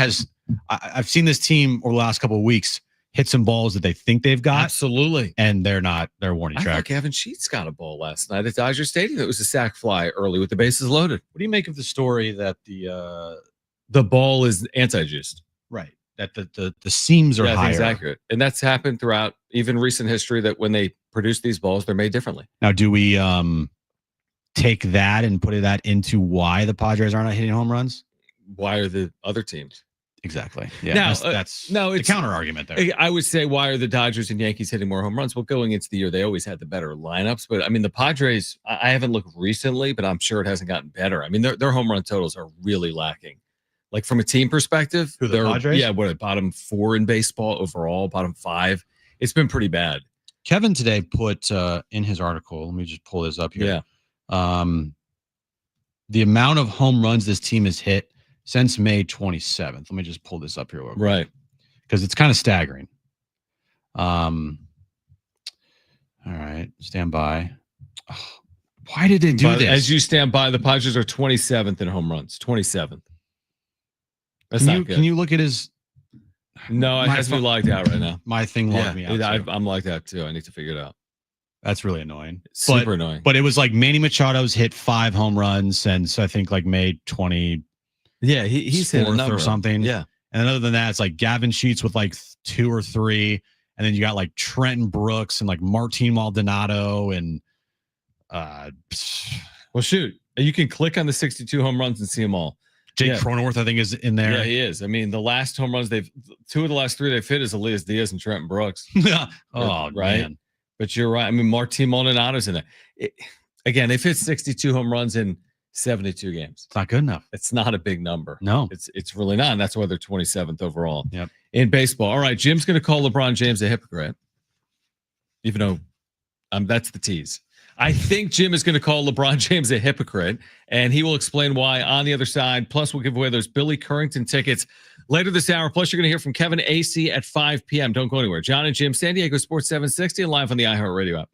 I've seen this team over the last couple of weeks hit some balls that they think they've got. Absolutely. And they're not. They're warning track. I thought Kevin Sheets got a ball last night at Dodger Stadium. It was a sac fly early with the bases loaded. What do you make of the story that the ball is anti-juiced? Right. That the seams are higher. I think it's accurate. And that's happened throughout even recent history that when they produce these balls, they're made differently. Now, do we take that and put that into why the Padres are not hitting home runs? Why are the other teams? Exactly. Yeah. Now, that's no, the it's counter argument there. I would say, why are the Dodgers and Yankees hitting more home runs? Well, going into the year, they always had the better lineups. But I mean, the Padres, I haven't looked recently, but I'm sure it hasn't gotten better. I mean, their home run totals are really lacking. Like from a team perspective, Who, the they're Padres? yeah, what, bottom 4 in baseball overall, bottom 5. It's been pretty bad. Kevin today put in his article, let me just pull this up here. Yeah. The amount of home runs this team has hit since May 27th. Let me just pull this up here real quick. Right. Because it's kind of staggering. All right. Stand by. Oh, why did they do this? As you stand by, the Padres are 27th in home runs. 27th. That's not good. Can you look at his... No, it has to be logged out right now. My thing logged me out. I'm logged out too. I need to figure it out. That's really annoying. Super annoying. But it was like Manny Machado's hit 5 home runs since I think like May 20. Yeah, he's hit a number or something. Yeah. And other than that, it's like Gavin Sheets with like 2 or 3. And then you got like Trenton Brooks and like Martin Maldonado and well, shoot. You can click on the 62 home runs and see them all. Jake Cronenworth, I think, is in there. Yeah, he is. I mean, the last home runs 2 of the last 3 they've hit is Elias Diaz and Trenton Brooks. Oh, right. Man. But you're right. I mean, Martin Maldonado's in it. Again, they've hit 62 home runs in 72 games. It's not good enough. It's not a big number. No, it's really not. And that's why they're 27th overall. Yep. In baseball. All right, Jim's going to call LeBron James a hypocrite, even though that's the tease. I think Jim is going to call LeBron James a hypocrite, and he will explain why on the other side. Plus, we'll give away those Billy Currington tickets later this hour. Plus, you're going to hear from Kevin AC at 5 p.m. Don't go anywhere. John and Jim, San Diego Sports 760, and live on the iHeartRadio app.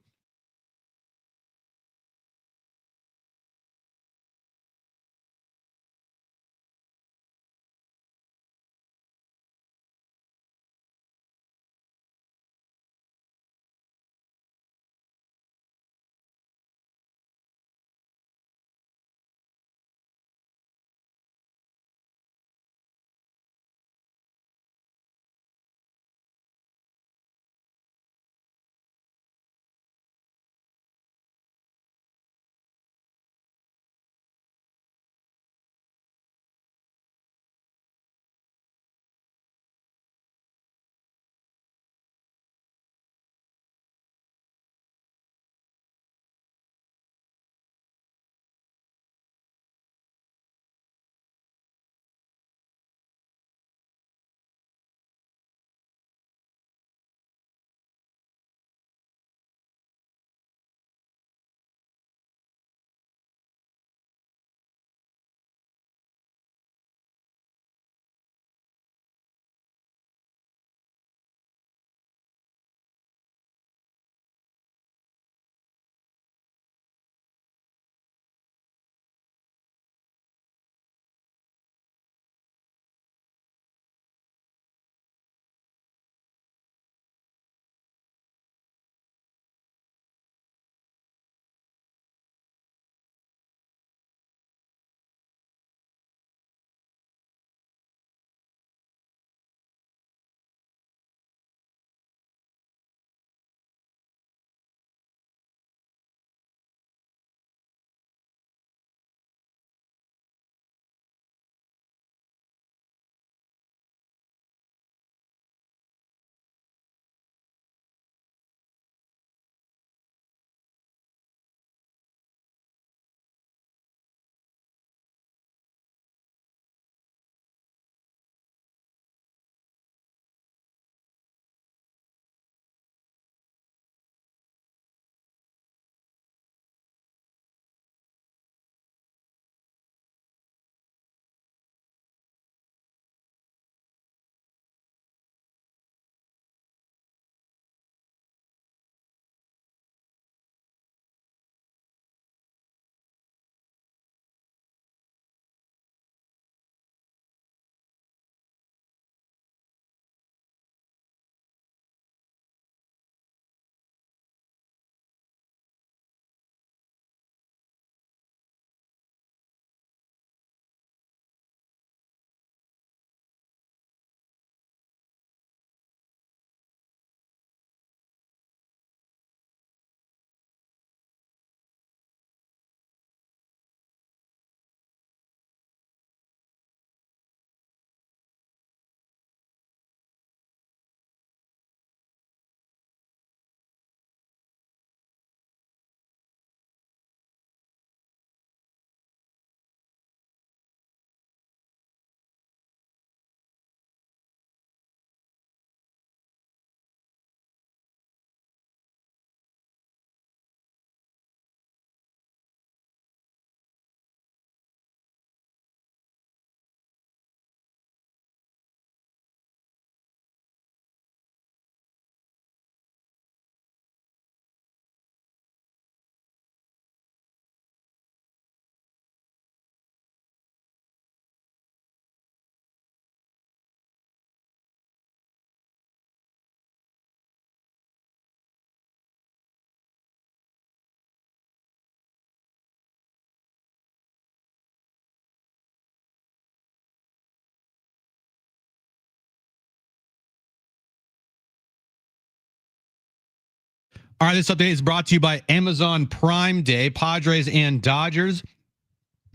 All right, this update is brought to you by Amazon Prime Day. Padres and Dodgers.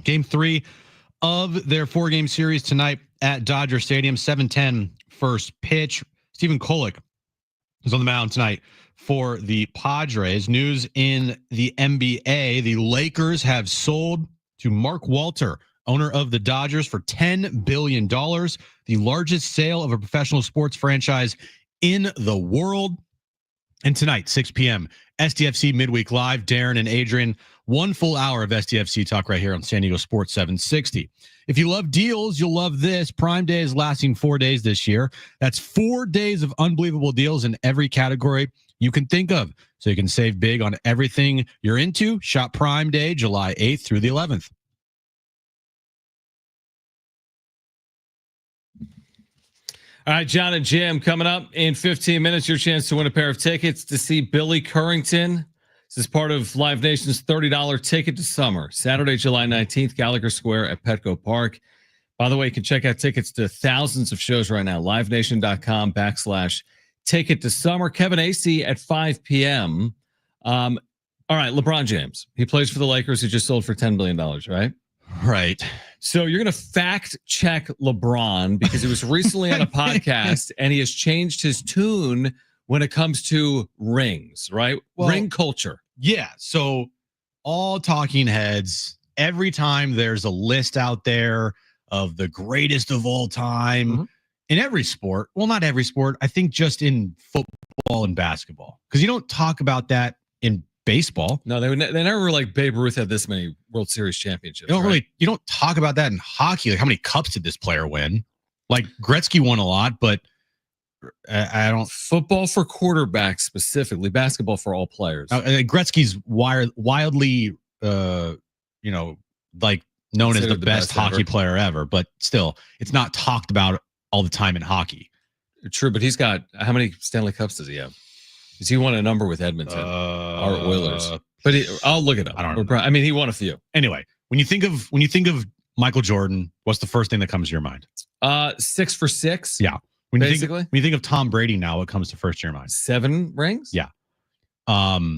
Game 3 of their 4-game series tonight at Dodger Stadium. 7:10 first pitch. Stephen Kolek is on the mound tonight for the Padres. News in the NBA. The Lakers have sold to Mark Walter, owner of the Dodgers, for $10 billion. The largest sale of a professional sports franchise in the world. And tonight, 6 p.m., SDFC Midweek Live, Darren and Adrian, 1 full hour of SDFC talk right here on San Diego Sports 760. If you love deals, you'll love this. Prime Day is lasting 4 days this year. That's 4 days of unbelievable deals in every category you can think of. So you can save big on everything you're into. Shop Prime Day, July 8th through the 11th. All right, John and Jim, coming up in 15 minutes, your chance to win a pair of tickets to see Billy Currington. This is part of Live Nation's $30 ticket to summer, Saturday, July 19th, Gallagher Square at Petco Park. By the way, you can check out tickets to thousands of shows right now, livenation.com/ticket to summer. Kevin Acee at 5 p.m. All right, LeBron James. He plays for the Lakers. He just sold for $10 billion, right? Right. So you're going to fact check LeBron because he was recently on a podcast and he has changed his tune when it comes to rings, right? Well, ring culture. Yeah. So all talking heads, every time there's a list out there of the greatest of all time in every sport. Well, not every sport. I think just in football and basketball, because you don't talk about that in baseball. No, they never were like Babe Ruth had this many World Series championships. You don't talk about that in hockey. Like, how many cups did this player win? Like, Gretzky won a lot, but I don't. Football for quarterbacks specifically, basketball for all players. Gretzky's wildly, like known as the best hockey player ever, but still, it's not talked about all the time in hockey. True, but he's got, how many Stanley Cups does he have? Because he won a number with Edmonton or Oilers. But I'll look it up. I don't know. I mean, he won a few. Anyway, when you think of Michael Jordan, what's the first thing that comes to your mind? 6 for 6. Yeah. When you think of Tom Brady now, what comes to first to your mind? 7 rings? Yeah. So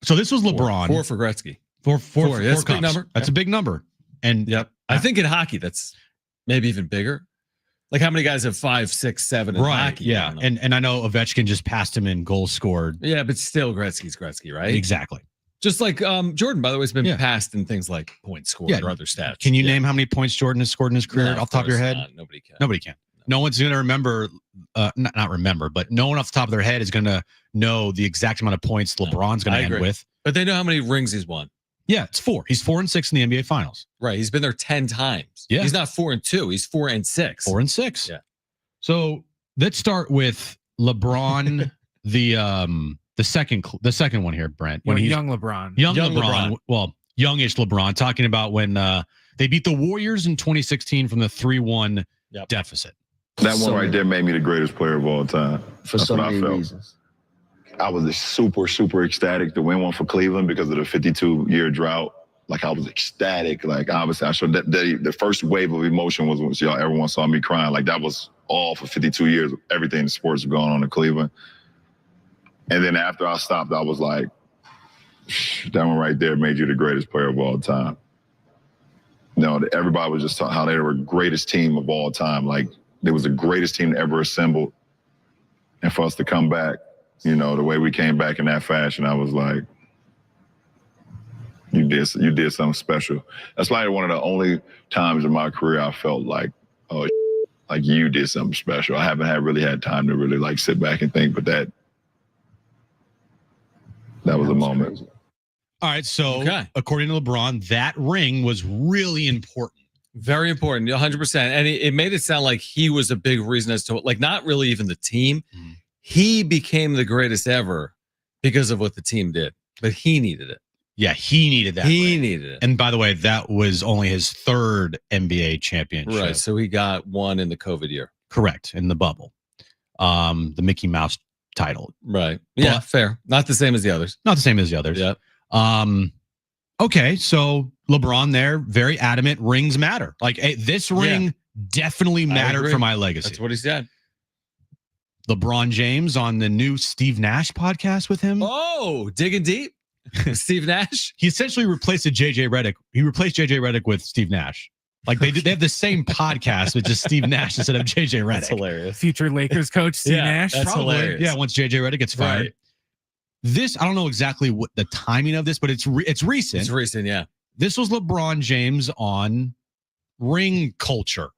this was LeBron. 4 for Gretzky. 4 That's a big cups. number. That's a big number. And yep. I think in hockey that's maybe even bigger. Like, how many guys have 5, 6, 7 in hockey? Yeah. And I know Ovechkin just passed him in goals scored. Yeah, but still Gretzky's Gretzky, right? Exactly. Just like Jordan, by the way, has been passed in things like points scored or other stats. Can you name how many points Jordan has scored in his career off the top of your head? Nobody can. Nobody can. No one's going to remember, not remember, but no one off the top of their head is going to know the exact amount of points LeBron's going to end with. But they know how many rings he's won. Yeah, it's 4. He's 4 and 6 in the NBA Finals. Right. He's been there 10 times. Yeah. He's not 4 and 2. He's 4 and 6. 4 and 6. Yeah. So let's start with LeBron, the second one here, Brent. When young LeBron. Young LeBron. Well, youngish LeBron, talking about when they beat the Warriors in 2016 from the 3-1 deficit. That one right there made me the greatest player of all time. For so many reasons. I was super, super ecstatic to win one for Cleveland because of the 52-year drought. Like, I was ecstatic. Like, obviously, I showed that the first wave of emotion was when everyone saw me crying. Like, that was all for 52 years. Everything in sports was going on in Cleveland. And then after I stopped, I was like, that one right there made you the greatest player of all time. You know, everybody was just talking how they were the greatest team of all time. Like, they was the greatest team ever assembled. And for us to come back, you know, the way we came back in that fashion, I was like, you did something special. That's like one of the only times in my career I felt like, oh, like you did something special. I haven't really had time to really like sit back and think, but that was a moment. Crazy. All right, so according to LeBron, that ring was really important. Very important, 100%. And it made it sound like he was a big reason as to, like, not really even the team. He became the greatest ever because of what the team did, but he needed it. Yeah, he needed that. He needed it. And by the way, that was only his 3rd NBA championship. Right, so he got one in the COVID year. Correct, in the bubble. The Mickey Mouse title. Right. Yeah, but, fair. Not the same as the others. Not the same as the others. Yeah. Okay, so LeBron there, very adamant, rings matter. Like, hey, this ring definitely mattered for my legacy. That's what he said. LeBron James on the new Steve Nash podcast with him. Oh, digging deep. Steve Nash. He essentially replaced JJ Redick. He replaced JJ Redick with Steve Nash. Like they have the same podcast with just Steve Nash instead of JJ Redick. That's hilarious. Future Lakers coach Steve Nash. That's Probably. hilarious. Yeah, once JJ Redick gets fired. Right. This, I don't know exactly what the timing of this, but it's recent. It's recent, yeah. This was LeBron James on ring culture.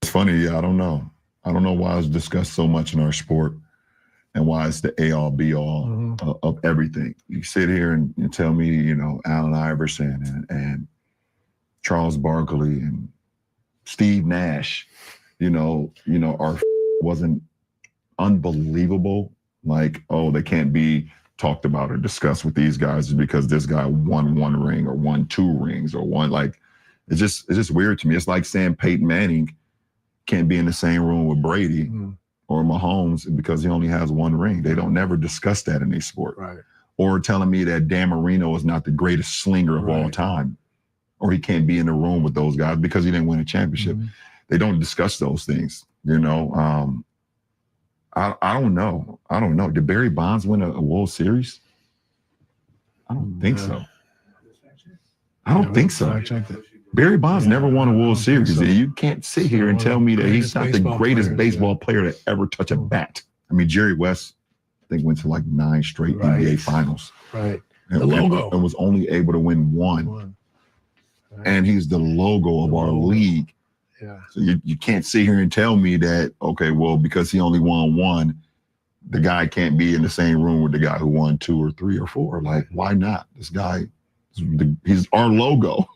It's funny, yeah, I don't know. I don't know why it's discussed so much in our sport and why it's the all be all of everything. You sit here and tell me, you know, Allen Iverson and Charles Barkley and Steve Nash, our wasn't unbelievable. Like, oh, they can't be talked about or discussed with these guys because this guy won 1 ring or won 2 rings or won, like, it's just weird to me. It's like saying Peyton Manning can't be in the same room with Brady or Mahomes because he only has 1 ring. They don't never discuss that in their sport. Right. Or telling me that Dan Marino is not the greatest slinger of all time, or he can't be in the room with those guys because he didn't win a championship. They don't discuss those things, I don't know. I don't know. Did Barry Bonds win a World Series? I don't think so. I don't think so. Barry Bonds never won a World Series. And you can't sit here and tell me that he's not the greatest baseball player to ever touch a bat. I mean, Jerry West, I think, went to like 9 straight NBA finals. Right. And, The logo. and was only able to win 1. Right. And he's the logo of our league. Yeah. So you can't sit here and tell me that, okay, well, because he only won 1, the guy can't be in the same room with the guy who won 2 or 3 or 4. Like, why not? This guy, he's our logo.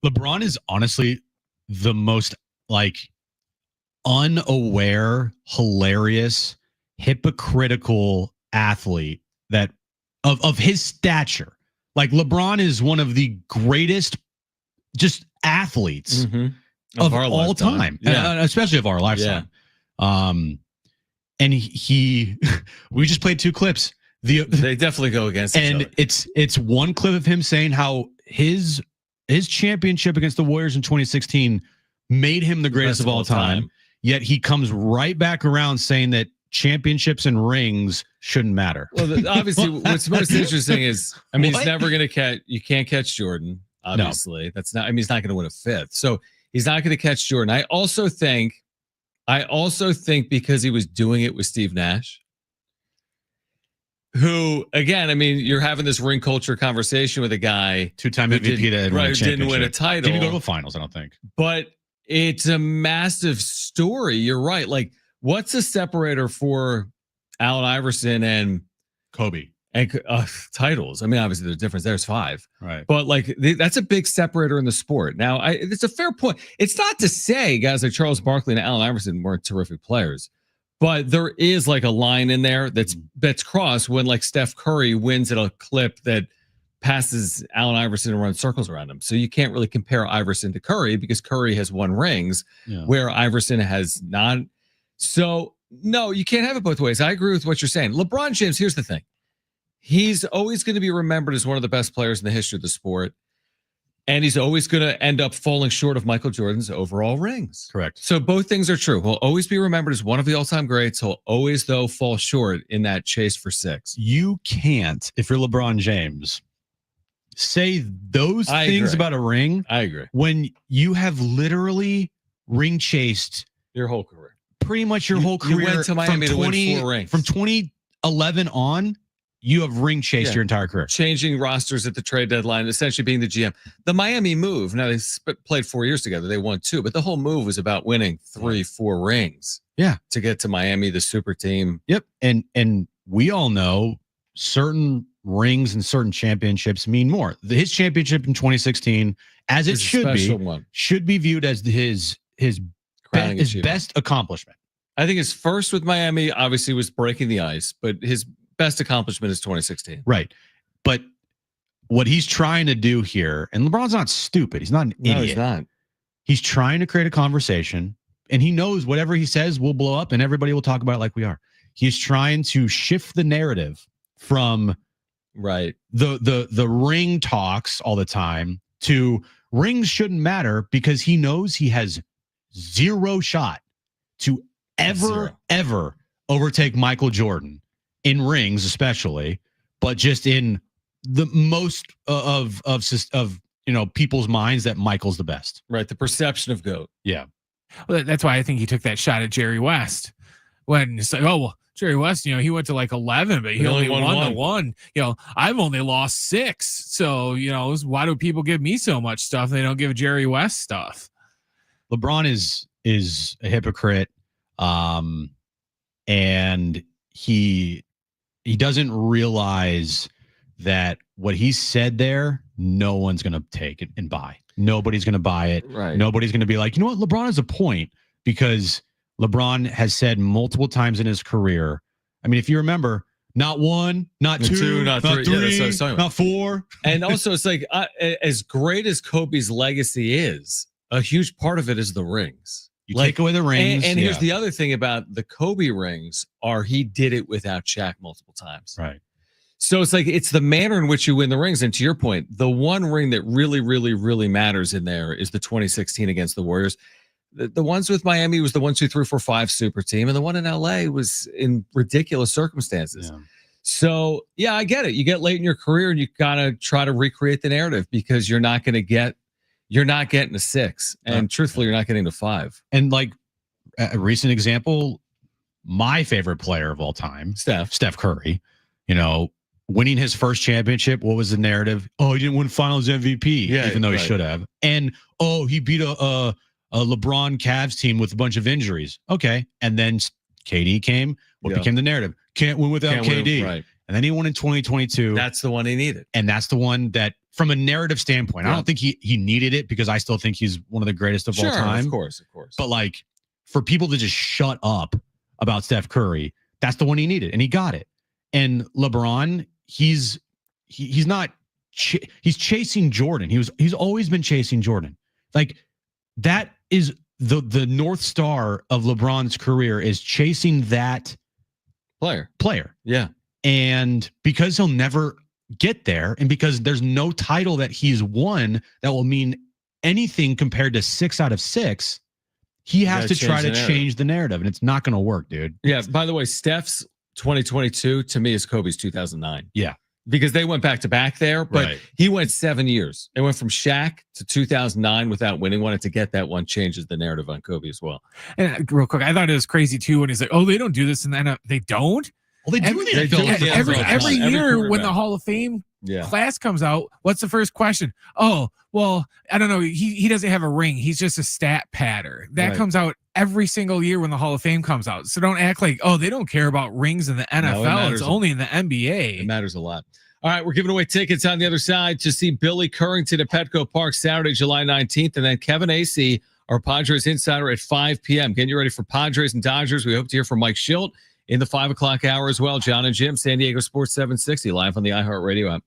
LeBron is honestly the most like unaware, hilarious, hypocritical athlete that of his stature. Like LeBron is one of the greatest just athletes of our all lifetime. time, especially of our lifetime. And he we just played 2 clips. They definitely go against each other. It's one clip of him saying how his championship against the Warriors in 2016 made him the greatest of all time. Yet he comes right back around saying that championships and rings shouldn't matter. Well, obviously, what's most interesting is, I mean, he's never going to catch. You can't catch Jordan. Obviously, that's not. I mean, he's not going to win a 5th, so he's not going to catch Jordan. I also think because he was doing it with Steve Nash, who, again, I mean, you're having this ring culture conversation with a guy 2-time MVP that didn't win a title, didn't go to the finals, I don't think. But it's a massive story. You're right. Like, what's a separator for Allen Iverson and Kobe and titles? I mean, obviously there's a difference. There's 5, right? But like, that's a big separator in the sport. Now, it's a fair point. It's not to say guys like Charles Barkley and Allen Iverson weren't terrific players, but there is like a line in there that's crossed when like Steph Curry wins at a clip that passes Allen Iverson and runs circles around him. So you can't really compare Iverson to Curry because Curry has won rings where Iverson has not. So no, you can't have it both ways. I agree with what you're saying. LeBron James, here's the thing. He's always going to be remembered as one of the best players in the history of the sport. And he's always going to end up falling short of Michael Jordan's overall rings. Correct. So both things are true. He'll always be remembered as one of the all-time greats. He'll always, though, fall short in that chase for 6. You can't, if you're LeBron James, say those things about a ring. I agree. When you have literally ring chased your whole career. Pretty much your whole career. You went to Miami to win 4 rings. From 2011 on, you have ring chased your entire career. Changing rosters at the trade deadline, essentially being the GM. The Miami move, now they played 4 years together. They won 2, but the whole move was about winning 3-4 rings. Yeah. To get to Miami, the super team. Yep. And we all know certain rings and certain championships mean more. His championship in 2016, as it should be viewed as his best accomplishment. I think his first with Miami obviously was breaking the ice, but his best accomplishment is 2016. Right. But what he's trying to do here, and LeBron's not stupid. He's not an idiot. No, he's not. He's trying to create a conversation, and he knows whatever he says will blow up, and everybody will talk about it like we are. He's trying to shift the narrative from the ring talks all the time to rings shouldn't matter because he knows he has 0 shot to ever overtake Michael Jordan in rings, especially, but just in the most of people's minds that Michael's the best. Right. The perception of GOAT. Yeah. Well, that's why I think he took that shot at Jerry West when it's like, oh, well, Jerry West, he went to like 11, but he only won the one. I've only lost 6. So, why do people give me so much stuff? They don't give Jerry West stuff. LeBron is a hypocrite. And he doesn't realize that what he said there, no one's going to take it and buy. Nobody's going to buy it. Right. Nobody's going to be like, you know what? LeBron has a point, because LeBron has said multiple times in his career. I mean, if you remember, not 1, not 2, not 3, not 4. And also, it's like, as great as Kobe's legacy is, a huge part of it is the rings. You take away the rings. And here's the other thing about the Kobe rings he did it without Shaq multiple times. Right. So it's like, it's the manner in which you win the rings. And to your point, the one ring that really, really, really matters in there is the 2016 against the Warriors. The ones with Miami was the 1, 2, 3, 4, 5 super team. And the one in LA was in ridiculous circumstances. Yeah. So yeah, I get it. You get late in your career and you gotta try to recreate the narrative, because you're not getting a 6. And truthfully, you're not getting to 5. And like a recent example, my favorite player of all time, Steph Curry, winning his first championship. What was the narrative? Oh, he didn't win finals MVP, even though he should have. And he beat a LeBron Cavs team with a bunch of injuries. Okay. And then KD came. What became the narrative? Can't win without KD. Right. And then he won in 2022. That's the one he needed. And that's the one that, from a narrative standpoint, I don't think he needed it, because I still think he's one of the greatest of all time. Of course. But like, for people to just shut up about Steph Curry, that's the one he needed, and he got it. And LeBron, he's chasing Jordan. He's always been chasing Jordan. Like, that is the North Star of LeBron's career, is chasing that player. Yeah. And because he'll never get there, and because there's no title that he's won that will mean anything compared to 6 out of 6, he has to try to change the narrative, and it's not going to work, dude. Yeah. By the way, Steph's 2022 to me is Kobe's 2009. Yeah. Because they went back to back there, but he went 7 years. It went from Shaq to 2009 without winning one. And to get that one changes the narrative on Kobe as well. And real quick, I thought it was crazy too when he's like, "Oh, they don't do this," and then they don't. Well, they do in the NFL. Every year when the Hall of Fame class comes out, what's the first question? Oh, well, I don't know. He doesn't have a ring. He's just a stat patter. That comes out every single year when the Hall of Fame comes out. So don't act like, oh, they don't care about rings in the NFL. It's only in the NBA. It matters a lot. All right, we're giving away tickets on the other side to see Billy Currington at Petco Park Saturday, July 19th, and then Kevin Acee, our Padres insider, at 5 p.m. Getting you ready for Padres and Dodgers. We hope to hear from Mike Schilt in the 5 o'clock hour as well. John and Jim, San Diego Sports 760, live on the iHeartRadio app.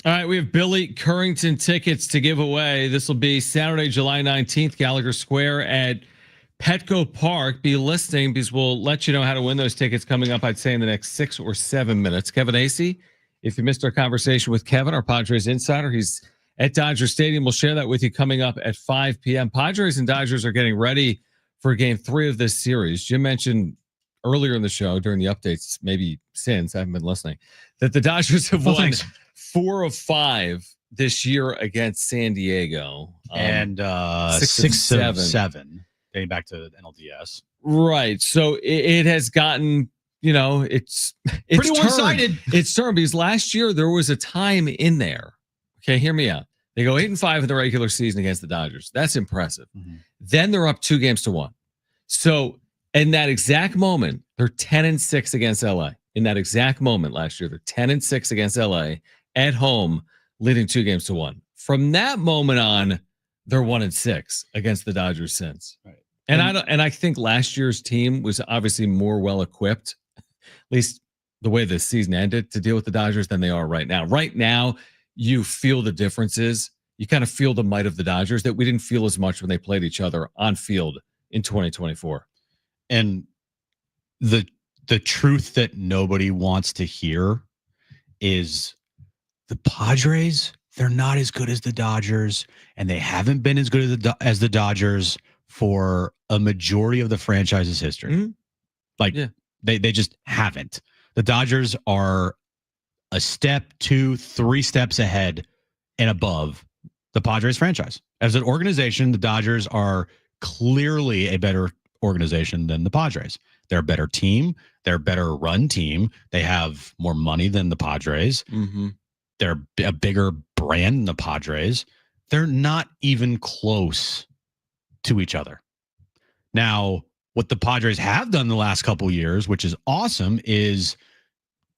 All right, we have Billy Currington tickets to give away. This will be Saturday, July 19th, Gallagher Square at Petco Park. Be listening because we'll let you know how to win those tickets coming up, I'd say, in the next 6 or 7 minutes. Kevin Acee, if you missed our conversation with Kevin, our Padres insider, he's at Dodger Stadium. We'll share that with you coming up at 5 p.m. Padres and Dodgers are getting ready for game 3 of this series. Jim mentioned earlier in the show during the updates, maybe since I haven't been listening, that the Dodgers have won 4 of 5 this year against San Diego, and 6 of 7 dating back to NLDS. Right. So it has gotten, it's pretty one-sided. It's turned because last year there was a time in there. Okay, hear me out. They go 8-5 in the regular season against the Dodgers. That's impressive. Mm-hmm. Then they're up 2-1. So in that exact moment, they're 10-6 against LA. In that exact moment last year, they're 10-6 against LA at home, leading 2-1. From that moment on, they're 1-6 against the Dodgers since. Right. And I think last year's team was obviously more well equipped, at least the way the season ended, to deal with the Dodgers than they are right now. Right now, you feel the differences. You kind of feel the might of the Dodgers that we didn't feel as much when they played each other on field in 2024. And the truth that nobody wants to hear is the Padres, they're not as good as the Dodgers, and they haven't been as good as the Dodgers for a majority of the franchise's history. Mm-hmm. They just haven't. The Dodgers are a step, 2, 3 steps ahead and above the Padres franchise. As an organization, the Dodgers are clearly a better organization than the Padres. They're a better team. They're a better run team. They have more money than the Padres. Mm-hmm. They're a bigger brand than the Padres. They're not even close to each other. Now, what the Padres have done the last couple of years, which is awesome, is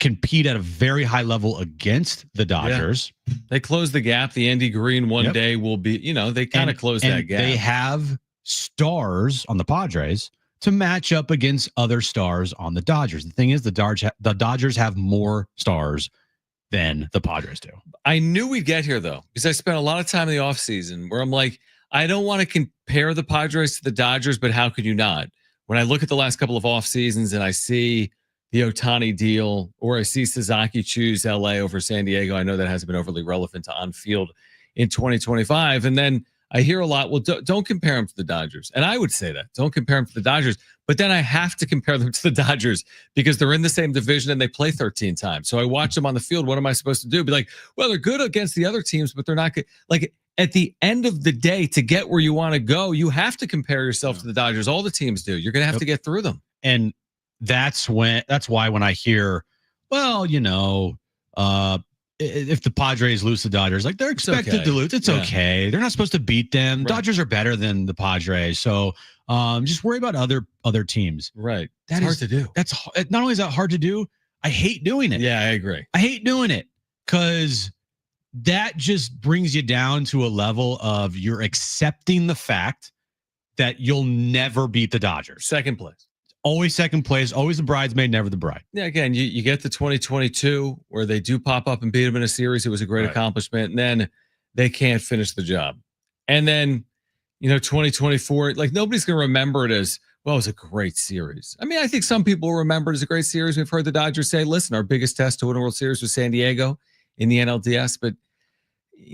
compete at a very high level against the Dodgers. Yeah. They close the gap. The Andy Green one day will be, they kind of close that gap. They have stars on the Padres to match up against other stars on the Dodgers. The thing is, the Dodgers have more stars than the Padres do. I knew we'd get here, though, because I spent a lot of time in the offseason where I'm like, I don't want to compare the Padres to the Dodgers, but how could you not? When I look at the last couple of off seasons and I see the Ohtani deal, or I see Sasaki choose LA over San Diego, I know that hasn't been overly relevant to on field in 2025. And then I hear a lot, well, don't compare them to the Dodgers. And I would say that. Don't compare them to the Dodgers. But then I have to compare them to the Dodgers because they're in the same division and they play 13 times. So I watch them on the field. What am I supposed to do? Be like, well, they're good against the other teams, but they're not good. Like, at the end of the day, to get where you want to go, you have to compare yourself to the Dodgers. All the teams do. You're going to have to get through them. And that's why when I hear, well, if the Padres lose to the Dodgers, like, they're expected to lose. It's okay. They're not supposed to beat them. Right. Dodgers are better than the Padres. So just worry about other teams. Right. That's hard to do. That's not only is that hard to do, I hate doing it. Yeah, I agree. I hate doing it because that just brings you down to a level of you're accepting the fact that you'll never beat the Dodgers. Second place. Always second place, always the bridesmaid, never the bride. Yeah, again, you get to 2022 where they do pop up and beat them in a series. It was a great accomplishment. And then they can't finish the job. And then, 2024, like, nobody's going to remember it as, well, it was a great series. I mean, I think some people remember it as a great series. We've heard the Dodgers say, listen, our biggest test to win a World Series was San Diego in the NLDS. But,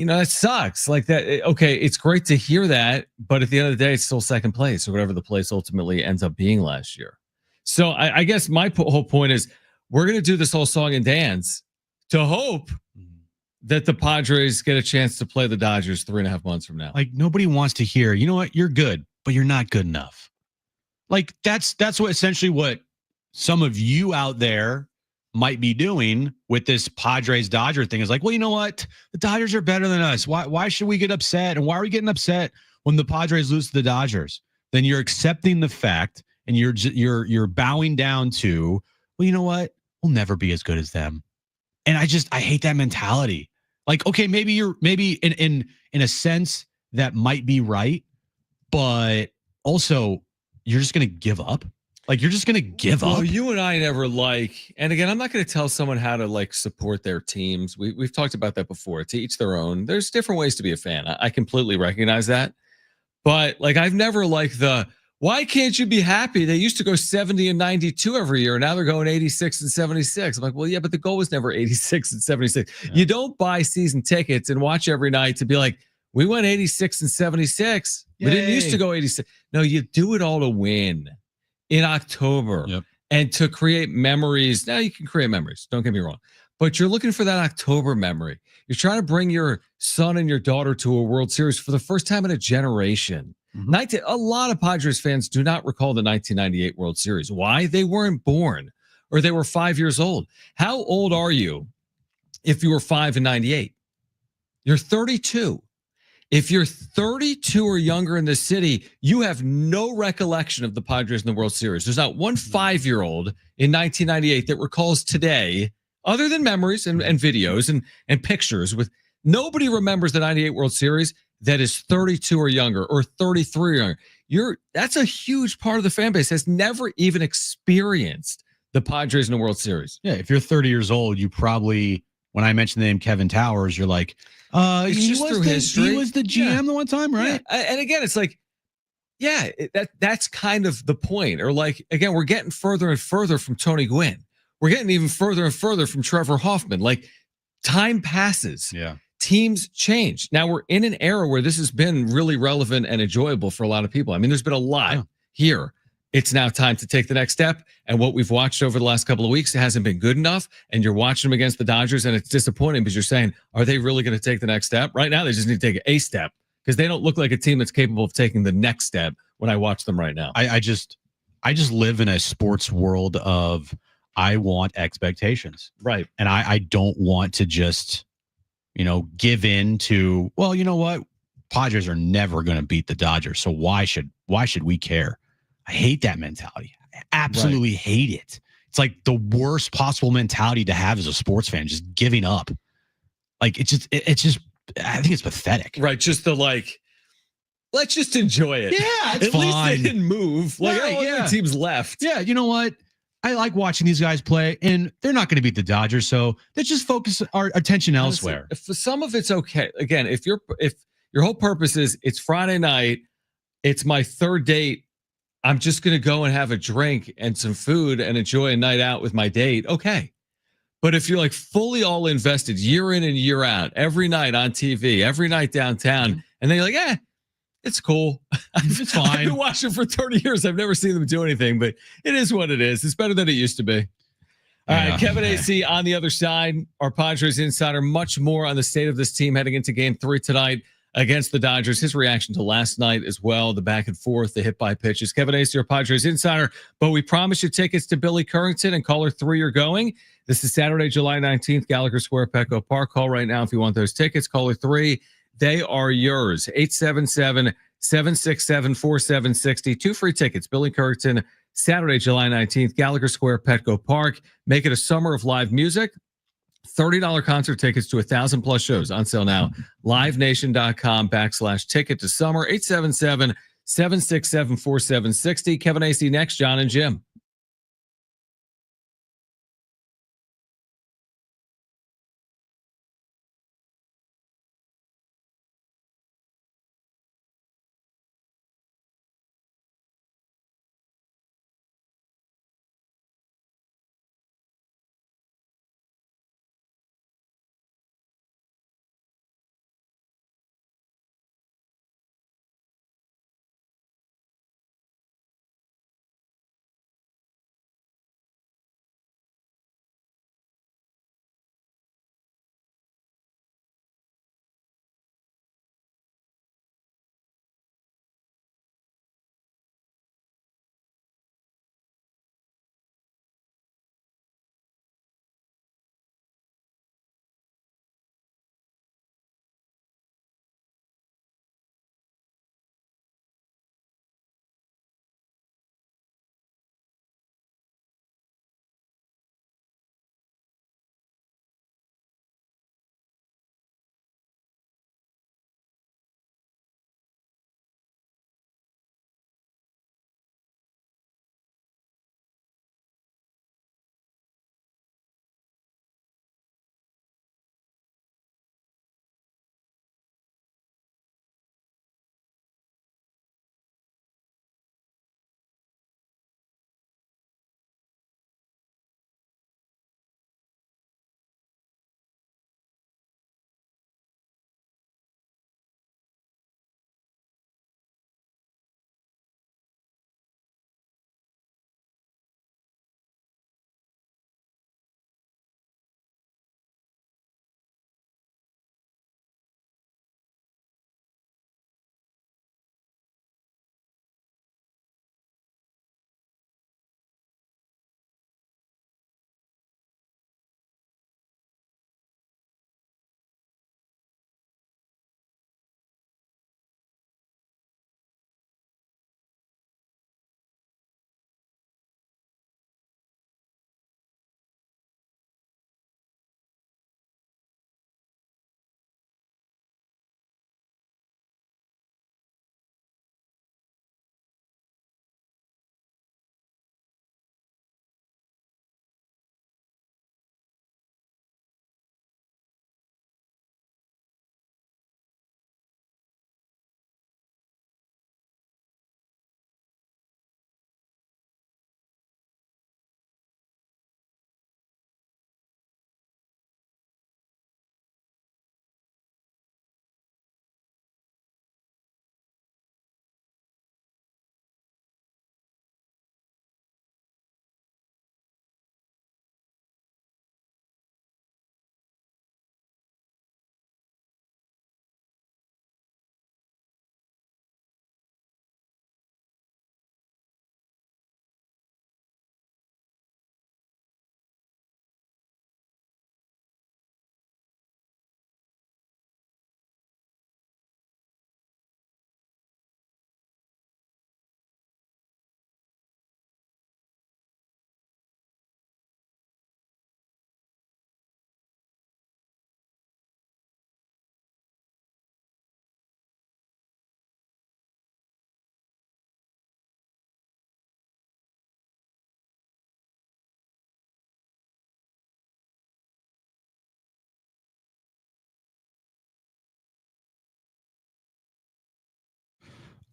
that sucks. Like that. Okay, it's great to hear that. But at the end of the day, it's still second place or whatever the place ultimately ends up being last year. So I guess my whole point is we're going to do this whole song and dance to hope that the Padres get a chance to play the Dodgers 3.5 months from now. Like, nobody wants to hear, you know what, you're good, but you're not good enough. Like, that's what essentially what some of you out there might be doing with this Padres Dodger thing is like, well, you know what, the Dodgers are better than us. Why should we get upset? And why are we getting upset when the Padres lose to the Dodgers? Then you're accepting the fact and you're bowing down to, well, you know what, we'll never be as good as them. And I hate that mentality. Like, okay, maybe in a sense that might be right, but also you're just going to give up. Like, you're just going to give up. Well, you and I never and again, I'm not going to tell someone how to support their teams. We've talked about that before. To each their own. There's different ways to be a fan. I completely recognize that. But I've never why can't you be happy? They used to go 70 and 92 every year. And now they're going 86 and 76. I'm like, well, yeah, but the goal was never 86 and 76. Yeah. You don't buy season tickets and watch every night to be like, we went 86 and 76. Yay. We didn't used to go 86. No, you do it all to win in October and to create memories. Now you can create memories. Don't get me wrong. But you're looking for that October memory. You're trying to bring your son and your daughter to a World Series for the first time in a generation. Mm-hmm. A lot of Padres fans do not recall the 1998 World Series. Why? They weren't born or they were 5 years old. How old are you if you were 5 in 98? You're 32. If you're 32 or younger in the city, you have no recollection of the Padres in the World Series. There's not one 5-year-old in 1998 that recalls today, other than memories and videos and pictures. With nobody remembers the 98 World Series that is 32 or younger or 33 or younger. That's a huge part of the fan base has never even experienced the Padres in the World Series. Yeah, if you're 30 years old, you probably, when I mentioned the name Kevin Towers, you're like, he was the GM the one time, right? Yeah. And again, it's that's kind of the point. Or again, we're getting further and further from Tony Gwynn. We're getting even further and further from Trevor Hoffman. Time passes. Yeah. Teams change. Now we're in an era where this has been really relevant and enjoyable for a lot of people. I mean, there's been a lot here. It's now time to take the next step. And what we've watched over the last couple of weeks, it hasn't been good enough. And you're watching them against the Dodgers, and it's disappointing because you're saying, are they really going to take the next step? Right now, they just need to take a step because they don't look like a team that's capable of taking the next step when I watch them right now. I just live in a sports world of I want expectations. Right. And I don't want to just, give in to, well, you know what? Padres are never going to beat the Dodgers. So why should we care? I hate that mentality. I absolutely hate it. It's like the worst possible mentality to have as a sports fan, just giving up. It's just, I think it's pathetic. Right. Just let's just enjoy it. Yeah, it's At fine. least they didn't move. Teams left. Yeah, you know what? I like watching these guys play, and they're not going to beat the Dodgers, so let's just focus our attention elsewhere. For some of it's okay. Again, if your whole purpose is it's Friday night, it's my third date, I'm just going to go and have a drink and some food and enjoy a night out with my date. Okay. But if you're fully all invested year in and year out, every night on TV, every night downtown, and then you're it's cool. It's fine. I've been watching for 30 years. I've never seen them do anything, but it is what it is. It's better than it used to be. All right, Kevin AC on the other side, our Padres insider, much more on the state of this team heading into Game 3 tonight against the Dodgers. His reaction to last night as well, the back and forth, the hit by pitches. Kevin AC, our Padres insider, but we promise you tickets to Billy Currington and caller 3 are going. This is Saturday, July 19th, Gallagher Square, Petco Park. Call right now if you want those tickets. Caller 3. They are yours. 877-767-4760. 2 free tickets. Billy Currington, Saturday, July 19th, Gallagher Square, Petco Park. Make it a summer of live music. $30 concert tickets to 1,000+ shows on sale now. LiveNation.com/ticket to summer. 877-767-4760. Kevin AC next. John and Jim.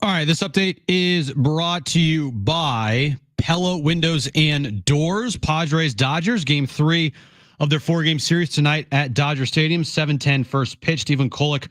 All right, this update is brought to you by Pella Windows and Doors. Padres Dodgers game 3 of their 4-game series tonight at Dodger Stadium. 7:10 first pitch. Stephen Kolek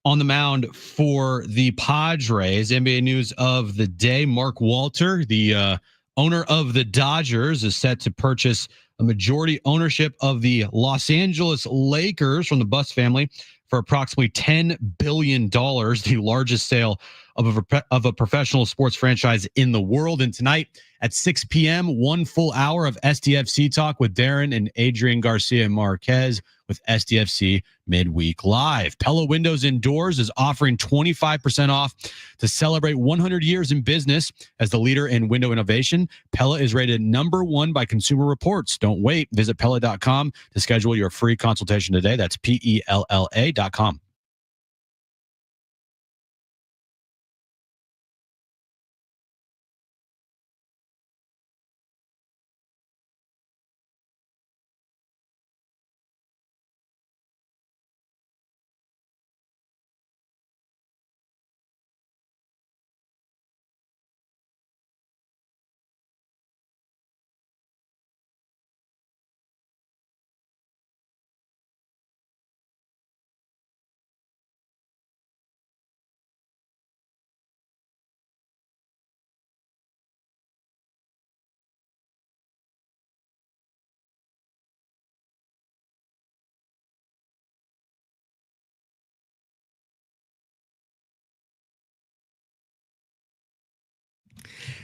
on the mound for the Padres. NBA news of the day: Mark Walter, the owner of the Dodgers, is set to purchase a majority ownership of the Los Angeles Lakers from the Buss family for approximately $10 billion, the largest sale of a professional sports franchise in the world. And tonight at 6 p.m., 1 full hour of SDFC talk with Darren and Adrian Garcia Marquez with SDFC Midweek Live. Pella Windows and Doors is offering 25% off to celebrate 100 years in business as the leader in window innovation. Pella is rated #1 by Consumer Reports. Don't wait. Visit Pella.com to schedule your free consultation today. That's PELLA.com.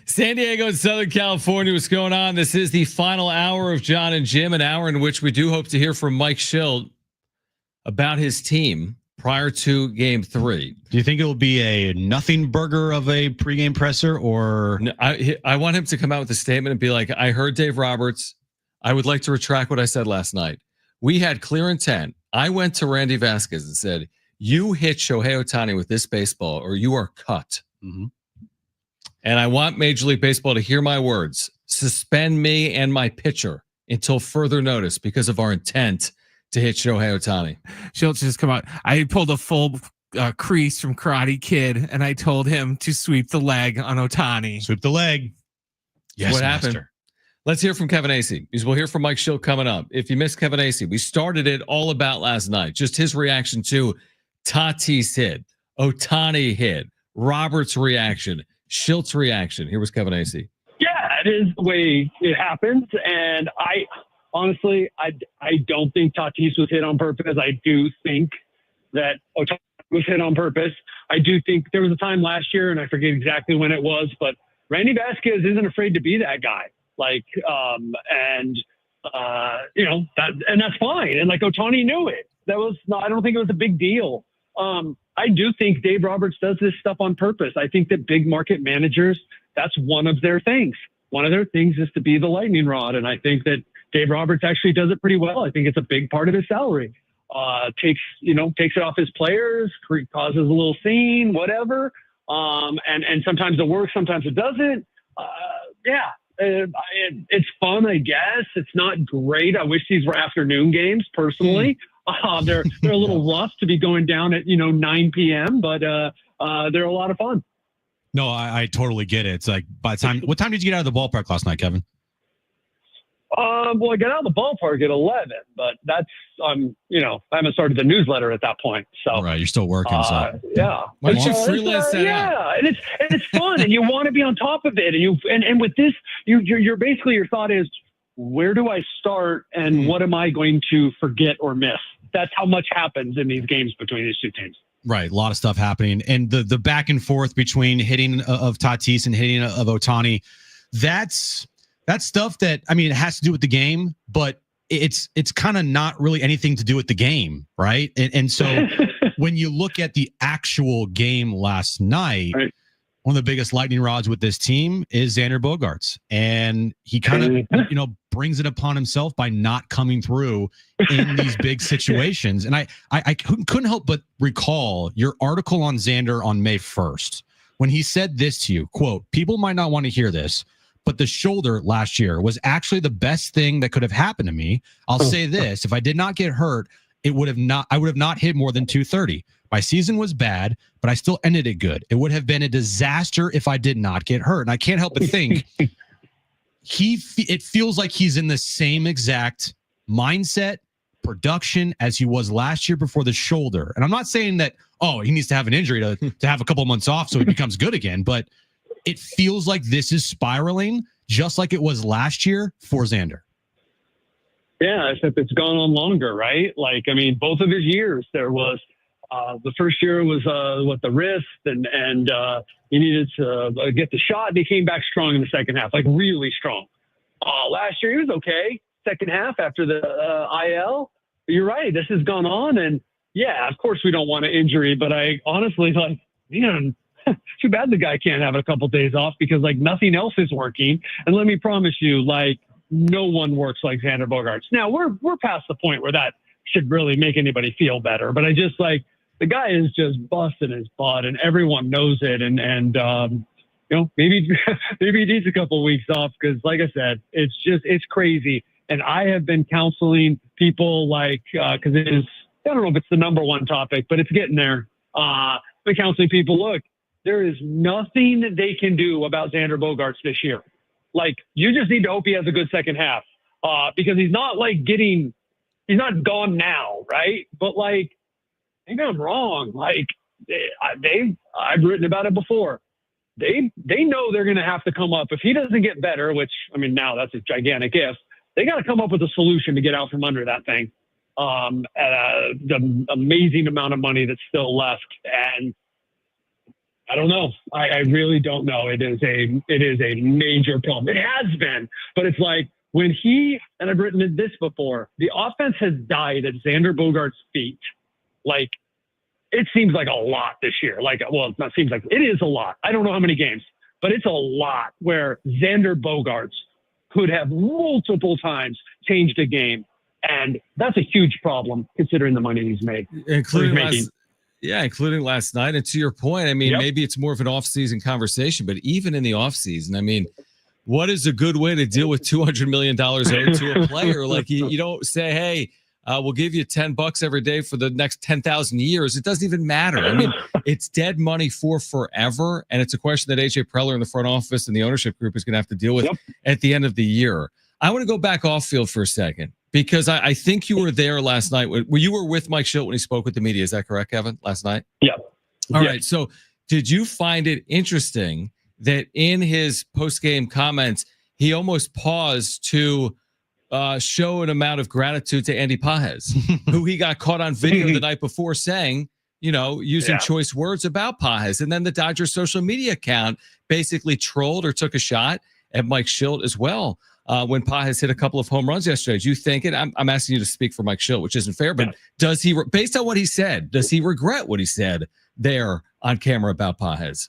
San Diego and Southern California, what's going on? This is the final hour of John and Jim, an hour in which we do hope to hear from Mike Schilt about his team prior to game 3. Do you think it will be a nothing burger of a pregame presser, or? No, I want him to come out with a statement and be like, I heard Dave Roberts. I would like to retract what I said last night. We had clear intent. I went to Randy Vasquez and said, you hit Shohei Ohtani with this baseball or you are cut. Mm-hmm. And I want Major League Baseball to hear my words. Suspend me and my pitcher until further notice because of our intent to hit Shohei Ohtani. Schultz just come out. I pulled a full crease from Karate Kid, and I told him to sweep the leg on Ohtani. Sweep the leg. Yes, what happened? Master. Let's hear from Kevin Acee, because we'll hear from Mike Schilt coming up. If you missed Kevin Acee, we started it all about last night. Just his reaction to Tatis hit, Ohtani hit, Roberts' reaction, Schilt's reaction. Here was Kevin Acee. Yeah, it is the way it happens. And I honestly don't think Tatis was hit on purpose. I do think that Ohtani was hit on purpose. I do think there was a time last year, and I forget exactly when it was, but Randy Vasquez isn't afraid to be that guy. That's fine. And like Ohtani knew it. I don't think it was a big deal. I do think Dave Roberts does this stuff on purpose. I think that big market managers, that's one of their things. One of their things is to be the lightning rod. And I think that Dave Roberts actually does it pretty well. I think it's a big part of his salary. Takes it off his players, causes a little scene, whatever. And sometimes it works, sometimes it doesn't. It's fun, I guess. It's not great. I wish these were afternoon games, personally. They're a little rough to be going down at 9 p.m., but they're a lot of fun. No, I totally get it. It's like by the time. What time did you get out of the ballpark last night, Kevin? Well, I got out of the ballpark at 11, but that's I haven't started the newsletter at that point. So right, you're still working. Yeah. Why don't you freelance that out? Yeah, and it's fun, and you want to be on top of it, and with this, you're basically, your thought is, where do I start, and what am I going to forget or miss? That's how much happens in these games between these two teams. Right, a lot of stuff happening, and the back and forth between hitting of Tatis and hitting of Ohtani, that's stuff that, it has to do with the game, but it's kind of not really anything to do with the game, right? And so when you look at the actual game last night, right, one of the biggest lightning rods with this team is Xander Bogaerts, and he kind of brings it upon himself by not coming through in these big situations. And I couldn't help but recall your article on Xander on May 1st when he said this to you, quote, "People might not want to hear this, but the shoulder last year was actually the best thing that could have happened to me. I'll say this, if I did not get hurt, I would have not hit more than 230. My season was bad, but I still ended it good. It would have been a disaster if I did not get hurt. And I can't help but think it feels like he's in the same exact mindset, production as he was last year before the shoulder. And I'm not saying that, he needs to have an injury to have a couple of months off so he becomes good again, but it feels like this is spiraling just like it was last year for Xander. Yeah, except it's gone on longer, right? Like, I mean, both of his years, there was the first year was the wrist, and he needed to get the shot, and he came back strong in the second half, like really strong. Last year he was okay. Second half after the IL, you're right. This has gone on, and yeah, of course we don't want an injury, but I honestly too bad the guy can't have a couple days off because like nothing else is working. And let me promise you, like no one works like Xander Bogaerts. Now we're past the point where that should really make anybody feel better, but I just like the guy is just busting his butt, and everyone knows it, and maybe he needs a couple of weeks off because, like I said, it's crazy. And I have been counseling people because it is, I don't know if it's the number one topic, but it's getting there. I've been counseling people. Look, there is nothing that they can do about Xander Bogaerts this year. Like, you just need to hope he has a good second half because he's not he's not gone now, right? But like, maybe I'm wrong. Like, I've written about it before. They know they're going to have to come up. If he doesn't get better, which, I mean, now that's a gigantic if, they got to come up with a solution to get out from under that thing. The amazing amount of money that's still left. And I don't know. I really don't know. It is a major problem. It has been, but it's like when and I've written this before, the offense has died at Xander Bogaerts' feet. Like, it seems like a lot this year. Like, well, it not seems like it is a lot. I don't know how many games, but it's a lot where Xander Bogaerts could have multiple times changed a game. And that's a huge problem considering the money he's made. Including last night. And to your point, I mean, maybe it's more of an off-season conversation, but even in the off-season, I mean, what is a good way to deal with $200 million owed to a player? Like, you don't say, hey, we'll give you $10 every day for the next 10,000 years. It doesn't even matter. I mean, it's dead money for forever. And it's a question that AJ Preller in the front office and the ownership group is going to have to deal with at the end of the year. I want to go back off field for a second because I think you were there last night. You were with Mike Schilt when he spoke with the media. Is that correct, Kevin, last night? Yeah. All right. So did you find it interesting that in his post-game comments, he almost paused to show an amount of gratitude to Andy Pages, who he got caught on video the night before saying, using choice words about Pages. And then the Dodgers social media account basically trolled or took a shot at Mike Schilt as well when Pages hit a couple of home runs yesterday. Do you think it? I'm asking you to speak for Mike Schilt, which isn't fair, but does he, based on what he said, does he regret what he said there on camera about Pages?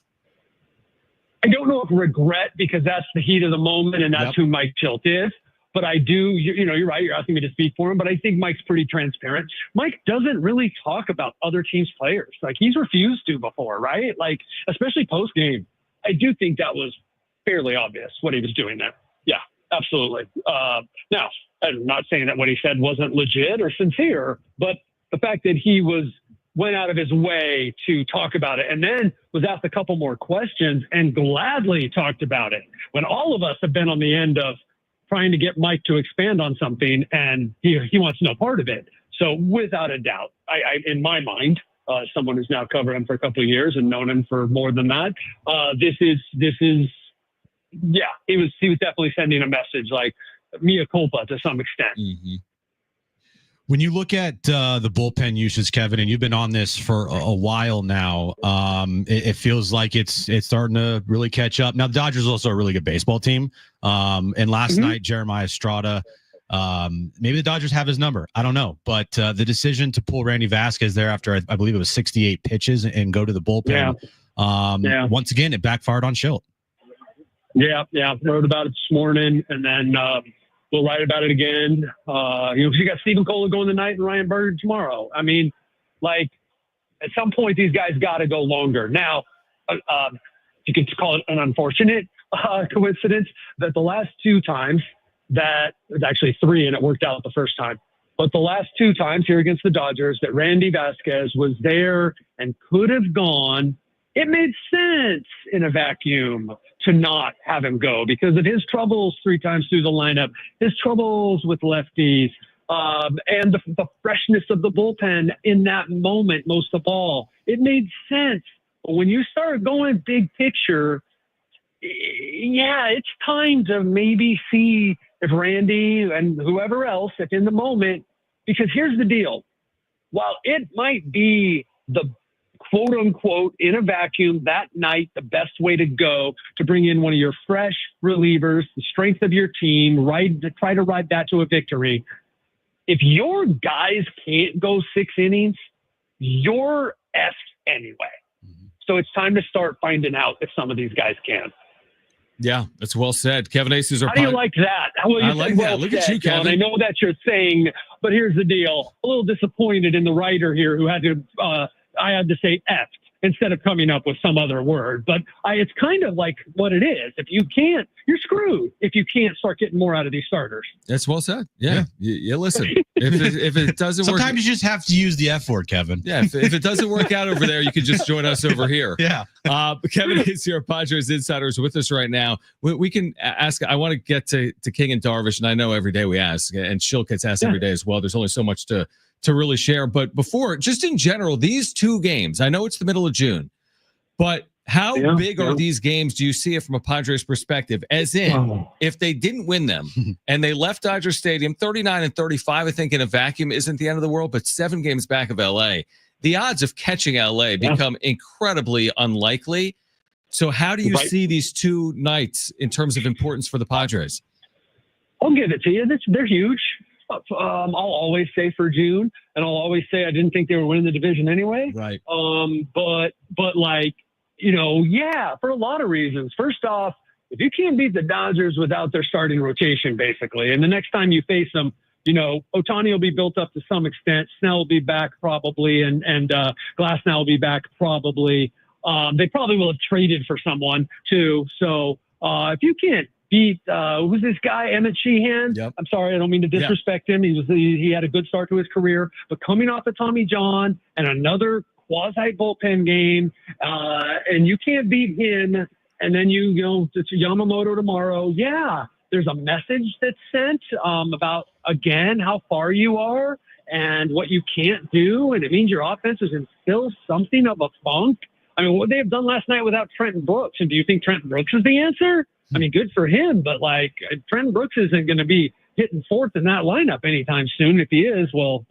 I don't know if regret, because that's the heat of the moment and that's who Mike Schilt is. But I do, you're right. You're asking me to speak for him, but I think Mike's pretty transparent. Mike doesn't really talk about other teams' players. Like, he's refused to before, right? Like, especially post game. I do think that was fairly obvious what he was doing there. Yeah, absolutely. Now, I'm not saying that what he said wasn't legit or sincere, but the fact that he went out of his way to talk about it and then was asked a couple more questions and gladly talked about it when all of us have been on the end of trying to get Mike to expand on something, and he wants no part of it. So without a doubt, I in my mind, someone who's now covered him for a couple of years and known him for more than that, this is he was definitely sending a message like mea culpa to some extent. Mm-hmm. When you look at the bullpen uses, Kevin, and you've been on this for a while now, it feels like it's starting to really catch up. Now, the Dodgers are also a really good baseball team. And last night, Jeremiah Estrada, maybe the Dodgers have his number. I don't know. But the decision to pull Randy Vasquez there after, I believe it was 68 pitches and go to the bullpen, once again, it backfired on Schilt. Yeah. Wrote about it this morning, and then we'll write about it again. You got Stephen Kohler going tonight and Ryan Berger tomorrow. I mean, like, at some point, these guys got to go longer. Now, you could call it an unfortunate coincidence that the last two times, that it was actually three and it worked out the first time, But the last 2 times here against the Dodgers that Randy Vasquez was there and could have gone, it made sense in a vacuum to not have him go because of his troubles 3 times through the lineup, his troubles with lefties, and the freshness of the bullpen in that moment, most of all. It made sense. But when you start going big picture, yeah, it's time to maybe see if Randy and whoever else, if in the moment, because here's the deal. While it might be the quote unquote in a vacuum that night, the best way to go to bring in one of your fresh relievers, the strength of your team, try to ride that to a victory. If your guys can't go 6 innings, you're effed anyway. So it's time to start finding out if some of these guys can. Yeah, that's well said. Kevin Ace is our How do you like that? I like that. Look at you, Kevin. I know that's your thing, but here's the deal. A little disappointed in the writer here who had to, I had to say effed instead of coming up with some other word. But it's kind of like what it is. If you can't, you're screwed if you can't start getting more out of these starters. That's well said. Yeah. You listen, if it doesn't work. Sometimes you just have to use the F word, Kevin. Yeah. If it doesn't work out over there, you can just join us over here. Yeah. Kevin is here, Padres Insiders, with us right now. We can ask, I want to get to King and Darvish, and I know every day we ask, and Shilk gets asked every day as well. There's only so much to really share. But before, just in general, these 2 games, I know it's the middle of June, but how big are these games, do you see it from a Padres perspective? As in, if they didn't win them and they left Dodger Stadium 39-35, I think in a vacuum isn't the end of the world, but 7 games back of LA, the odds of catching LA become incredibly unlikely. So how do you see these 2 nights in terms of importance for the Padres? I'll give it to you. They're huge. I'll always say for June, and I'll always say I didn't think they were winning the division anyway. Right. But like, yeah, for a lot of reasons. First off, if you can't beat the Dodgers without their starting rotation, basically, and the next time you face them, Ohtani will be built up to some extent. Snell will be back probably, and Glasnow will be back probably. They probably will have traded for someone too. So if you can't beat who's this guy, Emmett Sheehan? Yep. I'm sorry, I don't mean to disrespect him. He had a good start to his career, but coming off of Tommy John and another quasi bullpen game, and you can't beat him, and then you go to Yamamoto tomorrow. Yeah, there's a message that's sent about again how far you are and what you can't do, and it means your offense is in still something of a funk. I mean, what they have done last night without Trenton Brooks, and do you think Trenton Brooks is the answer? I mean, good for him, but like Trenton Brooks isn't going to be hitting 4th in that lineup anytime soon. If he is, well,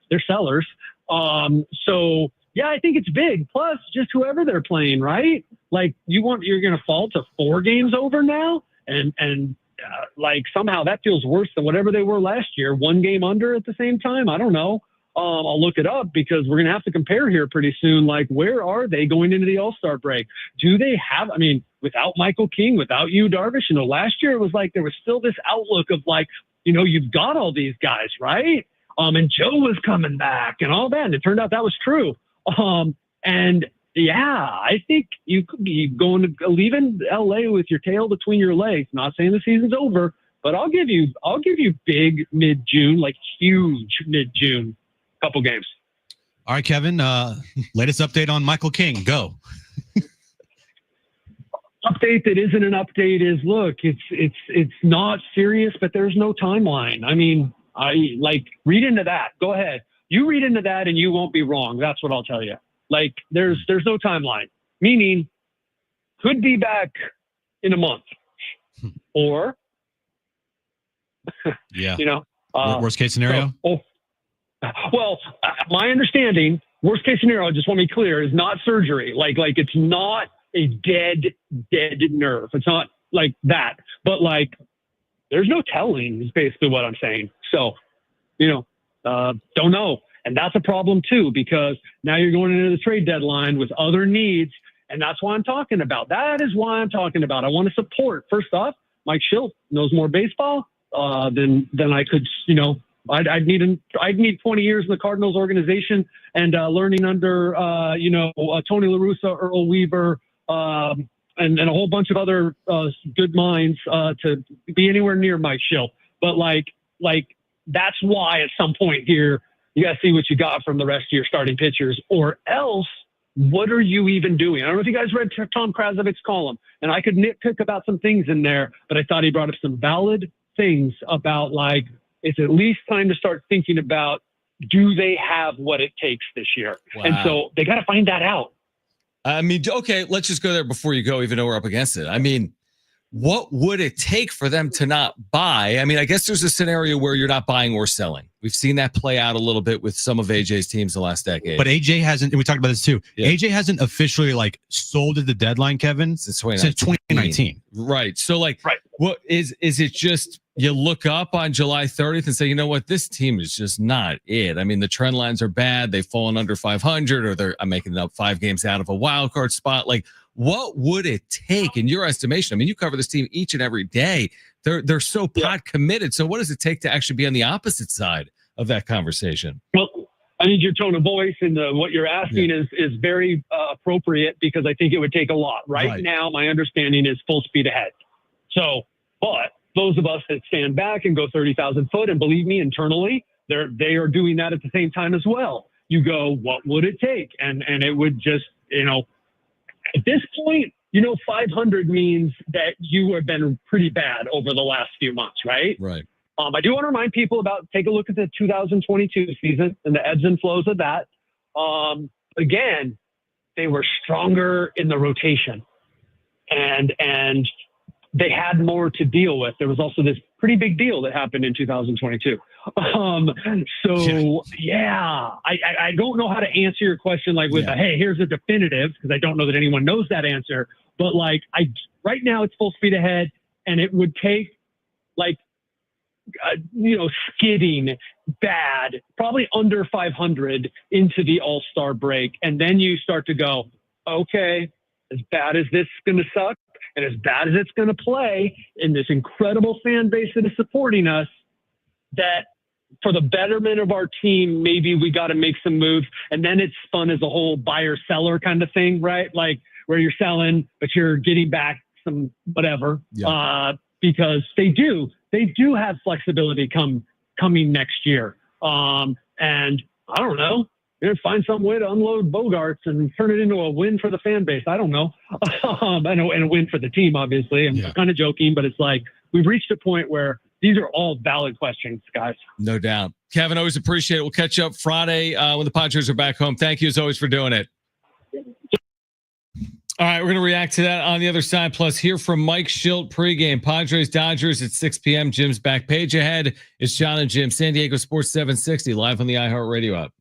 they're sellers. So yeah, I think it's big. Plus, just whoever they're playing, right? Like you're going to fall to 4 games over now, and like somehow that feels worse than whatever they were last year. 1 game under at the same time. I don't know. I'll look it up because we're going to have to compare here pretty soon. Like, where are they going into the All-Star break? Do they have, without Michael King, without you, Darvish, last year it was like there was still this outlook of like, you've got all these guys, right? And Joe was coming back and all that. And it turned out that was true. And yeah, I think you could be leaving LA with your tail between your legs. Not saying the season's over, but I'll give you big mid-June, like huge mid-June. Couple games. All right, Kevin. Latest update on Michael King. Go. Update that isn't an update is look. It's not serious, but there's no timeline. I mean, read into that. Go ahead. You read into that, and you won't be wrong. That's what I'll tell you. Like there's no timeline. Meaning, could be back in a month, or yeah, worst case scenario. Well, my understanding, worst case scenario, I just want to be clear, is not surgery. Like it's not a dead nerve. It's not like that. But like, there's no telling is basically what I'm saying. So, don't know. And that's a problem too, because now you're going into the trade deadline with other needs. And that's why I'm talking about. That is why I'm talking about. I want to support, first off, Mike Schilt knows more baseball than I could, I'd need 20 years in the Cardinals organization and learning under Tony La Russa, Earl Weaver, and a whole bunch of other good minds to be anywhere near Mike Schilt. But like that's why at some point here, you got to see what you got from the rest of your starting pitchers, or else what are you even doing? I don't know if you guys read Tom Krasavik's column, and I could nitpick about some things in there, but I thought he brought up some valid things about, like, it's at least time to start thinking about, do they have what it takes this year? Wow. And so they got to find that out. I mean, okay, let's just go there before you go, even though we're up against it. I mean, what would it take for them to not buy? I mean, I guess there's a scenario where you're not buying or selling. We've seen that play out a little bit with some of AJ's teams the last decade. But AJ hasn't, and we talked about this too. Yeah. AJ hasn't officially like sold at the deadline, Kevin, since 2019. Right. So like, what is it just you look up on July 30th and say, you know what, this team is just not it. I mean, the trend lines are bad. They've fallen under 500, or I'm making it up, 5 games out of a wild card spot. Like, what would it take in your estimation? I mean, you cover this team each and every day. They're so pot committed. So what does it take to actually be on the opposite side of that conversation? Well, I need your tone of voice, and what you're asking is very appropriate, because I think it would take a lot. Right now, my understanding is full speed ahead. So, but those of us that stand back and go 30,000 foot, and believe me, internally, they are doing that at the same time as well. You go, what would it take? And it would just, at this point, 500 means that you have been pretty bad over the last few months, right? Right. I do want to remind people take a look at the 2022 season and the ebbs and flows of that. Again, they were stronger in the rotation, and they had more to deal with. There was also this pretty big deal that happened in 2022. I don't know how to answer your question with hey, here's a definitive, because I don't know that anyone knows that answer. But right now it's full speed ahead, and it would take skidding bad, probably under 500 into the All-Star break, and then you start to go, okay, as bad as this is going to suck, and as bad as it's going to play in this incredible fan base that is supporting us, that for the betterment of our team, maybe we got to make some moves. And then it's spun as a whole buyer-seller kind of thing, right? Like where you're selling, but you're getting back some whatever, because they do have flexibility coming next year. And I don't know, find some way to unload Bogaerts and turn it into a win for the fan base. I don't know. And a win for the team, obviously. I'm kind of joking, but it's like we've reached a point where these are all valid questions, guys. No doubt. Kevin, always appreciate it. We'll catch up Friday when the Padres are back home. Thank you as always for doing it. All right, we're going to react to that on the other side. Plus, hear from Mike Schilt pregame. Padres Dodgers at 6 p.m. Jim's back page ahead. It's John and Jim, San Diego Sports 760, live on the iHeartRadio app.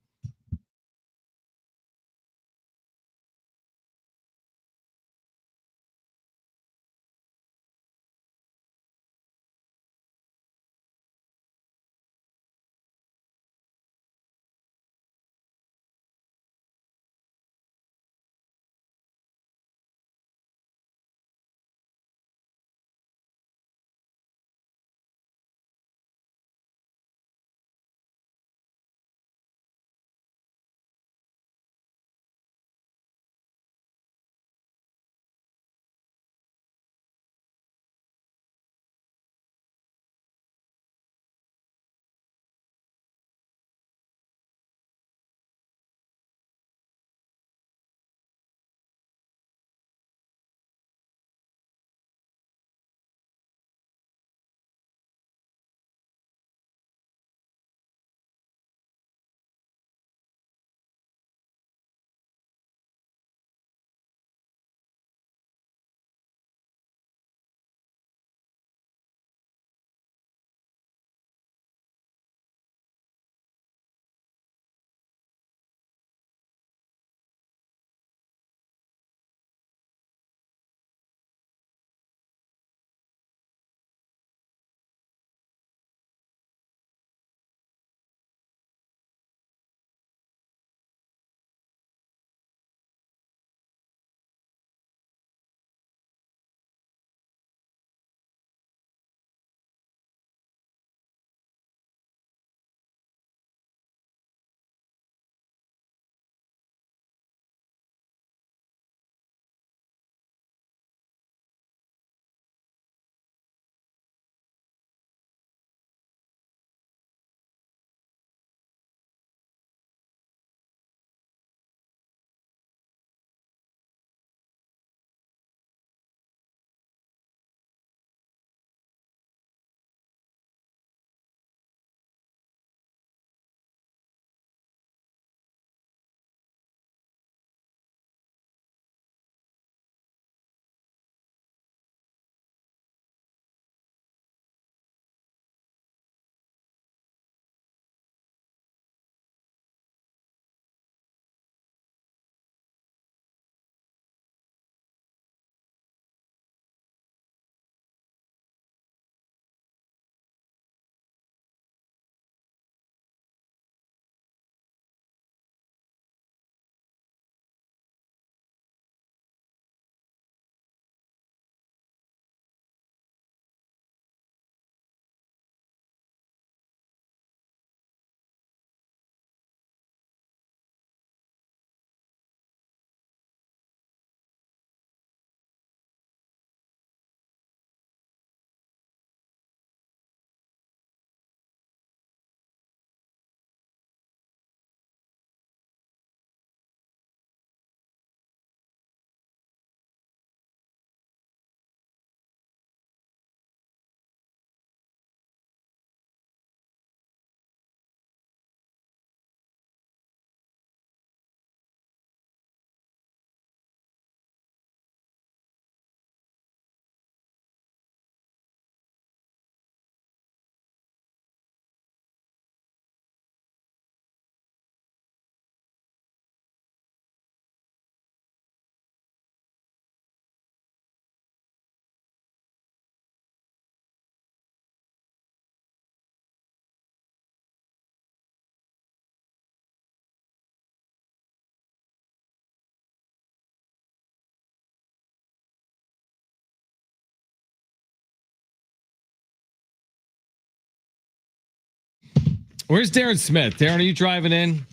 Where's Darren Smith? Darren, are you driving in?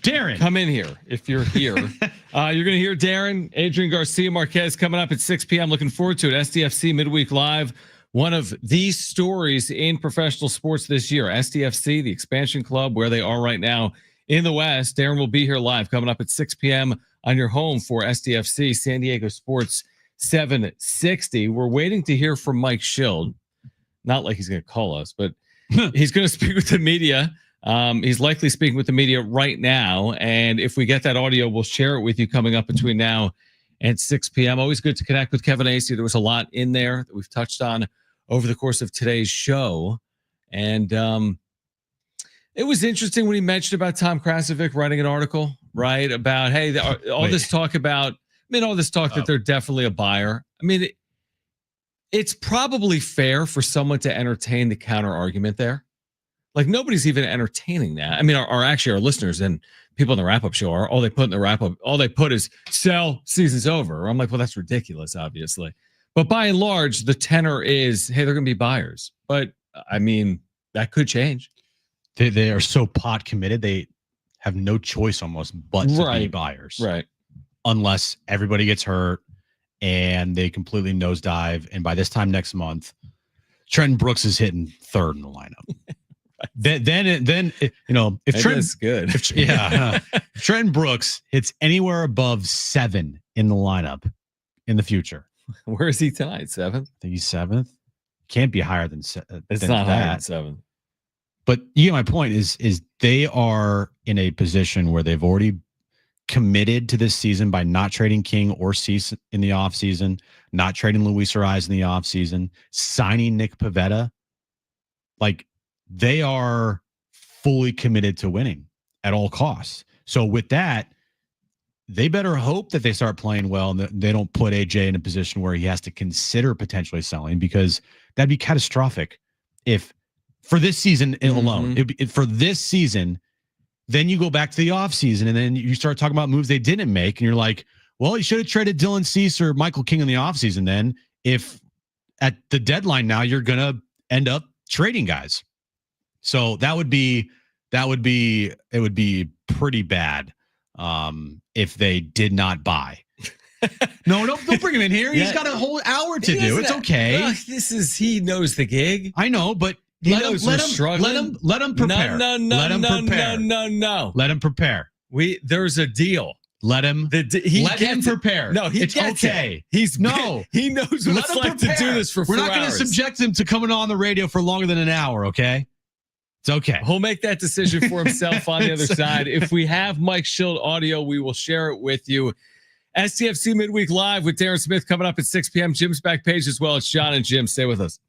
Darren, come in here if you're here. You're going to hear Darren, Adrian Garcia Marquez coming up at 6 p.m. Looking forward to it. SDFC Midweek Live, one of these stories in professional sports this year. SDFC, the expansion club, where they are right now in the West. Darren will be here live coming up at 6 p.m. on your home for SDFC, San Diego Sports 760. We're waiting to hear from Mike Schild. Not like he's going to call us, but he's going to speak with the media. He's likely speaking with the media right now. And if we get that audio, we'll share it with you coming up between now and 6 p.m. Always good to connect with Kevin Acey. There was a lot in there that we've touched on over the course of today's show. And it was interesting when he mentioned about Tom Krasovic writing an article, right? About, hey, this talk that they're definitely a buyer. I mean, it's probably fair for someone to entertain the counter argument there. Like, nobody's even entertaining that. I mean, our listeners and people in the wrap-up show are all they put is sell, season's over. I'm like, well, that's ridiculous, obviously. But by and large, the tenor is, hey, they're going to be buyers. But I mean, that could change. They are so pot committed, they have no choice almost but to be buyers. Right. Unless everybody gets hurt and they completely nosedive. And by this time next month, Trenton Brooks is hitting third in the lineup. Then if Trent's good. If Trenton Brooks hits anywhere above 7 in the lineup in the future. Where is he tonight? 7th? I think he's 7th. Can't be higher than it's than not that. higher than 7th. But you get my point is they are in a position where they've already committed to this season by not trading King or Cease in the offseason, not trading Luis Ariz in the offseason, signing Nick Pivetta. Like, they are fully committed to winning at all costs. So with that, they better hope that they start playing well and that they don't put AJ in a position where he has to consider potentially selling, because that'd be catastrophic if for this season alone. For this season, then you go back to the offseason and then you start talking about moves they didn't make. And you're like, well, you should have traded Dylan Cease or Michael King in the offseason then, if at the deadline now you're going to end up trading guys. So it would be pretty bad if they did not buy. No, don't bring him in here. He's got a whole hour to do. It's okay. He knows the gig. I know, but let him prepare. No. Let him prepare. There's a deal. Let him prepare. No, it's okay. He knows what it's like to do this for 4 hours. We're not going to subject him to coming on the radio for longer than an hour, okay? It's okay. He'll make that decision for himself on the other side. If we have Mike Schild audio, we will share it with you. SDFC Midweek Live with Darren Smith coming up at 6 p.m. Jim's back page as well. It's John and Jim. Stay with us.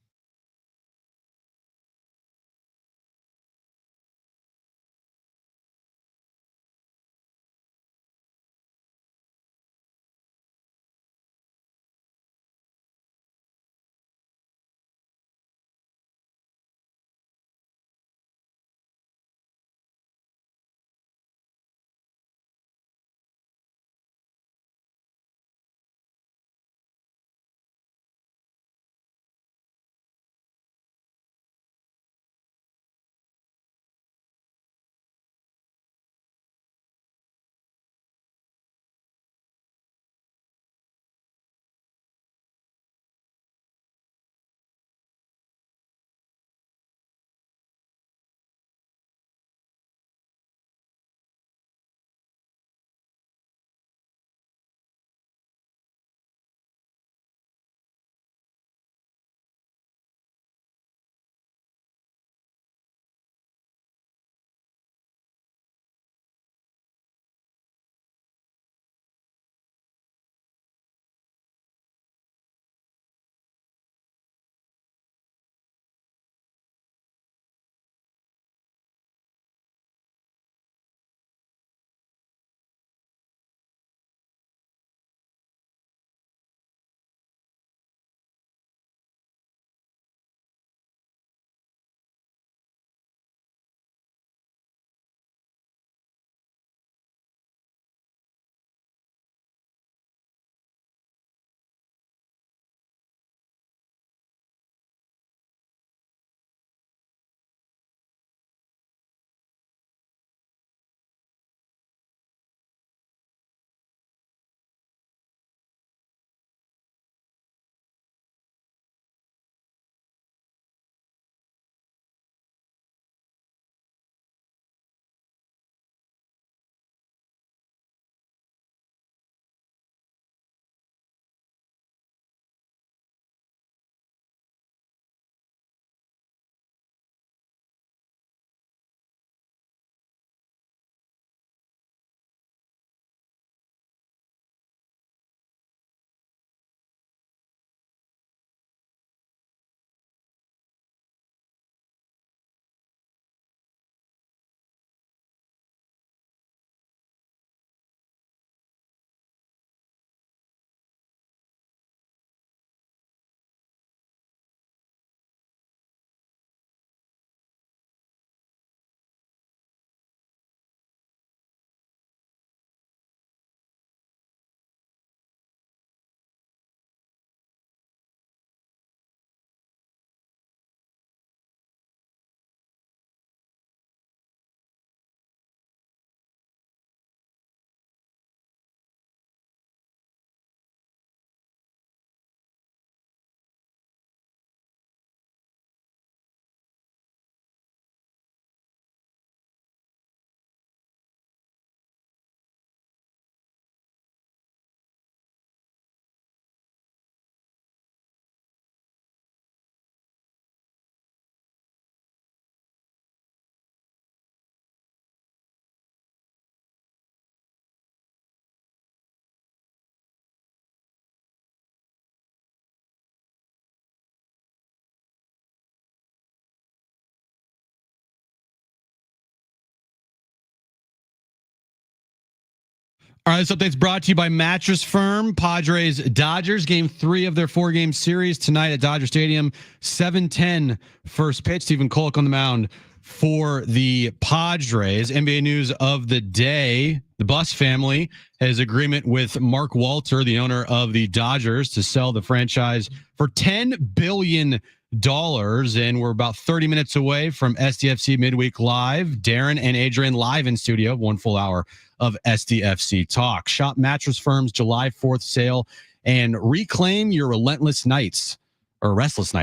All right, this update's brought to you by Mattress Firm. Padres Dodgers, game 3 of their 4-game series tonight at Dodger Stadium. 7:10 first pitch. Stephen Kolek on the mound for the Padres. NBA news of the day: the Buss family has agreement with Mark Walter, the owner of the Dodgers, to sell the franchise for $10 billion. And we're about 30 minutes away from SDFC Midweek Live. Darren and Adrian live in studio, 1 full hour of SDFC talk. Shop Mattress Firm's July 4th sale and reclaim your restless nights.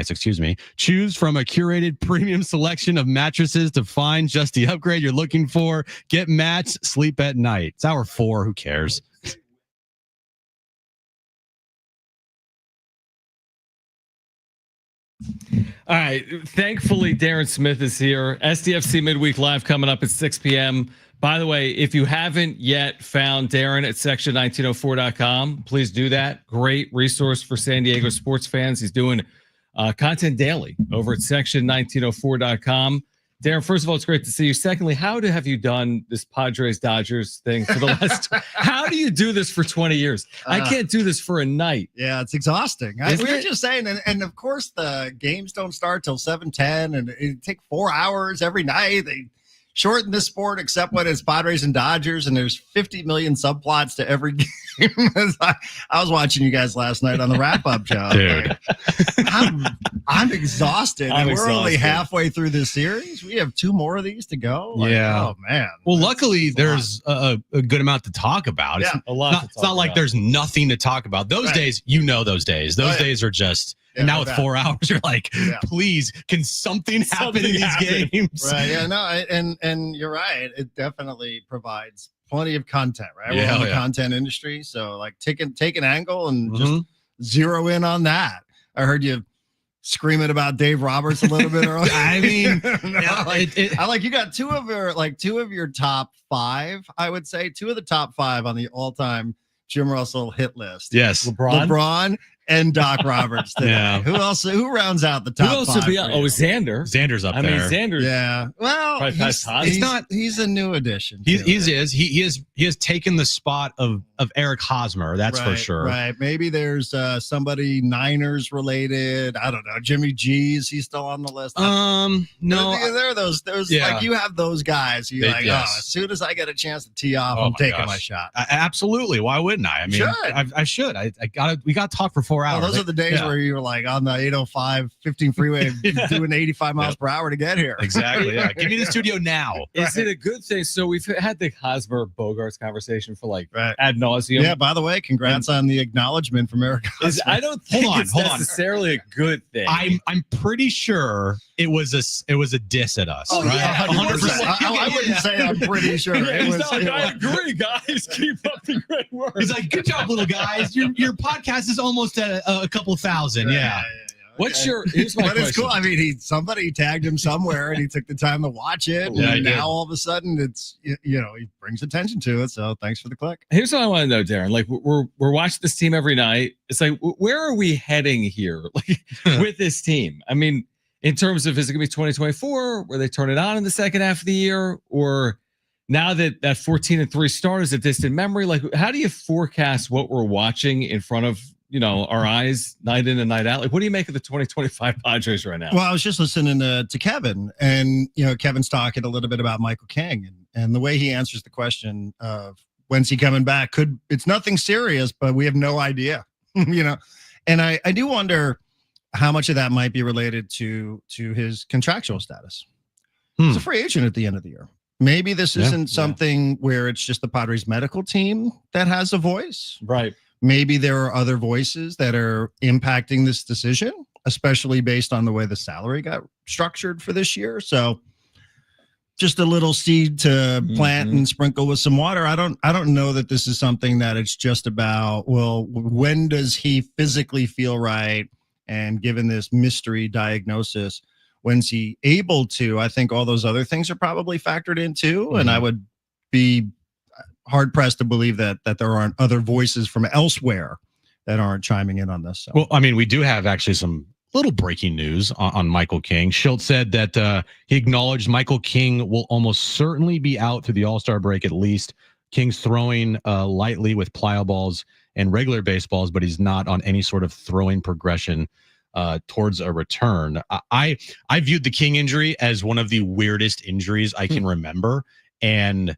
Excuse me. Choose from a curated premium selection of mattresses to find just the upgrade you're looking for. Get matched, sleep at night. It's hour 4. Who cares? All right. Thankfully, Darren Smith is here. SDFC Midweek Live coming up at 6 p.m. By the way, if you haven't yet found Darren at section1904.com, please do that. Great resource for San Diego sports fans. He's doing content daily over at section1904.com. Darren, first of all, it's great to see you. Secondly, how have you done this Padres Dodgers thing for the last? How do you do this for 20 years? I can't do this for a night. Yeah, it's exhausting. We were just saying, and of course the games don't start till 7:10, and it take 4 hours every night. They shorten this sport except when it's Padres and Dodgers, and there's 50 million subplots to every game. I was watching you guys last night on the wrap-up show. Dude. I'm exhausted. We're only halfway through this series. We have 2 more of these to go. Yeah. Oh, man. Well, luckily, there's a good amount to talk about. Yeah, a lot. It's not like there's nothing to talk about. Those days, those days. Those days are just... And now with 4 hours, you're like, please, can something happen in these games? Right. Yeah. No. And you're right. It definitely provides plenty of content. Right. We're in the content industry, so like take an angle and just zero in on that. I heard you screaming about Dave Roberts a little bit earlier. I mean, you got two of your top 5. I would say 2 of the top 5 on the all-time Jim Russell hit list. Yes, LeBron and Doc Roberts today. Yeah. Who else? Who rounds out the top 5? Who else would be? Xander. Xander's up there. I mean, Xander. Yeah. Well, he's a new addition. He has taken the spot of Eric Hosmer. That's for sure. Right. Maybe there's somebody Niners related. I don't know. Jimmy G, is he still on the list? No. There are those like you have those guys. You're as soon as I get a chance to tee off, I'm taking my shot. Absolutely. Why wouldn't I? I mean, I should. We got to talk for 4 hours. Well, those are the days where you were like on the 805 15 freeway doing 85 miles per hour to get here. Exactly. Yeah. Give me the studio now. Is it a good thing? So we've had the Hosmer Bogaerts conversation for ad nauseum. Yeah. By the way, congrats on the acknowledgement from Eric. I don't think it's necessarily a good thing. I'm pretty sure it was a diss at us. Oh, right? Yeah, 100%. I wouldn't say I'm pretty sure. I agree, guys. Keep up the great work. He's like, good job, little guys. Your podcast is almost at a couple thousand. Yeah. What's here's my question. It's cool. I mean, somebody tagged him somewhere and he took the time to watch it. And now all of a sudden it's, he brings attention to it. So thanks for the click. Here's what I want to know, Darren. Like we're watching this team every night. It's like, where are we heading here with this team? I mean, in terms of, is it going to be 2024 where they turn it on in the second half of the year, or now that 14-3 start is a distant memory? Like, how do you forecast what we're watching in front of, our eyes night in and night out? Like, what do you make of the 2025 Padres right now? Well, I was just listening to Kevin, and, Kevin's talking a little bit about Michael King and the way he answers the question of when's he coming back. It's nothing serious, but we have no idea, and I do wonder how much of that might be related to his contractual status. He's a free agent at the end of the year. Maybe this isn't something where it's just the Padres medical team that has a voice. Right. Maybe there are other voices that are impacting this decision, especially based on the way the salary got structured for this year. So just a little seed to plant and sprinkle with some water. I don't know that this is something that it's just about, well, when does he physically feel right? And given this mystery diagnosis, when's he able to? I think all those other things are probably factored in too. And I would be hard pressed to believe that there aren't other voices from elsewhere that aren't chiming in on this. So. Well, I mean, we do have actually some little breaking news on Michael King. Schultz said that he acknowledged Michael King will almost certainly be out through the All-Star break at least. King's throwing lightly with plyo balls and regular baseballs, but he's not on any sort of throwing progression towards a return. I viewed the King injury as one of the weirdest injuries I can remember, and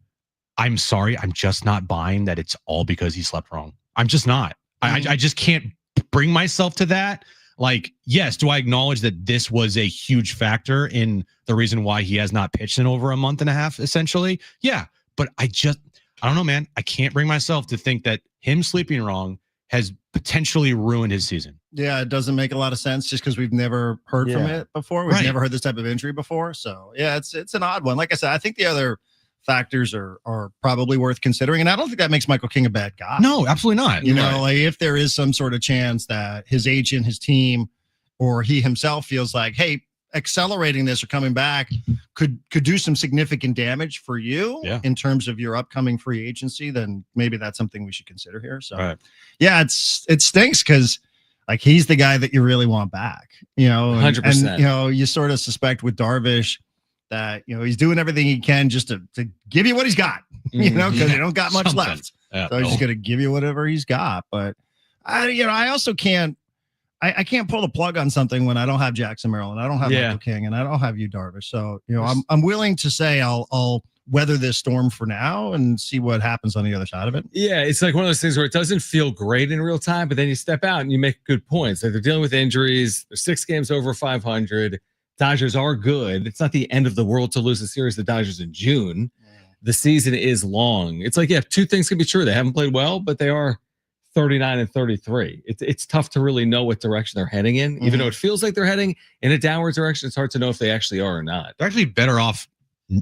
I'm sorry, I'm just not buying that it's all because he slept wrong. I'm just not. I just can't bring myself to that. Like, yes, do I acknowledge that this was a huge factor in the reason why he has not pitched in over a month and a half, essentially? Yeah, but I don't know, man. I can't bring myself to think that him sleeping wrong has potentially ruined his season. Yeah, it doesn't make a lot of sense just because we've never heard from it before. We've never heard this type of injury before. So, yeah, it's an odd one. Like I said, I think the other factors are probably worth considering. And I don't think that makes Michael King a bad guy. No, absolutely not. You know, like if there is some sort of chance that his agent, his team, or he himself feels like, hey, accelerating this or coming back could do some significant damage for you in terms of your upcoming free agency, then maybe that's something we should consider here. So yeah, it stinks because like he's the guy that you really want back, you know, 100%. And you know, you sort of suspect with Darvish that, you know, he's doing everything he can just to give you what he's got, you know, because they don't got much left. So he's just going to give you whatever he's got. But I also can't, I can't pull the plug on something when I don't have Jackson Merrill, I don't have Michael King, and I don't have you, Darvish. So, you know, I'm willing to say I'll weather this storm for now and see what happens on the other side of it. Yeah, it's like one of those things where it doesn't feel great in real time, but then you step out and you make good points. Like they're dealing with injuries. They're 6 games over 500. Dodgers are good. It's not the end of the world to lose a series to the Dodgers in June. The season is long. It's like, yeah, 2 things can be true. They haven't played well, but they are 39 and 33. It's tough to really know what direction they're heading in. Even though it feels like they're heading in a downward direction, it's hard to know if they actually are or not. They're actually better off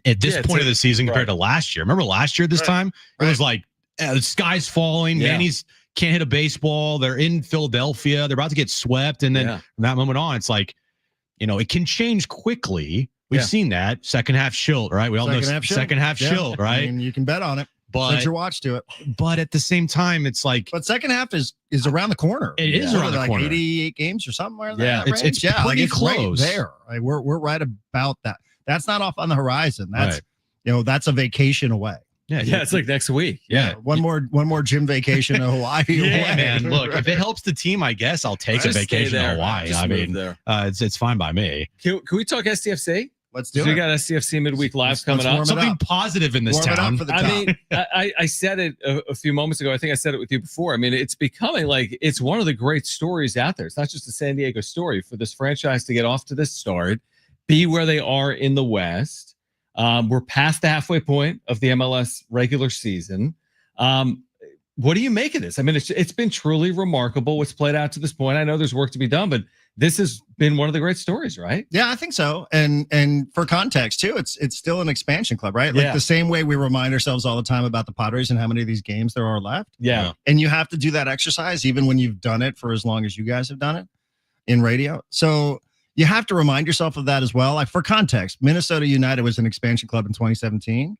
at this point of the season compared to last year. Remember last year this time? It was like, the sky's falling. Manny's can't hit a baseball. They're in Philadelphia. They're about to get swept. And then from that moment on, it's like, you know, it can change quickly. We've seen that. Second half shield, right? We all know second half shield, right? I mean, you can bet on it. Set your watch to it. But at the same time, it's like, but second half is around the corner. It is around the corner. 88 games or something like that. Yeah, it's pretty close. Right there. Like we're right about that. That's not off on the horizon. That's you know, that's a vacation away. Yeah, it's like next week. One more gym vacation in Hawaii. Man. Look, if it helps the team, I guess I'll take a vacation in Hawaii. I mean, it's fine by me. Can we talk SDFC? Let's do it. We got SDFC midweek live coming up. Something positive in this town. I mean, I said it a few moments ago. I think I said it with you before. I mean, it's becoming like it's one of the great stories out there. It's not just a San Diego story for this franchise to get off to this start, be where they are in the West. We're past the halfway point of the MLS regular season. What do you make of this? I mean, it's been truly remarkable what's played out to this point. I know there's work to be done, but this has been one of the great stories, right? Yeah, I think so. And for context too, it's still an expansion club, right? Like the same way we remind ourselves all the time about the Padres and how many of these games there are left. Yeah. And you have to do that exercise even when you've done it for as long as you guys have done it in radio. So you have to remind yourself of that as well. Like for context, Minnesota United was an expansion club in 2017,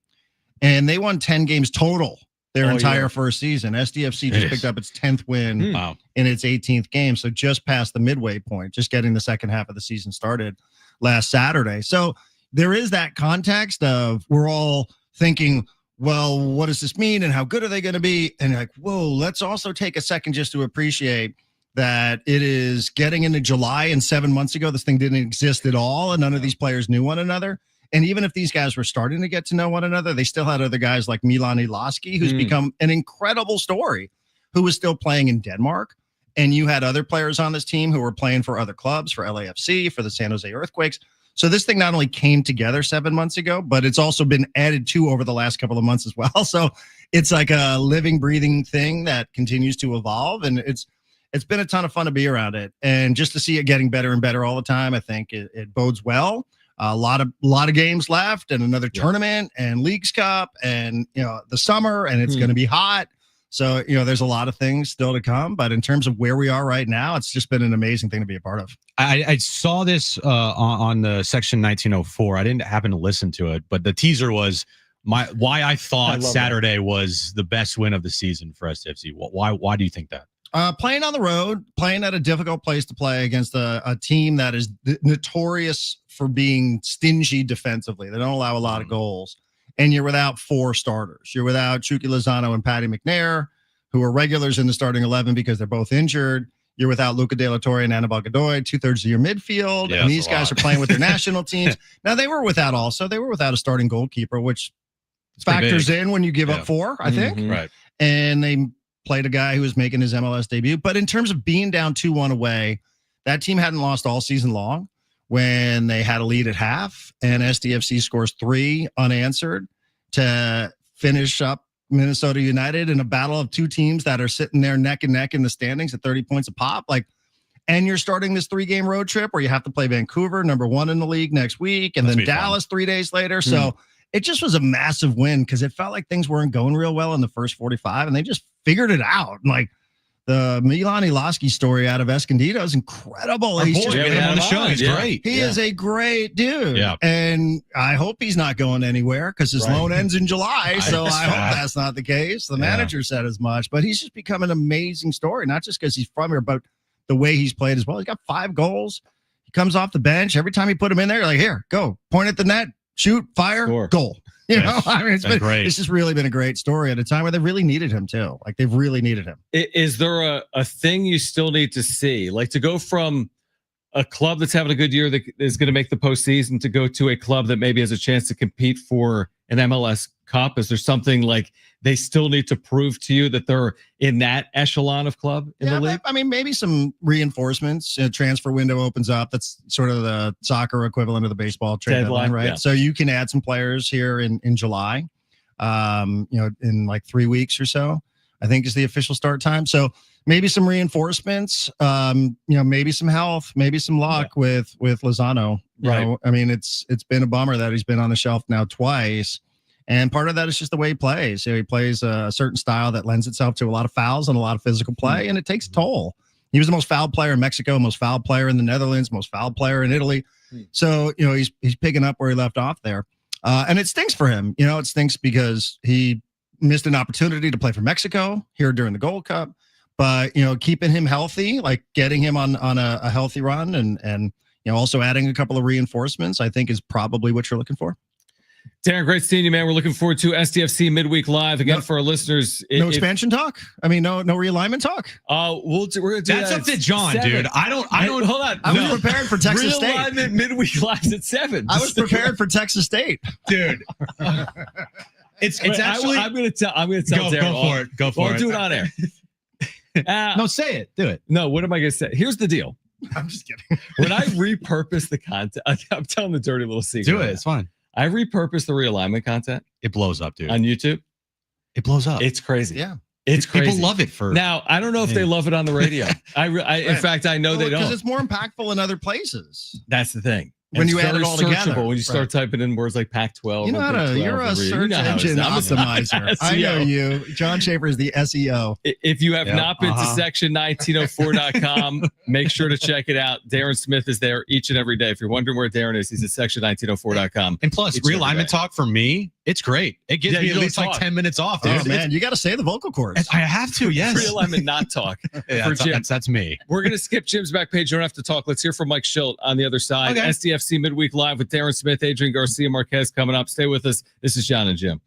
and they won 10 games total their entire first season. SDFC just picked up its 10th win in its 18th game. So just past the midway point, just getting the second half of the season started last Saturday. So there is that context of we're all thinking, well, what does this mean and how good are they going to be? And like, whoa, let's also take a second just to appreciate that it is getting into July, and 7 months ago, this thing didn't exist at all. And none of these players knew one another. And even if these guys were starting to get to know one another, they still had other guys like Milan Iloski, who's become an incredible story, who was still playing in Denmark. And you had other players on this team who were playing for other clubs, for LAFC, for the San Jose Earthquakes. So this thing not only came together 7 months ago, but it's also been added to over the last couple of months as well. So it's like a living, breathing thing that continues to evolve. And it's been a ton of fun to be around it. And just to see it getting better and better all the time, I think it bodes well. A lot of games left, and another tournament and Leagues Cup, and the summer, and it's going to be hot. So there's a lot of things still to come. But in terms of where we are right now, it's just been an amazing thing to be a part of. I saw this on the Section 1904. I didn't happen to listen to it, but the teaser was why I thought Saturday was the best win of the season for SDFC. Why do you think that? Playing on the road, playing at a difficult place to play against a team that is notorious for being stingy defensively. They don't allow a lot of goals. and you're without 4 starters. You're without Chucky Lozano and Patty McNair, who are regulars in the starting 11 because they're both injured. You're without Luca De La Torre and Anibal Godoy, 2/3 of your midfield. Yeah, and these guys are playing with their national teams. Now, they were without a starting goalkeeper, which factors in when you give up 4, I think. Right. And they played a guy who was making his MLS debut. But in terms of being down 2-1 away, that team hadn't lost all season long when they had a lead at half, and SDFC scores 3 unanswered to finish up Minnesota United in a battle of 2 teams that are sitting there neck and neck in the standings at 30 points a pop. And you're starting this 3-game road trip where you have to play Vancouver, number 1 in the league, next week, and then Dallas 3 days later. So it just was a massive win because it felt like things weren't going real well in the first 45, and they just figured it out. The Milan Iloski story out of Escondido is incredible. He's just him on the show. He's great. He is a great dude. Yeah. And I hope he's not going anywhere because his loan ends in July. So I hope that's not the case. The manager said as much, but he's just become an amazing story, not just because he's from here, but the way he's played as well. He's got 5 goals. He comes off the bench. Every time you put him in there, you're like, here, go. Point at the net, shoot, fire, goal. It's just really been a great story at a time where they really needed him too. They've really needed him. Is there a thing you still need to see? To go from a club that's having a good year that is going to make the postseason to go to a club that maybe has a chance to compete for an MLS Cup? Is there something they still need to prove to you that they're in that echelon of club in the league? Maybe some reinforcements. Transfer window opens up. That's sort of the soccer equivalent of the baseball trade deadline, right? Yeah. So you can add some players here in July, in 3 weeks or so, I think is the official start time. So maybe some reinforcements, maybe some health, maybe some luck with Lozano. It's been a bummer that he's been on the shelf now twice. And part of that is just the way he plays. He plays a certain style that lends itself to a lot of fouls and a lot of physical play, and it takes a toll. He was the most fouled player in Mexico, most fouled player in the Netherlands, most fouled player in Italy. So, he's picking up where he left off there. And it stinks for him. It stinks because he missed an opportunity to play for Mexico here during the Gold Cup. But, keeping him healthy, getting him on a healthy run and also adding a couple of reinforcements, I think is probably what you're looking for. Darren, great seeing you, man. We're looking forward to SDFC Midweek Live again for our listeners. No expansion talk. No realignment talk. We're gonna do that's up to John, 7. dude. I don't. Hold on. I was prepared for Texas State. Realignment Midweek Live at 7. I was prepared for Texas State, dude. It's actually. I'm gonna tell Darren. Go for it. I'll do it on air. No, say it. Do it. No, what am I gonna say? Here's the deal. I'm just kidding. When I repurpose the content, I'm telling the dirty little secret. Do it. It's fine. I repurpose the realignment content. It blows up, dude. On YouTube. It blows up. It's crazy. Yeah. It's crazy. People love it now. I don't know if they love it on the radio. In fact, I know they don't. Because it's more impactful in other places. That's the thing. When you add it all together. When you start typing in words like Pac-12. You're a search engine optimizer. I know you. John Schaefer is the SEO. If you have not been to section1904.com, make sure to check it out. Darren Smith is there each and every day. If you're wondering where Darren is, he's at section1904.com. And plus, realignment talk for me, it's great. It gives me at least 10 minutes off, dude. Oh, man, you got to say the vocal cords. I have to, yes. Realignment not talk for Jim. That's me. We're going to skip Jim's back page. You don't have to talk. Let's hear from Mike Schilt on the other side. Okay. SDFC Midweek Live with Darren Smith, Adrian Garcia Marquez coming up. Stay with us. This is John and Jim.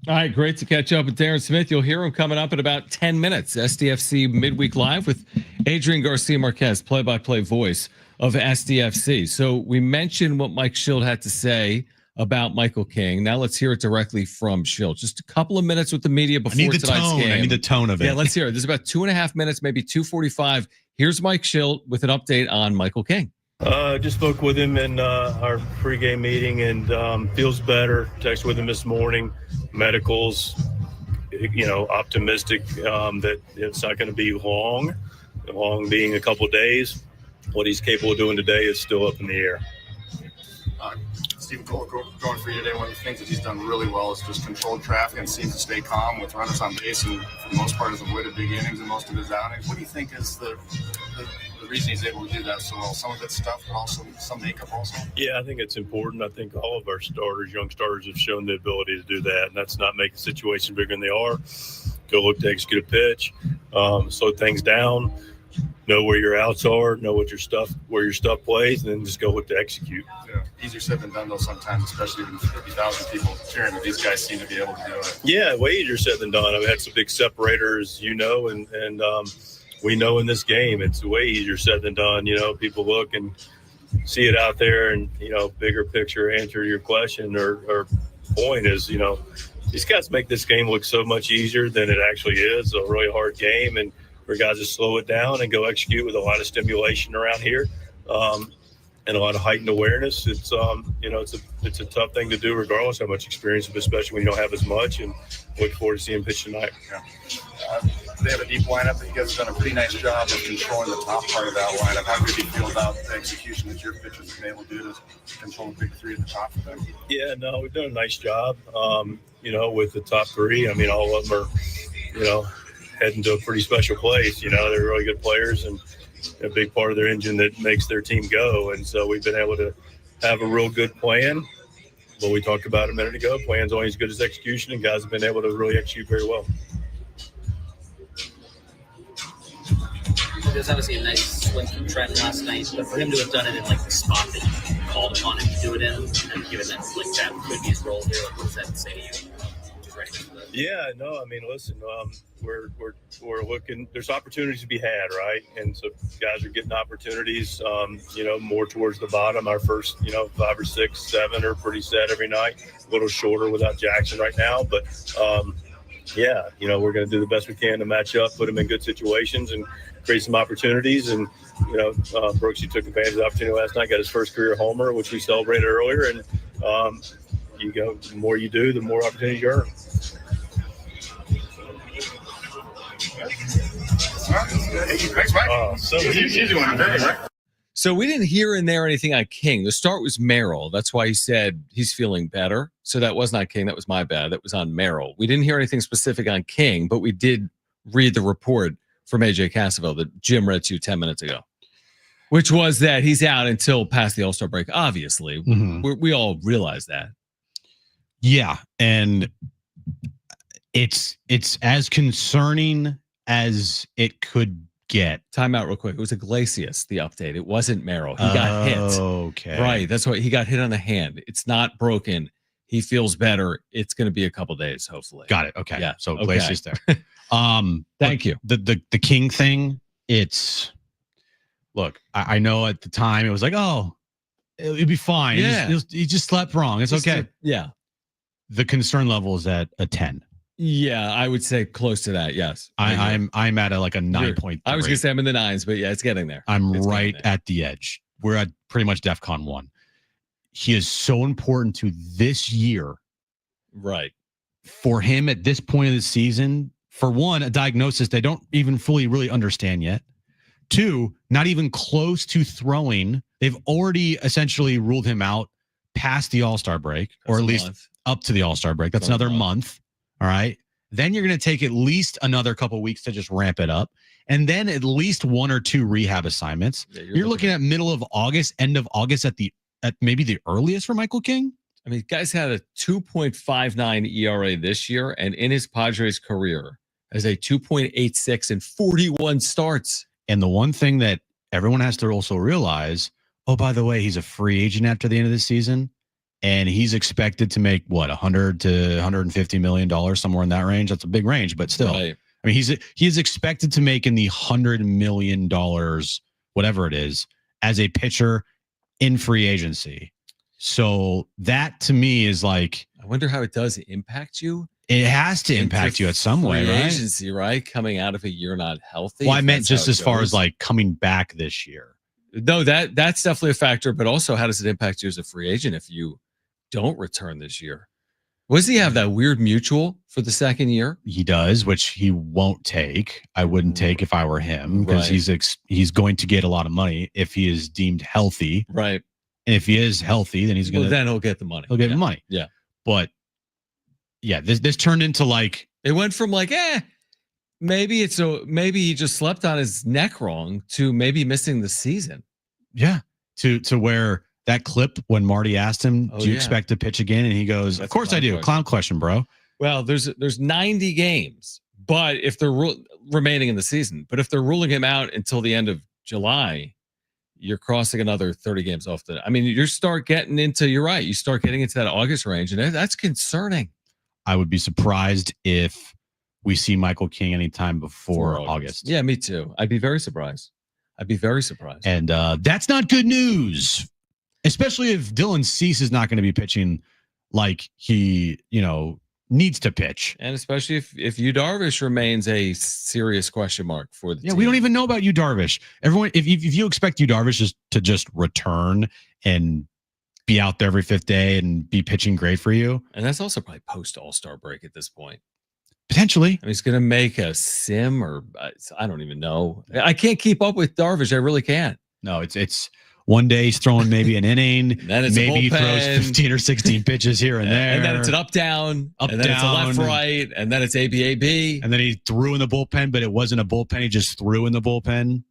All right, great to catch up with Darren Smith. You'll hear him coming up in about 10 minutes. SDFC Midweek Live with Adrian Garcia Marquez, play-by-play voice of SDFC. So we mentioned what Mike Schilt had to say about Michael King. Now let's hear it directly from Schilt. Just a couple of minutes with the media before tonight's game. I need the tone of it. Yeah, let's hear it. This is about 2.5 minutes, maybe 2:45. Here's Mike Schilt with an update on Michael King. Just spoke with him in our pregame meeting and feels better. Texted with him this morning. Medicals, optimistic that it's not going to be long being a couple of days. What he's capable of doing today is still up in the air. Steve, going for you today, one of the things that he's done really well is just control traffic and seems to stay calm with runners on base, and for the most part has avoided big innings in most of his outings. What do you think is the reason he's able to do that so well? Some of it's stuff, but also some makeup also? Yeah, I think it's important. I think all of our young starters have shown the ability to do that, and that's not make the situation bigger than they are. Go look to execute a pitch, slow things down, know where your outs are, know where your stuff plays, and then just go look to execute. Yeah, easier said than done though sometimes, especially with 50,000 people cheering, but these guys seem to be able to do it. Yeah, way easier said than done. I mean, that's a big separator, as you know, and we know in this game it's way easier said than done. People look and see it out there, and bigger picture answer to your question or point is, these guys make this game look so much easier than it actually is. A really hard game, and for guys to slow it down and go execute with a lot of stimulation around here, and a lot of heightened awareness. It's it's a tough thing to do regardless how much experience, but especially when you don't have as much. And look forward to seeing him pitch tonight. Yeah. They have a deep lineup. You guys have done a pretty nice job of controlling the top part of that lineup. How good do you feel about the execution that your pitchers have been able to do to control the big three at the top of them? Yeah, no, we've done a nice job. With the top three. I mean, all of them are, heading to a pretty special place. They're really good players and a big part of their engine that makes their team go. And so we've been able to have a real good plan. What we talked about a minute ago, plan's only as good as execution, and guys have been able to really execute very well. There's obviously a nice swing from Trent last night, but for him to have done it in the spot that you called upon him to do it in, and given that that could be his role here, what does that say to you? Yeah, no, I mean, listen, we're looking. There's opportunities to be had, right? And so guys are getting opportunities. More towards the bottom. Our first, 5 or 6, 7 are pretty set every night. A little shorter without Jackson right now, but we're going to do the best we can to match up, put them in good situations, and create some opportunities. And Brooksy took advantage of the opportunity last night, got his first career homer, which we celebrated earlier. And the more you do, the more opportunities you earn. Thanks, Mike. So we didn't hear in there anything on King. The start was Merrill. That's why he said he's feeling better. So that was not King. That was my bad. That was on Merrill. We didn't hear anything specific on King, but we did read the report from AJ Cassavell that Jim read to you 10 minutes ago, which was that he's out until past the All-Star break. Obviously, we all realize that. Yeah, and it's as concerning as it could get. Time out real quick. It was Iglesias, the update. It wasn't Merrill. He got hit. Okay. Right. That's why he got hit on the hand. It's not broken. He feels better. It's going to be a couple days, hopefully. Got it. Okay. Yeah. So Iglesias there. Thank you. The King thing, look, I know at the time it was like, oh, it'd be fine. Yeah. He just slept wrong. It's okay. Yeah. The concern level is at a 10. Yeah, I would say close to that. Yes, I'm at a 9.3. I was gonna say I'm in the 9s, but yeah, it's getting there. It's right at the edge. We're at pretty much DEFCON 1. He is so important to this year, right? For him at this point of the season, for one, a diagnosis they don't even fully really understand yet. 2, not even close to throwing. They've already essentially ruled him out past the All-Star break, or at least up to the All-Star break. That's another month. All right. Then you're going to take at least another couple weeks to just ramp it up. And then at least 1 or 2 rehab assignments. Yeah, you're looking at middle of August, end of August at maybe the earliest for Michael King. I mean, guys had a 2.59 ERA this year, and in his Padres career as a 2.86 in 41 starts. And the one thing that everyone has to also realize, oh, by the way, he's a free agent after the end of the season. and he's expected to make what, 100 to 150 million dollars, somewhere in that range. That's a big range, but still, Right. I mean, he's expected to make in the $100 million, whatever it is, as a pitcher in free agency. So that to me is like, I wonder how it does impact you. It has to impact you at some way, right? Agency, right? Coming out of a year not healthy. Well, I meant just as far as like coming back this year. No, that's definitely a factor. But also, how does it impact you as a free agent if you don't return this year? Does he have that weird mutual for the second year? He does, which he won't take. I wouldn't take if I were him, because Right. he's going to get a lot of money if he is deemed healthy. Right. And if he is healthy, then he's going to. Then he'll get the money. He'll get the money. Yeah. But yeah, this turned into like, it went from like, maybe he just slept on his neck wrong to maybe missing the season. Yeah. To where that clip when Marty asked him, Oh, do you yeah. expect to pitch again? And he goes, That's of course a I do. question. Clown question, bro. Well, there's 90 games, but if they're remaining in the season, but if they're ruling him out until the end of July, you're crossing another 30 games off the. I mean, you start getting into. You're right. You start getting into that August range, and that's concerning. I would be surprised if we see Michael King anytime before August. Yeah, me too. I'd be very surprised. And that's not good news, especially if Dylan Cease is not going to be pitching like he, needs to pitch. And especially if Yu Darvish remains a serious question mark for the team. We don't even know about Yu Darvish. Everyone, if you expect Yu Darvish to just return and be out there every fifth day and be pitching great for you, and that's also probably post All-Star break at this point. Potentially. I mean, he's going to make a sim, or I don't even know. I can't keep up with Darvish. I really can't. No, it's one day he's throwing maybe an inning, then it's maybe he throws bullpen. 15 or 16 pitches here and there. And then it's an up-down, and then it's a left-right, and then it's ABAB. And then he threw in the bullpen, but it wasn't a bullpen. He just threw in the bullpen.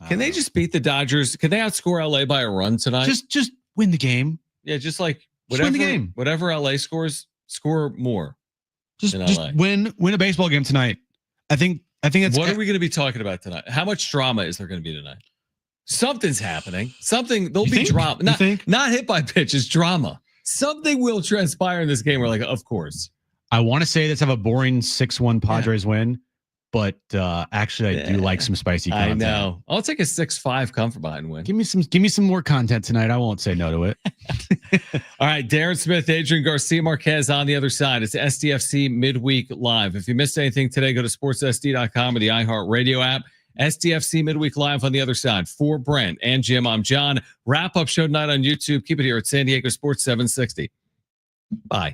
Can they just beat the Dodgers? Can they outscore LA by a run tonight? Just win the game. Yeah, just like Just win the game. Whatever LA scores, score more. Just in LA. win a baseball game tonight. I think that's What are we going to be talking about tonight? How much drama is there going to be tonight? Something's happening. There'll be drama. Not hit by pitches, drama. Something will transpire in this game. We're like, of course. I want to say let's have a boring 6-1 Padres win, but actually I do like some spicy content. I know. I'll take a 6-5 come from behind win. Give me some more content tonight. I won't say no to it. All right, Darren Smith, Adrian Garcia Marquez on the other side. It's SDFC Midweek Live. If you missed anything today, go to sportsSD.com or the iHeartRadio app. SDFC Midweek Live on the other side. For Brent and Jim, I'm John. Wrap up show tonight on YouTube. Keep it here at San Diego Sports 760. Bye.